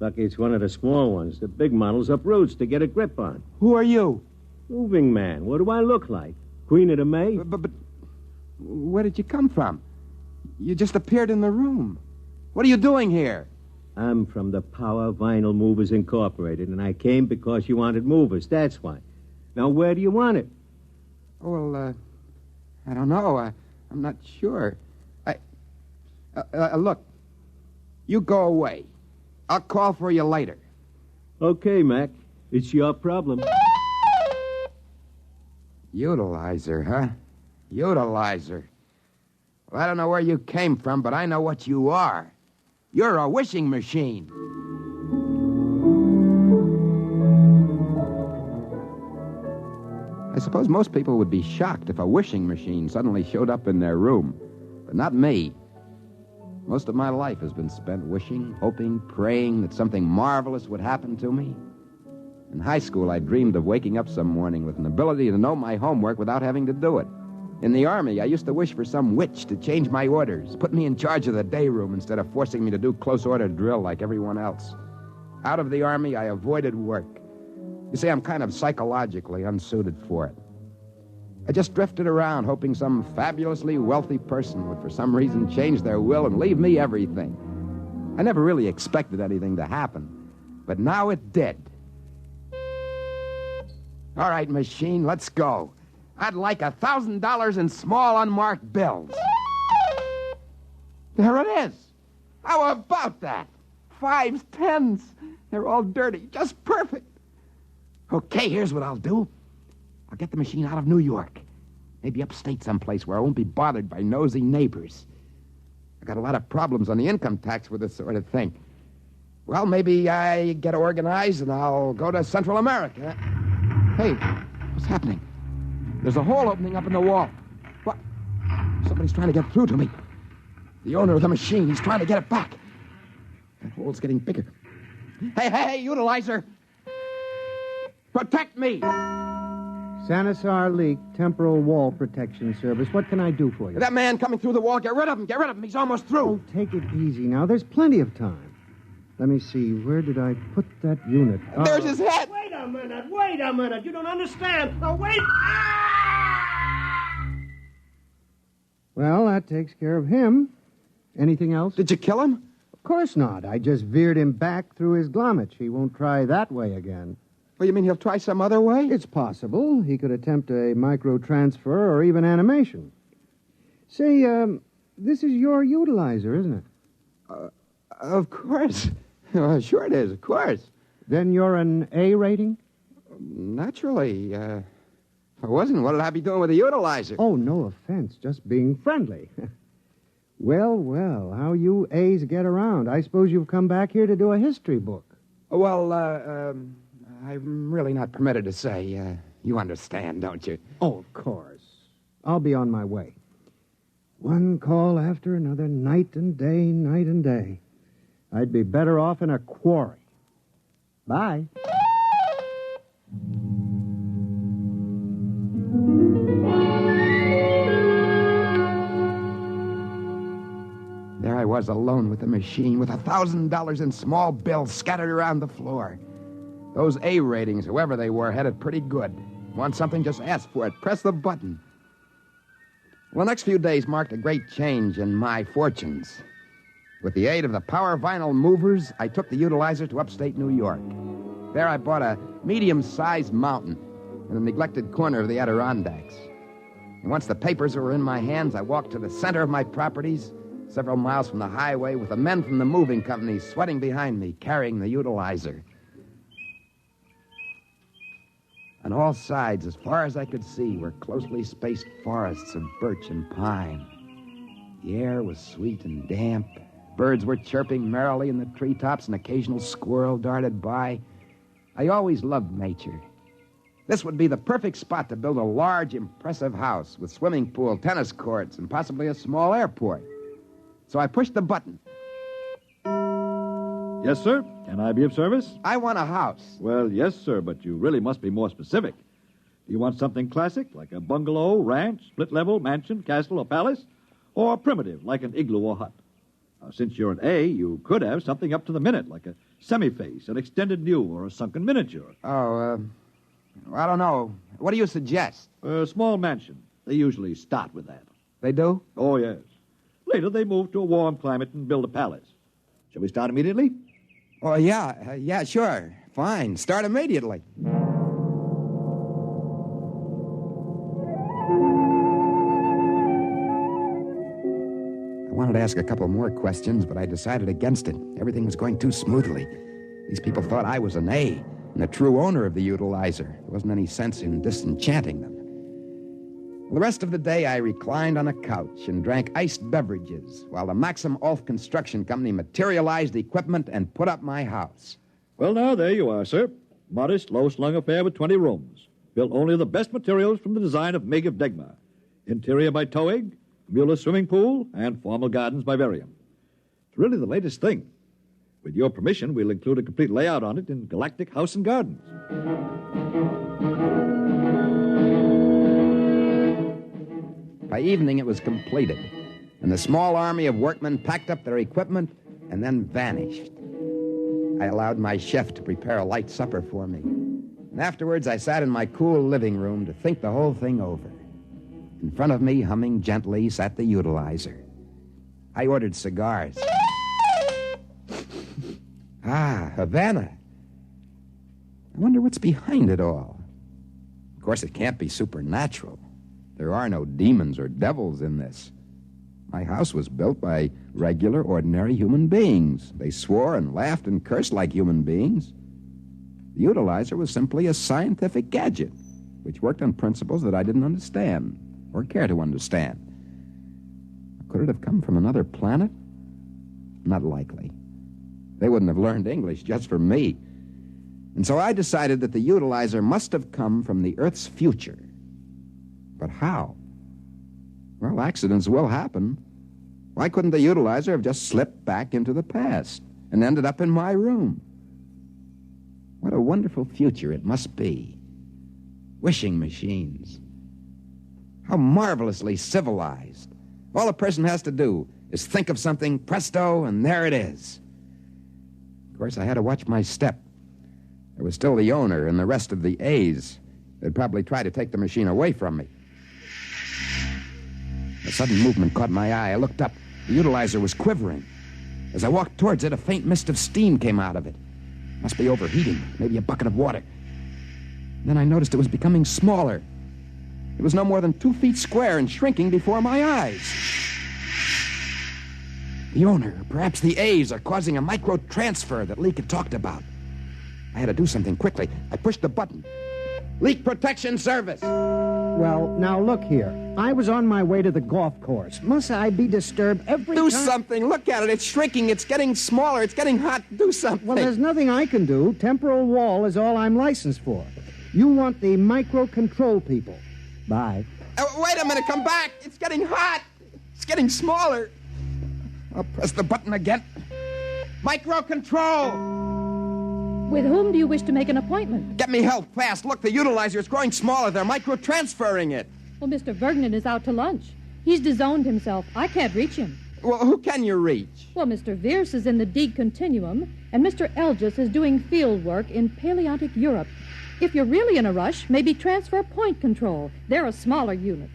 Lucky it's one of the small ones. The big models up roots to get a grip on. Who are you? Moving man. What do I look like? Queen of the May? But where did you come from? You just appeared in the room. What are you doing here? I'm from the Power Vinyl Movers Incorporated, and I came because you wanted movers. That's why. Now, where do you want it? Well, I don't know. I'm not sure. Look, you go away. I'll call for you later. Okay, Mac. It's your problem. Utilizer, huh? Utilizer. Well, I don't know where you came from, but I know what you are. You're a wishing machine. I suppose most people would be shocked if a wishing machine suddenly showed up in their room. But not me. Most of my life has been spent wishing, hoping, praying that something marvelous would happen to me. In high school, I dreamed of waking up some morning with an ability to know my homework without having to do it. In the Army, I used to wish for some witch to change my orders, put me in charge of the day room instead of forcing me to do close-order drill like everyone else. Out of the Army, I avoided work. You see, I'm kind of psychologically unsuited for it. I just drifted around hoping some fabulously wealthy person would for some reason change their will and leave me everything. I never really expected anything to happen, but now it did. All right, machine, let's go. I'd like $1,000 in small unmarked bills. There it is. How about that? 5s, 10s. They're all dirty, just perfect. Okay, here's what I'll do. I'll get the machine out of New York. Maybe upstate someplace where I won't be bothered by nosy neighbors. I got a lot of problems on the income tax with this sort of thing. Well, maybe I get organized and I'll go to Central America. Hey, what's happening? There's a hole opening up in the wall. What? Somebody's trying to get through to me. The owner of the machine, he's trying to get it back. That hole's getting bigger. Hey, utilizer! Protect me! Sanisar Leak, Temporal Wall Protection Service. What can I do for you? That man coming through the wall, get rid of him. He's almost through. Oh, take it easy now. There's plenty of time. Let me see. Where did I put that unit? There's his head. Wait a minute. You don't understand. Now, wait. Well, that takes care of him. Anything else? Did you kill him? Of course not. I just veered him back through his glommage. He won't try that way again. Well, you mean he'll try some other way? It's possible. He could attempt a microtransfer or even animation. Say, this is your utilizer, isn't it? Of course. Sure it is, of course. Then you're an A rating? Naturally. If I wasn't, what would I be doing with a utilizer? Oh, no offense. Just being friendly. Well, how you A's get around. I suppose you've come back here to do a history book. Well, I'm really not permitted to say. You understand, don't you? Oh, of course. I'll be on my way. One call after another, night and day. I'd be better off in a quarry. Bye. There I was alone with the machine, with $1,000 in small bills scattered around the floor. Those A ratings, whoever they were, had it pretty good. Want something, just ask for it. Press the button. Well, the next few days marked a great change in my fortunes. With the aid of the power vinyl movers, I took the utilizer to upstate New York. There I bought a medium-sized mountain in a neglected corner of the Adirondacks. And once the papers were in my hands, I walked to the center of my properties, several miles from the highway, with the men from the moving company sweating behind me, carrying the utilizer. On all sides, as far as I could see, were closely spaced forests of birch and pine. The air was sweet and damp. Birds were chirping merrily in the treetops. An occasional squirrel darted by. I always loved nature. This would be the perfect spot to build a large, impressive house with swimming pool, tennis courts, and possibly a small airport. So I pushed the button. Yes, sir. Can I be of service? I want a house. Well, yes, sir, but you really must be more specific. Do you want something classic, like a bungalow, ranch, split-level, mansion, castle, or palace? Or primitive, like an igloo or hut? Since you're an A, you could have something up to the minute, like a semi-face, an extended new, or a sunken miniature. I don't know. What do you suggest? A small mansion. They usually start with that. They do? Oh, yes. Later, they move to a warm climate and build a palace. Shall we start immediately? Oh, yeah, sure. Fine. Start immediately. I wanted to ask a couple more questions, but I decided against it. Everything was going too smoothly. These people thought I was an A and the true owner of the utilizer. There wasn't any sense in disenchanting them. The rest of the day, I reclined on a couch and drank iced beverages while the Maxim Ulf Construction Company materialized equipment and put up my house. Well, now, there you are, sir. Modest, low-slung affair with 20 rooms. Built only of the best materials from the design of Meg of Degmar. Interior by Toeg, Mueller swimming pool, and formal gardens by Varium. It's really the latest thing. With your permission, we'll include a complete layout on it in Galactic House and Gardens. By evening, it was completed, and the small army of workmen packed up their equipment and then vanished. I allowed my chef to prepare a light supper for me, and afterwards I sat in my cool living room to think the whole thing over. In front of me, humming gently, sat the utilizer. I ordered cigars. Havana. I wonder what's behind it all. Of course, it can't be supernatural. There are no demons or devils in this. My house was built by regular, ordinary human beings. They swore and laughed and cursed like human beings. The utilizer was simply a scientific gadget, which worked on principles that I didn't understand or care to understand. Could it have come from another planet? Not likely. They wouldn't have learned English just for me. And so I decided that the utilizer must have come from the Earth's future. But how? Well, accidents will happen. Why couldn't the utilizer have just slipped back into the past and ended up in my room? What a wonderful future it must be. Wishing machines. How marvelously civilized. All a person has to do is think of something, presto, and there it is. Of course, I had to watch my step. There was still the owner and the rest of the A's. They'd probably try to take the machine away from me. A sudden movement caught my eye. I looked up. The utilizer was quivering. As I walked towards it, a faint mist of steam came out of it. Must be overheating, maybe a bucket of water. Then I noticed it was becoming smaller. It was no more than 2 feet square and shrinking before my eyes. The owner, perhaps the A's, are causing a micro-transfer that Leak had talked about. I had to do something quickly. I pushed the button. Leak Protection Service! Well, now look here. I was on my way to the golf course. Must I be disturbed every time? Do something. Look at it. It's shrinking. It's getting smaller. It's getting hot. Do something. Well, there's nothing I can do. Temporal wall is all I'm licensed for. You want the microcontrol people. Bye. Wait a minute, come back. It's getting hot. It's getting smaller. I'll press the button again. Microcontrol. With whom do you wish to make an appointment? Get me help fast. Look, the utilizer is growing smaller. They're microtransferring it. Well, Mr. Vergnan is out to lunch. He's disowned himself. I can't reach him. Well, who can you reach? Well, Mr. Vierce is in the D continuum, and Mr. Elgis is doing field work in Paleontic Europe. If you're really in a rush, maybe transfer point control. They're a smaller unit.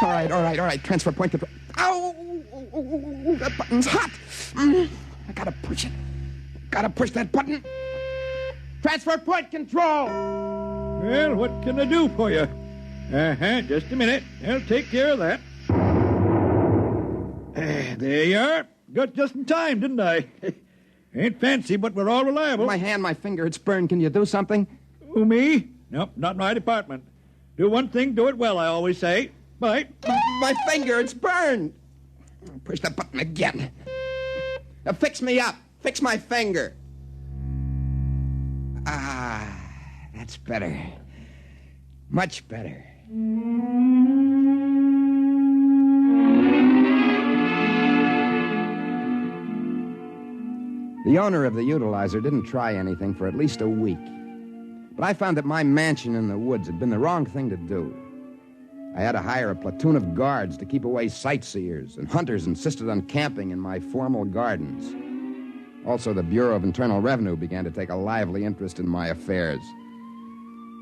All right. Transfer point control. Ow! That button's hot. I gotta push it. Gotta push that button. Transfer point control. Well, what can I do for you? Just a minute. I'll take care of that. There you are. Got just in time, didn't I? Ain't fancy, but we're all reliable. My hand, my finger, it's burned. Can you do something? Who, me? Nope, not my department. Do one thing, do it well, I always say. Bye. My finger, it's burned. Push the button again. Now fix me up. Fix my finger. That's better. Much better. The owner of the utilizer didn't try anything for at least a week. But I found that my mansion in the woods had been the wrong thing to do. I had to hire a platoon of guards to keep away sightseers, and hunters insisted on camping in my formal gardens. Also, the Bureau of Internal Revenue began to take a lively interest in my affairs.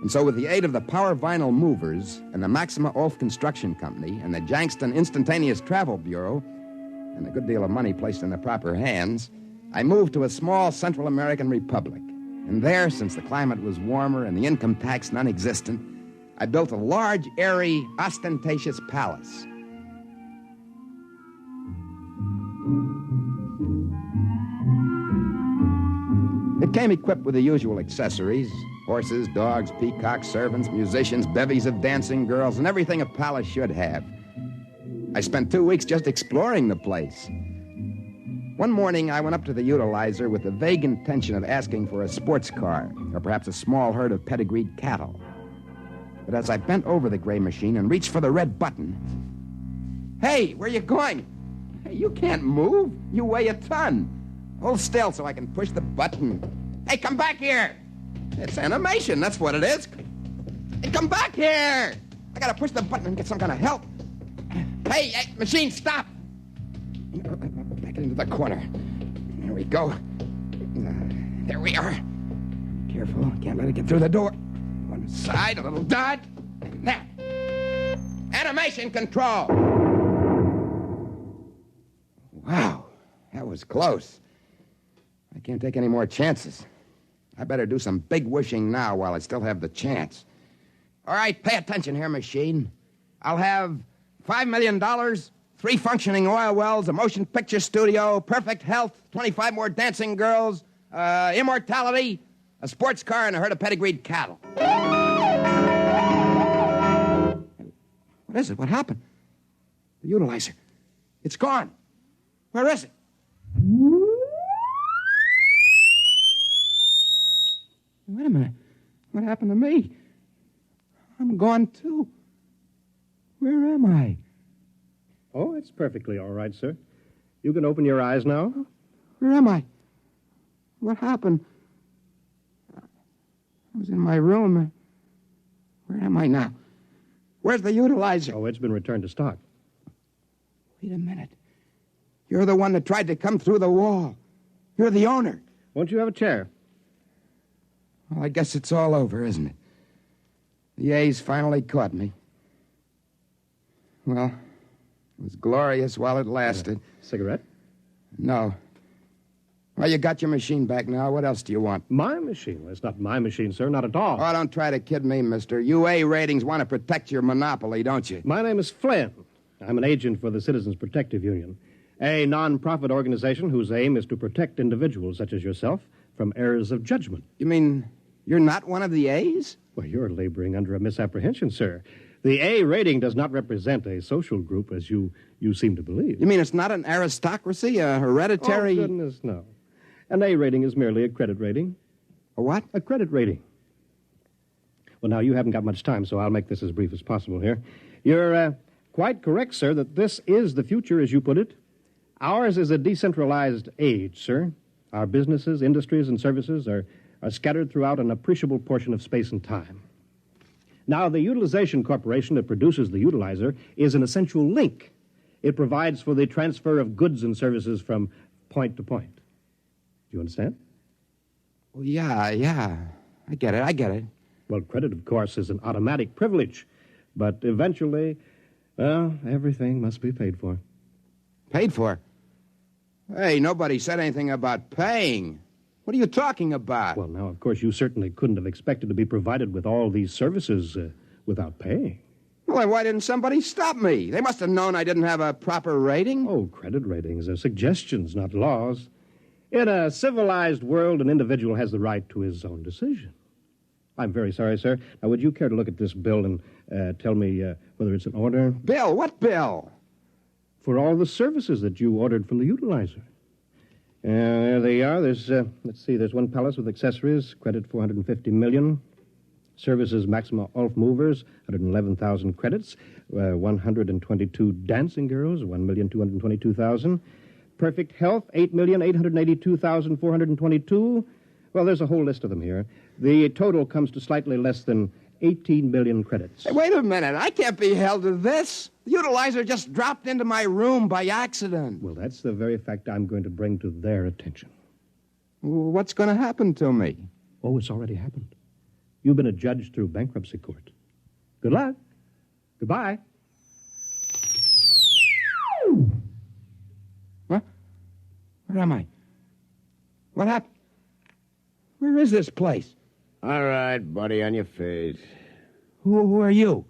And so with the aid of the Power Vinyl Movers and the Maxima Ulf Construction Company and the Jankston Instantaneous Travel Bureau, and a good deal of money placed in the proper hands, I moved to a small Central American republic. And there, since the climate was warmer and the income tax non-existent, I built a large, airy, ostentatious palace. It came equipped with the usual accessories: horses, dogs, peacocks, servants, musicians, bevies of dancing girls, and everything a palace should have. I spent 2 weeks just exploring the place. One morning, I went up to the utilizer with the vague intention of asking for a sports car, or perhaps a small herd of pedigreed cattle. But as I bent over the gray machine and reached for the red button... Hey, where are you going? Hey, you can't move. You weigh a ton. Hold still so I can push the button. Hey, come back here. It's animation, that's what it is. Hey, come back here. I gotta push the button and get some kind of help. Hey, machine, stop. Back into the corner. There we go. There we are. Careful, can't let it get through the door. One side, a little dodge. And that. Animation control. Wow, that was close. I can't take any more chances. I better do some big wishing now while I still have the chance. All right, pay attention here, machine. I'll have $5 million, 3 functioning oil wells, a motion picture studio, perfect health, 25 more dancing girls, immortality, a sports car, and a herd of pedigreed cattle. What is it? What happened? The utilizer. It's gone. Where is it? Wait a minute. What happened to me? I'm gone, too. Where am I? Oh, it's perfectly all right, sir. You can open your eyes now. Where am I? What happened? I was in my room. Where am I now? Where's the utilizer? Oh, it's been returned to stock. Wait a minute. You're the one that tried to come through the wall. You're the owner. Won't you have a chair? Well, I guess it's all over, isn't it? The A's finally caught me. Well, it was glorious while it lasted. Cigarette? No. Well, you got your machine back now. What else do you want? My machine? Well, it's not my machine, sir. Not at all. Oh, don't try to kid me, mister. UA ratings want to protect your monopoly, don't you? My name is Flynn. I'm an agent for the Citizens Protective Union, a non-profit organization whose aim is to protect individuals such as yourself from errors of judgment. You mean you're not one of the A's? Well, you're laboring under a misapprehension, sir. The A rating does not represent a social group as you seem to believe. You mean it's not an aristocracy, a hereditary... Oh, goodness, no. An A rating is merely a credit rating. A what? A credit rating. Well, now, you haven't got much time, so I'll make this as brief as possible here. You're quite correct, sir, that this is the future, as you put it. Ours is a decentralized age, sir. Our businesses, industries, and services are scattered throughout an appreciable portion of space and time. Now, the utilization corporation that produces the utilizer is an essential link. It provides for the transfer of goods and services from point to point. Do you understand? Well, yeah. I get it. Well, credit, of course, is an automatic privilege. But eventually, well, everything must be paid for. Paid for? Hey, nobody said anything about paying. What are you talking about? Well, now, of course, you certainly couldn't have expected to be provided with all these services without paying. Well, then why didn't somebody stop me? They must have known I didn't have a proper rating. Oh, credit ratings are suggestions, not laws. In a civilized world, an individual has the right to his own decision. I'm very sorry, sir. Now, would you care to look at this bill and tell me whether it's an order? Bill? What bill? For all the services that you ordered from the utilizer. There they are. There's, let's see, there's one palace with accessories, credit $450 million. Services Maxima Ulf Movers, 111,000 credits. 122 dancing girls, 1,222,000. Perfect Health, 8,882,422. Well, there's a whole list of them here. The total comes to slightly less than 18 million credits. Hey, wait a minute. I can't be held to this. The utilizer just dropped into my room by accident. Well, that's the very fact I'm going to bring to their attention. What's going to happen to me? Oh, it's already happened. You've been adjudged through bankruptcy court. Good luck. Goodbye. What? Where am I? What happened? Where is this place? All right, buddy, on your feet. Who are you?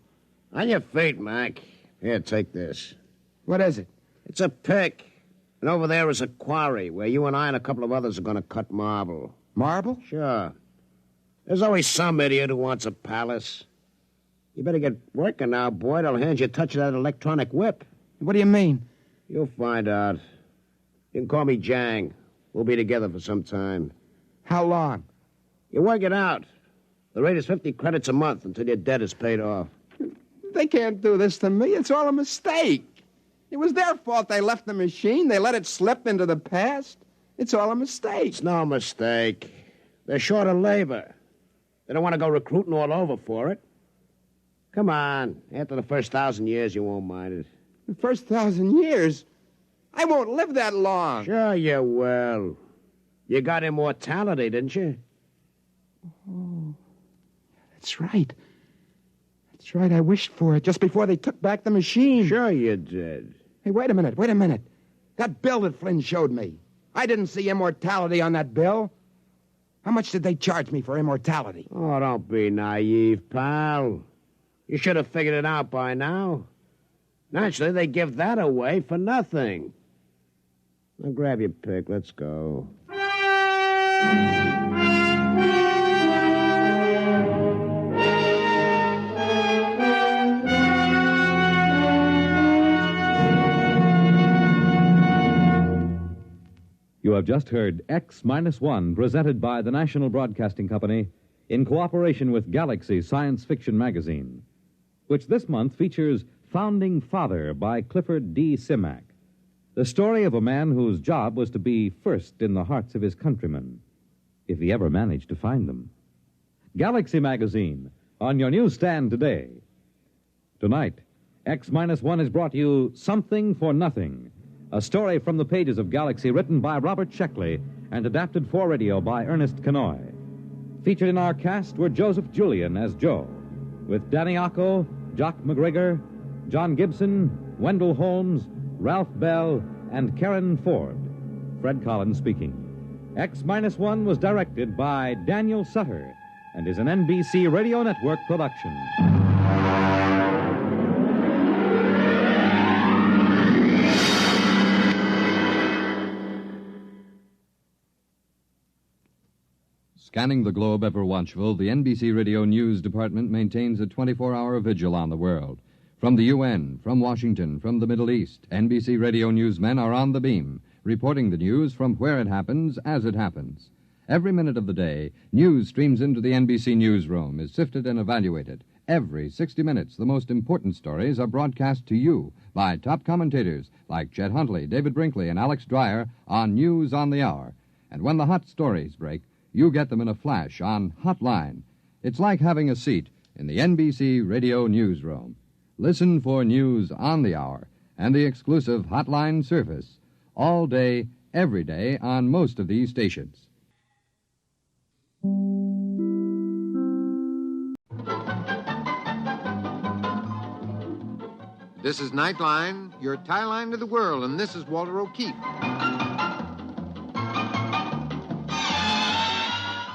On your feet, Mac. Here, take this. What is it? It's a pick. And over there is a quarry where you and I and a couple of others are going to cut marble. Marble? Sure. There's always some idiot who wants a palace. You better get working now, boy. They'll hand you a touch of that electronic whip. What do you mean? You'll find out. You can call me Jang. We'll be together for some time. How long? You work it out. The rate is 50 credits a month until your debt is paid off. They can't do this to me. It's all a mistake. It was their fault they left the machine. They let it slip into the past. It's all a mistake. It's no mistake. They're short of labor. They don't want to go recruiting all over for it. Come on. After the first 1,000 years, you won't mind it. The first 1,000 years? I won't live that long. Sure you will. You got immortality, didn't you? Oh, that's right. That's right. I wished for it just before they took back the machine. Sure you did. Hey, wait a minute. That bill that Flynn showed me. I didn't see immortality on that bill. How much did they charge me for immortality? Oh, don't be naive, pal. You should have figured it out by now. Naturally, they give that away for nothing. Now, grab your pick. Let's go. You have just heard X-1, presented by the National Broadcasting Company in cooperation with Galaxy Science Fiction Magazine, which this month features Founding Father by Clifford D. Simak, the story of a man whose job was to be first in the hearts of his countrymen, if he ever managed to find them. Galaxy Magazine, on your newsstand today. Tonight, X-1 has brought you Something for Nothing, a story from the pages of Galaxy written by Robert Sheckley and adapted for radio by Ernest Kenoy. Featured in our cast were Joseph Julian as Joe, with Danny Acco, Jock McGregor, John Gibson, Wendell Holmes, Ralph Bell, and Karen Ford. Fred Collins speaking. X-1 was directed by Daniel Sutter and is an NBC Radio Network production. Scanning the globe ever watchful, the NBC Radio News Department maintains a 24-hour vigil on the world. From the UN, from Washington, from the Middle East, NBC Radio newsmen are on the beam, reporting the news from where it happens as it happens. Every minute of the day, news streams into the NBC newsroom, is sifted and evaluated. Every 60 minutes, the most important stories are broadcast to you by top commentators like Chet Huntley, David Brinkley, and Alex Dreyer on News on the Hour. And when the hot stories break, you get them in a flash on Hotline. It's like having a seat in the NBC radio newsroom. Listen for News on the Hour and the exclusive Hotline service all day, every day on most of these stations. This is Nightline, your tie line to the world, and this is Walter O'Keefe.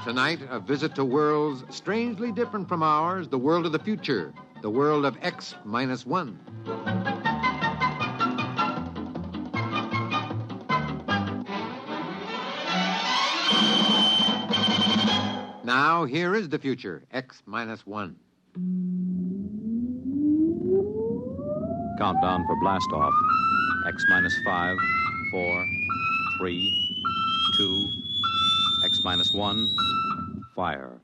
Tonight, a visit to worlds strangely different from ours, the world of the future, the world of X-1. Now, here is the future, X-1. Countdown for blast off. X-5, 4, 3, 2, X-1, fire.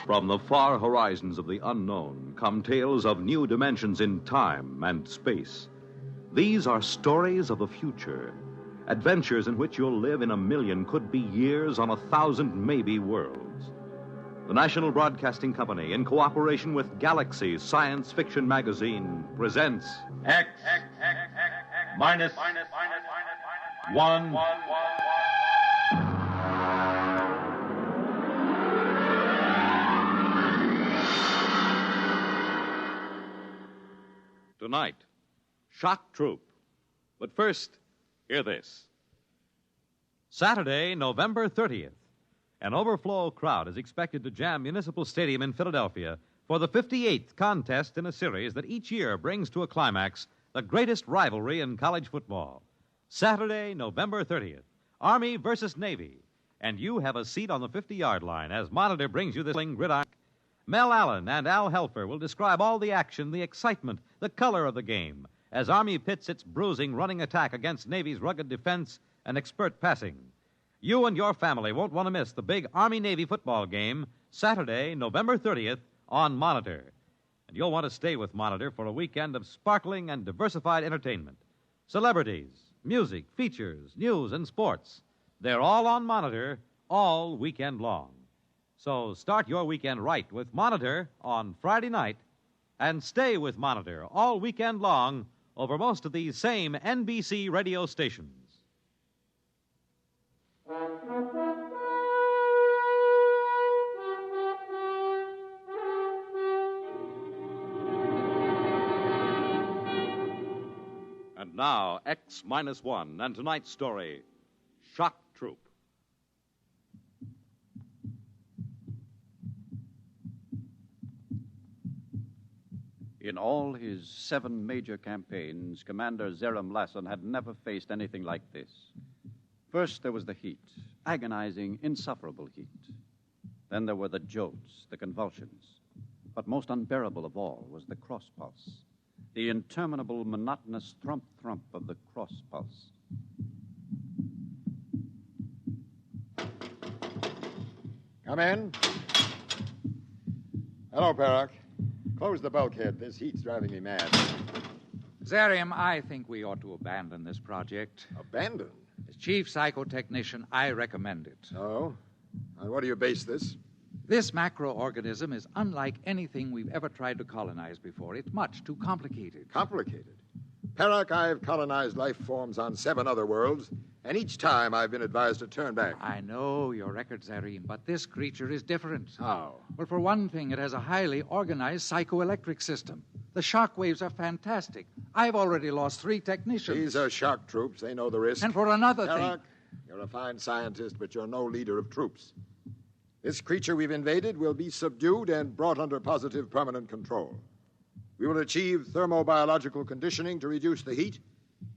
From the far horizons of the unknown come tales of new dimensions in time and space. These are stories of the future, adventures in which you'll live in a million, could be years, on 1,000 maybe worlds. The National Broadcasting Company, in cooperation with Galaxy Science Fiction Magazine, presents X minus 1. Tonight, Shock Troop. But first, hear this. Saturday, November 30th, an overflow crowd is expected to jam Municipal Stadium in Philadelphia for the 58th contest in a series that each year brings to a climax the greatest rivalry in college football. Saturday, November 30th, Army versus Navy. And you have a seat on the 50-yard line as Monitor brings you this gridiron. Mel Allen and Al Helfer will describe all the action, the excitement, the color of the game as Army pits its bruising running attack against Navy's rugged defense and expert passing. You and your family won't want to miss the big Army-Navy football game Saturday, November 30th on Monitor. And you'll want to stay with Monitor for a weekend of sparkling and diversified entertainment. Celebrities, music, features, news, and sports. They're all on Monitor all weekend long. So start your weekend right with Monitor on Friday night and stay with Monitor all weekend long over most of these same NBC radio stations. And now, X-1 and tonight's story, Shock Troop. In all his 7 major campaigns, Commander Zeram Lassen had never faced anything like this. First, there was the heat, agonizing, insufferable heat. Then there were the jolts, the convulsions. But most unbearable of all was the cross pulse, the interminable, monotonous thump-thump of the cross pulse. Come in. Hello, Perrock. Close the bulkhead. This heat's driving me mad. Zarium, I think we ought to abandon this project. Abandon? As chief psychotechnician, I recommend it. Oh? On what do you base this? This macroorganism is unlike anything we've ever tried to colonize before. It's much too complicated. Complicated? Perrock, I've colonized life forms on 7 other worlds, and each time I've been advised to turn back. I know your record, Zarim, but this creature is different. How? Well, for one thing, it has a highly organized psychoelectric system. The shock waves are fantastic. I've already lost 3 technicians. These are shock troops. They know the risk. And for another Perrock, thing... you're a fine scientist, but you're no leader of troops. This creature we've invaded will be subdued and brought under positive permanent control. We will achieve thermobiological conditioning to reduce the heat.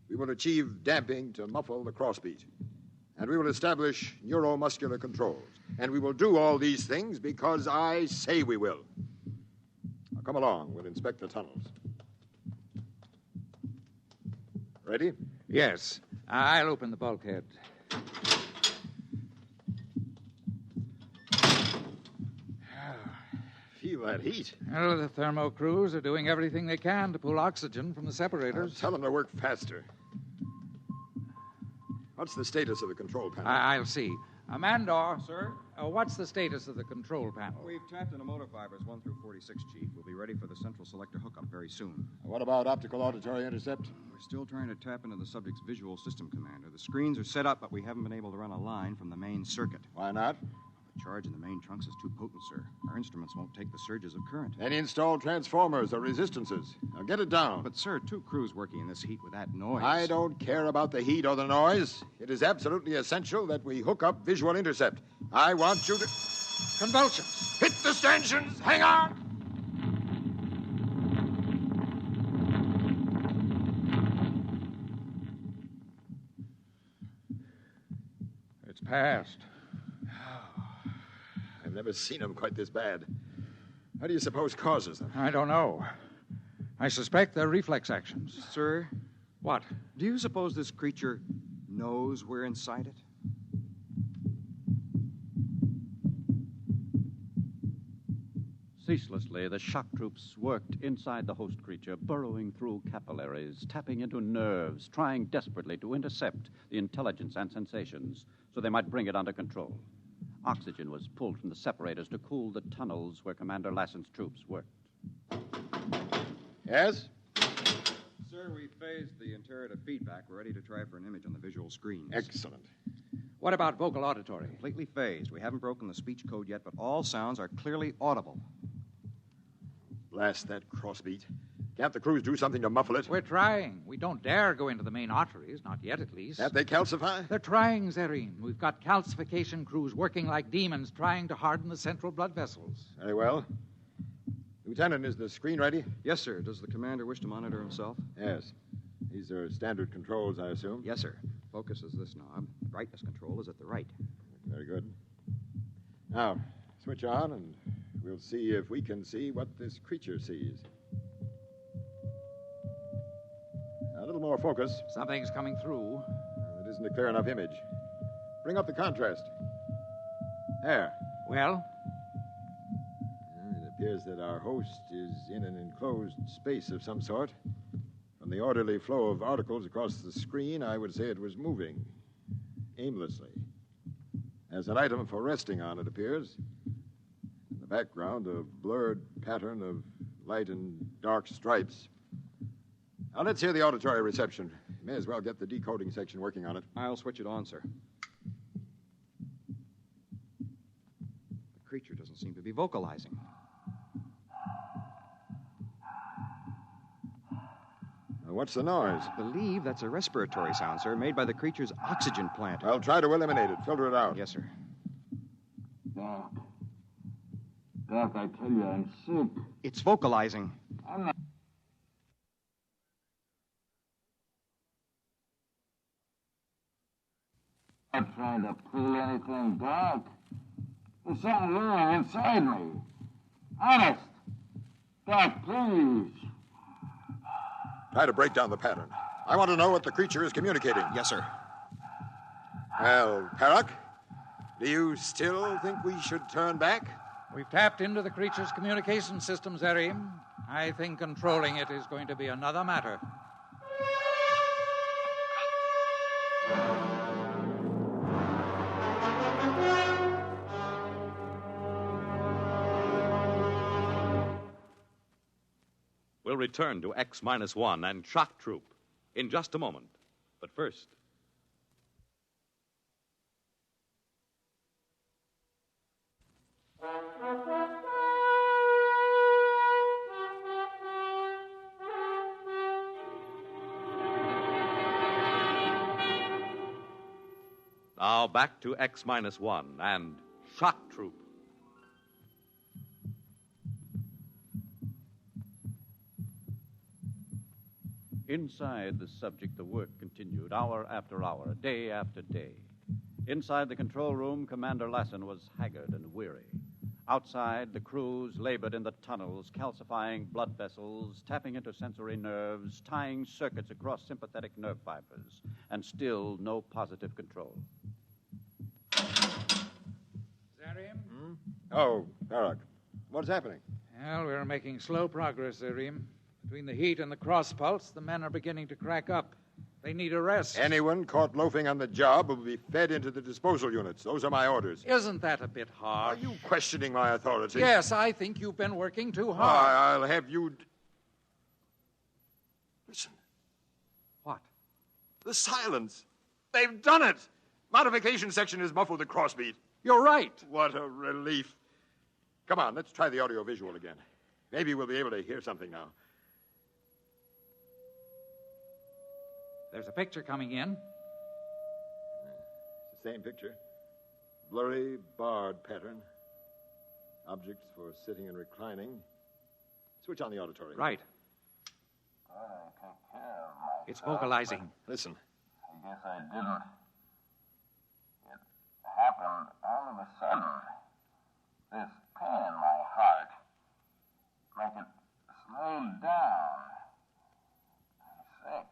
We will achieve damping to muffle the crossbeat. And we will establish neuromuscular controls. And we will do all these things because I say we will. Now come along. We'll inspect the tunnels. Ready? Yes. I'll open the bulkhead. Feel that heat. Well, the thermo crews are doing everything they can to pull oxygen from the separators. Tell them to work faster. What's the status of the control panel? I'll see. Amandor. Sir? What's the status of the control panel? We've tapped into motor fibers 1 through 46, Chief. We'll be ready for the central selector hookup very soon. What about optical auditory intercept? We're still trying to tap into the subject's visual system, Commander. The screens are set up, but we haven't been able to run a line from the main circuit. Why not? The charge in the main trunks is too potent, sir. Our instruments won't take the surges of current. Any installed transformers or resistances. Now get it down. But, sir, 2 crews working in this heat with that noise. I don't care about the heat or the noise. It is absolutely essential that we hook up visual intercept. I want you to... Convulsions! Hit the stanchions! Hang on! It's passed. I've never seen them quite this bad. How do you suppose causes them? I don't know. I suspect they're reflex actions. Sir? What? Do you suppose this creature knows we're inside it? Ceaselessly, the shock troops worked inside the host creature, burrowing through capillaries, tapping into nerves, trying desperately to intercept the intelligence and sensations so they might bring it under control. Oxygen was pulled from the separators to cool the tunnels where Commander Lassen's troops worked. Yes? Sir, we phased the interior to feedback. We're ready to try for an image on the visual screens. Excellent. What about vocal auditory? Completely phased. We haven't broken the speech code yet, but all sounds are clearly audible. Blast that crossbeat. Can't the crews do something to muffle it? We're trying. We don't dare go into the main arteries, not yet at least. Can't they calcify? They're trying, Zerine. We've got calcification crews working like demons, trying to harden the central blood vessels. Very well. Lieutenant, is the screen ready? Yes, sir. Does the commander wish to monitor himself? Yes. These are standard controls, I assume? Yes, sir. Focus is this knob. Brightness control is at the right. Very good. Now, switch on, and we'll see if we can see what this creature sees. A little more focus. Something's coming through. It isn't a clear enough image. Bring up the contrast. There. Well? It appears that our host is in an enclosed space of some sort. From the orderly flow of articles across the screen, I would say it was moving aimlessly. As an item for resting on, it appears. In the background, a blurred pattern of light and dark stripes. Now, let's hear the auditory reception. May as well get the decoding section working on it. I'll switch it on, sir. The creature doesn't seem to be vocalizing. Now, what's the noise? I believe that's a respiratory sound, sir, made by the creature's oxygen plant. I'll try to eliminate it. Filter it out. Yes, sir. Doc. Doc, I tell you, I'm sick. It's vocalizing. I'm not... I'm not trying to pull anything, Doc. There's something wrong inside me. Honest. Doc, please. Try to break down the pattern. I want to know what the creature is communicating. Yes, sir. Well, Perrock, do you still think we should turn back? We've tapped into the creature's communication system, Zerim. I think controlling it is going to be another matter. We'll return to X-1 and Shock Troop in just a moment. But first... Now back to X-1 and Shock Troop. Inside the subject, the work continued hour after hour, day after day. Inside the control room, Commander Lassen was haggard and weary. Outside, the crews labored in the tunnels, calcifying blood vessels, tapping into sensory nerves, tying circuits across sympathetic nerve fibers, and still no positive control. Zarim? Oh, Barak. What's happening? Well, we're making slow progress, Zarim. Between the heat and the cross pulse, the men are beginning to crack up. They need a rest. Anyone caught loafing on the job will be fed into the disposal units. Those are my orders. Isn't that a bit hard? Are you questioning my authority? Yes, I think you've been working too hard. I'll have you... Listen. What? The silence. They've done it. Modification section has muffled the crossbeat. You're right. What a relief. Come on, let's try the audiovisual again. Maybe we'll be able to hear something now. There's a picture coming in. It's the same picture. Blurry, barred pattern. Objects for sitting and reclining. Switch on the auditory. Right. It's vocalizing. Listen. I guess I didn't. It happened all of a sudden. This pain in my heart. Like it slowed down. I'm sick.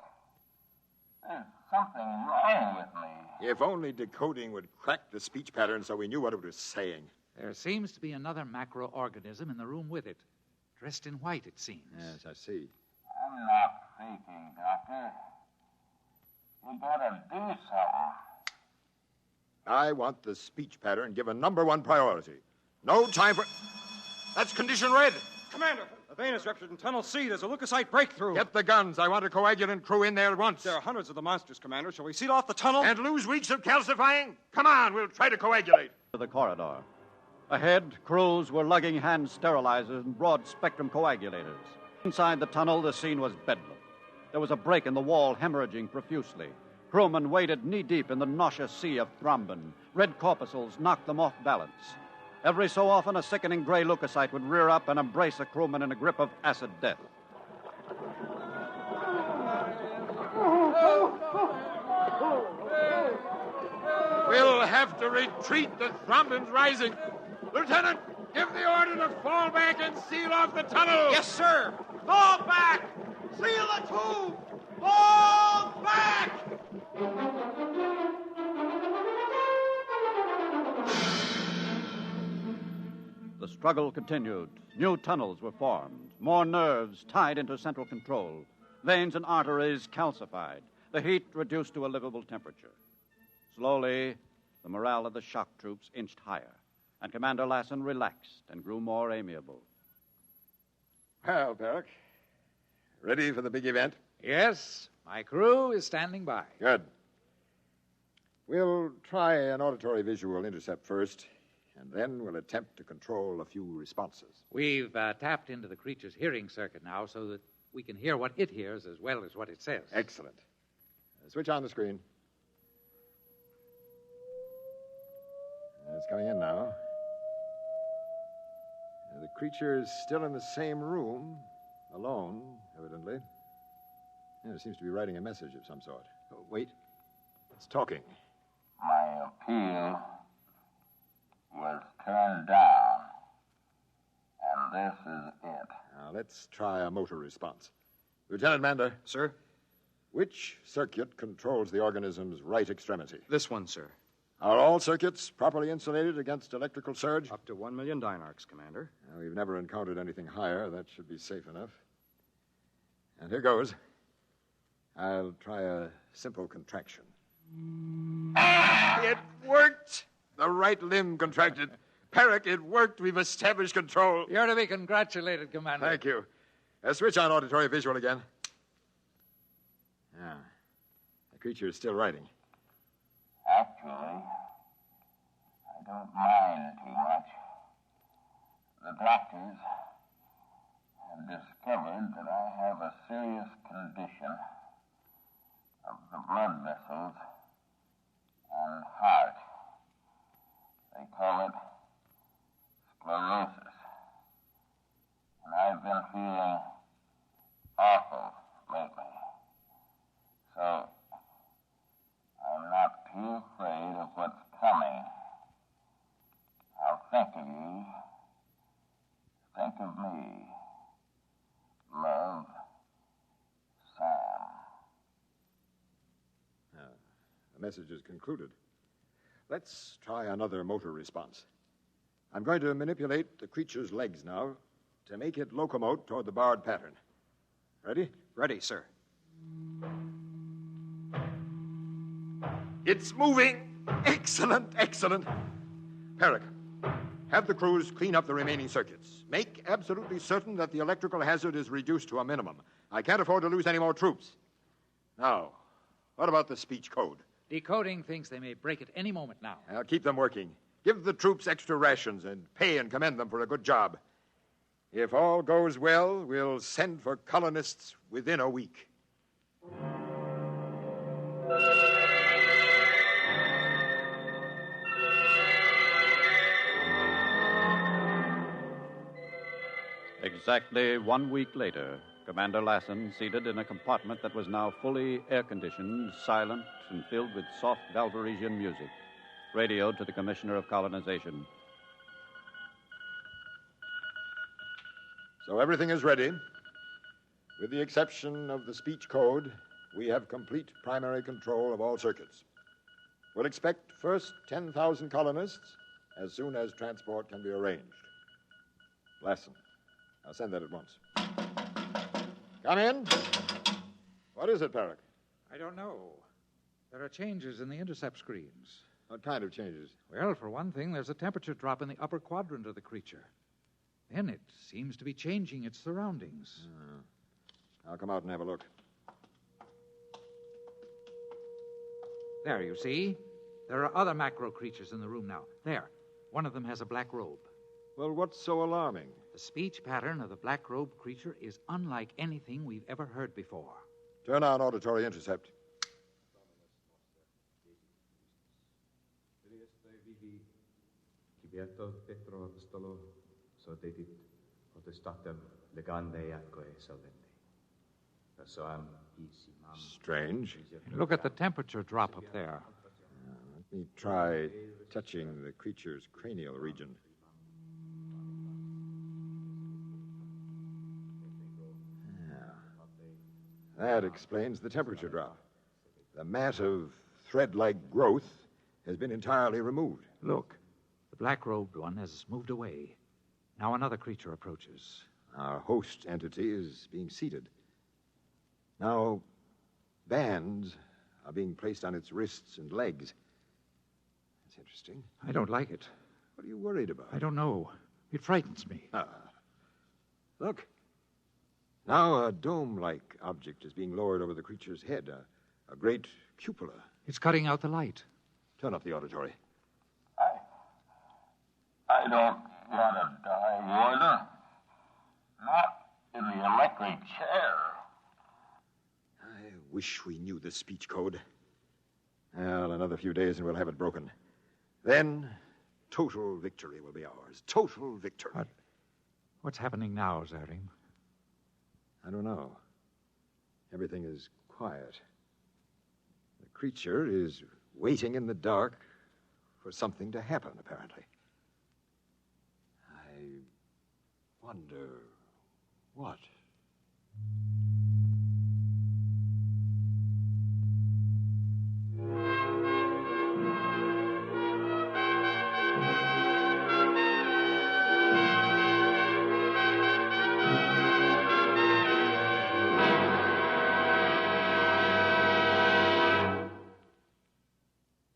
There's something wrong with me. If only decoding would crack the speech pattern so we knew what it was saying. There seems to be another macroorganism in the room with it. Dressed in white, it seems. Yes, I see. I'm not faking, Doctor. You gotta do something. I want the speech pattern given number one priority. No time for... That's condition red. Commander, a vein is ruptured in Tunnel C. There's a leukocyte breakthrough. Get the guns. I want a coagulant crew in there at once. There are hundreds of the monsters, Commander. Shall we seal off the tunnel? And lose weeks of calcifying? Come on, we'll try to coagulate. To the corridor. Ahead, crews were lugging hand sterilizers and broad-spectrum coagulators. Inside the tunnel, the scene was bedlam. There was a break in the wall, hemorrhaging profusely. Crewmen waded knee-deep in the nauseous sea of thrombin. Red corpuscles knocked them off balance. Every so often, a sickening gray leukocyte would rear up and embrace a crewman in a grip of acid death. We'll have to retreat. The thrombin's rising. Lieutenant, give the order to fall back and seal off the tunnel. Yes, sir. Fall back! Seal the tube! Fall back! The struggle continued. New tunnels were formed. More nerves tied into central control. Veins and arteries calcified. The heat reduced to a livable temperature. Slowly, the morale of the shock troops inched higher, and Commander Lassen relaxed and grew more amiable. Well, Barak, ready for the big event? Yes, my crew is standing by. Good. We'll try an auditory visual intercept first, and then we'll attempt to control a few responses. We've tapped into the creature's hearing circuit now so that we can hear what it hears as well as what it says. Excellent. Switch on the screen. It's coming in now. The creature is still in the same room, alone, evidently. It seems to be writing a message of some sort. Oh, wait. It's talking. My appeal was turned down, and this is it. Now, let's try a motor response. Lieutenant Mander. Sir? Which circuit controls the organism's right extremity? This one, sir. Are all circuits properly insulated against electrical surge? Up to 1 million dynarcs, Commander. Well, we've never encountered anything higher. That should be safe enough. And here goes. I'll try a simple contraction. It worked! The right limb contracted. Perrick, it worked. We've established control. You're to be congratulated, Commander. Thank you. Switch on auditory visual again. Yeah. The creature is still writing. Actually, I don't mind too much. The doctors have discovered that I have a serious condition of the blood vessels and heart. They call it sclerosis. And I've been feeling awful lately. message is concluded. Let's try another motor response. I'm going to manipulate the creature's legs now to make it locomote toward the barred pattern. Ready? Ready, sir. It's moving! Excellent, excellent. Perrick, have the crews clean up the remaining circuits. Make absolutely certain that the electrical hazard is reduced to a minimum. I can't afford to lose any more troops. Now, what about the speech code? Decoding thinks they may break it any moment now. I'll keep them working. Give the troops extra rations and pay and commend them for a good job. If all goes well, we'll send for colonists within a week. Exactly 1 week later, Commander Lassen, seated in a compartment that was now fully air-conditioned, silent, and filled with soft Valvaresian music, radioed to the Commissioner of Colonization. So everything is ready. With the exception of the speech code, we have complete primary control of all circuits. We'll expect first 10,000 colonists as soon as transport can be arranged. Lassen, I'll send that at once. Come in. What is it, Perrick? I don't know. There are changes in the intercept screens. What kind of changes? Well, for one thing, there's a temperature drop in the upper quadrant of the creature. Then it seems to be changing its surroundings. I'll come out and have a look. There, you see? There are other macro creatures in the room now. There. One of them has a black robe. Well, what's so alarming? The speech pattern of the black robed creature is unlike anything we've ever heard before. Turn on auditory intercept. Strange. Look at the temperature drop up there. Let me try touching the creature's cranial region. That explains the temperature drop. The mat of thread-like growth has been entirely removed. Look, the black-robed one has moved away. Now another creature approaches. Our host entity is being seated. Now, bands are being placed on its wrists and legs. That's interesting. I don't like it. What are you worried about? I don't know. It frightens me. Look. Now a dome-like object is being lowered over the creature's head, a great cupola. It's cutting out the light. Turn up the auditory. I don't want to die, Warden. Not in the electric chair. I wish we knew the speech code. Well, another few days and we'll have it broken. Then, total victory will be ours. Total victory. What's happening now, Zarim? I don't know. Everything is quiet. The creature is waiting in the dark for something to happen, apparently. I wonder what.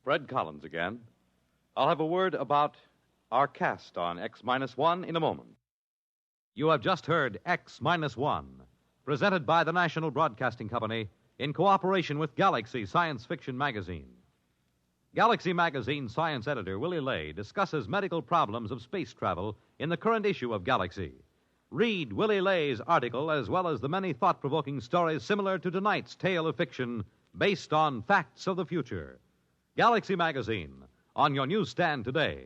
Fred Collins again. I'll have a word about our cast on X-1 in a moment. You have just heard X-1, presented by the National Broadcasting Company in cooperation with Galaxy Science Fiction Magazine. Galaxy Magazine science editor Willie Lay discusses medical problems of space travel in the current issue of Galaxy. Read Willie Lay's article as well as the many thought-provoking stories similar to tonight's tale of fiction based on facts of the future. Galaxy Magazine, on your newsstand today.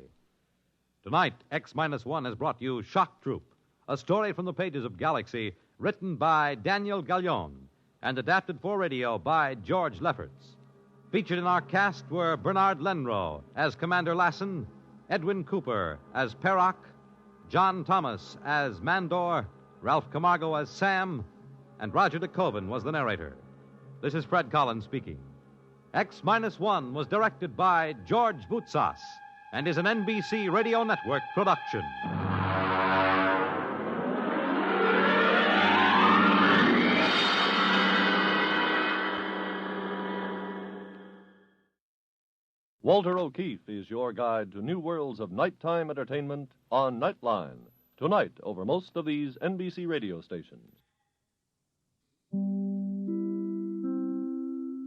Tonight, X-1 has brought you Shock Troop, a story from the pages of Galaxy written by Daniel Gallion and adapted for radio by George Lefferts. Featured in our cast were Bernard Lenrow as Commander Lassen, Edwin Cooper as Perrock, John Thomas as Mandor, Ralph Camargo as Sam, and Roger DeKoven was the narrator. This is Fred Collins speaking. X-1 was directed by George Boutsas and is an NBC Radio Network production. Walter O'Keefe is your guide to new worlds of nighttime entertainment on Nightline, tonight over most of these NBC radio stations.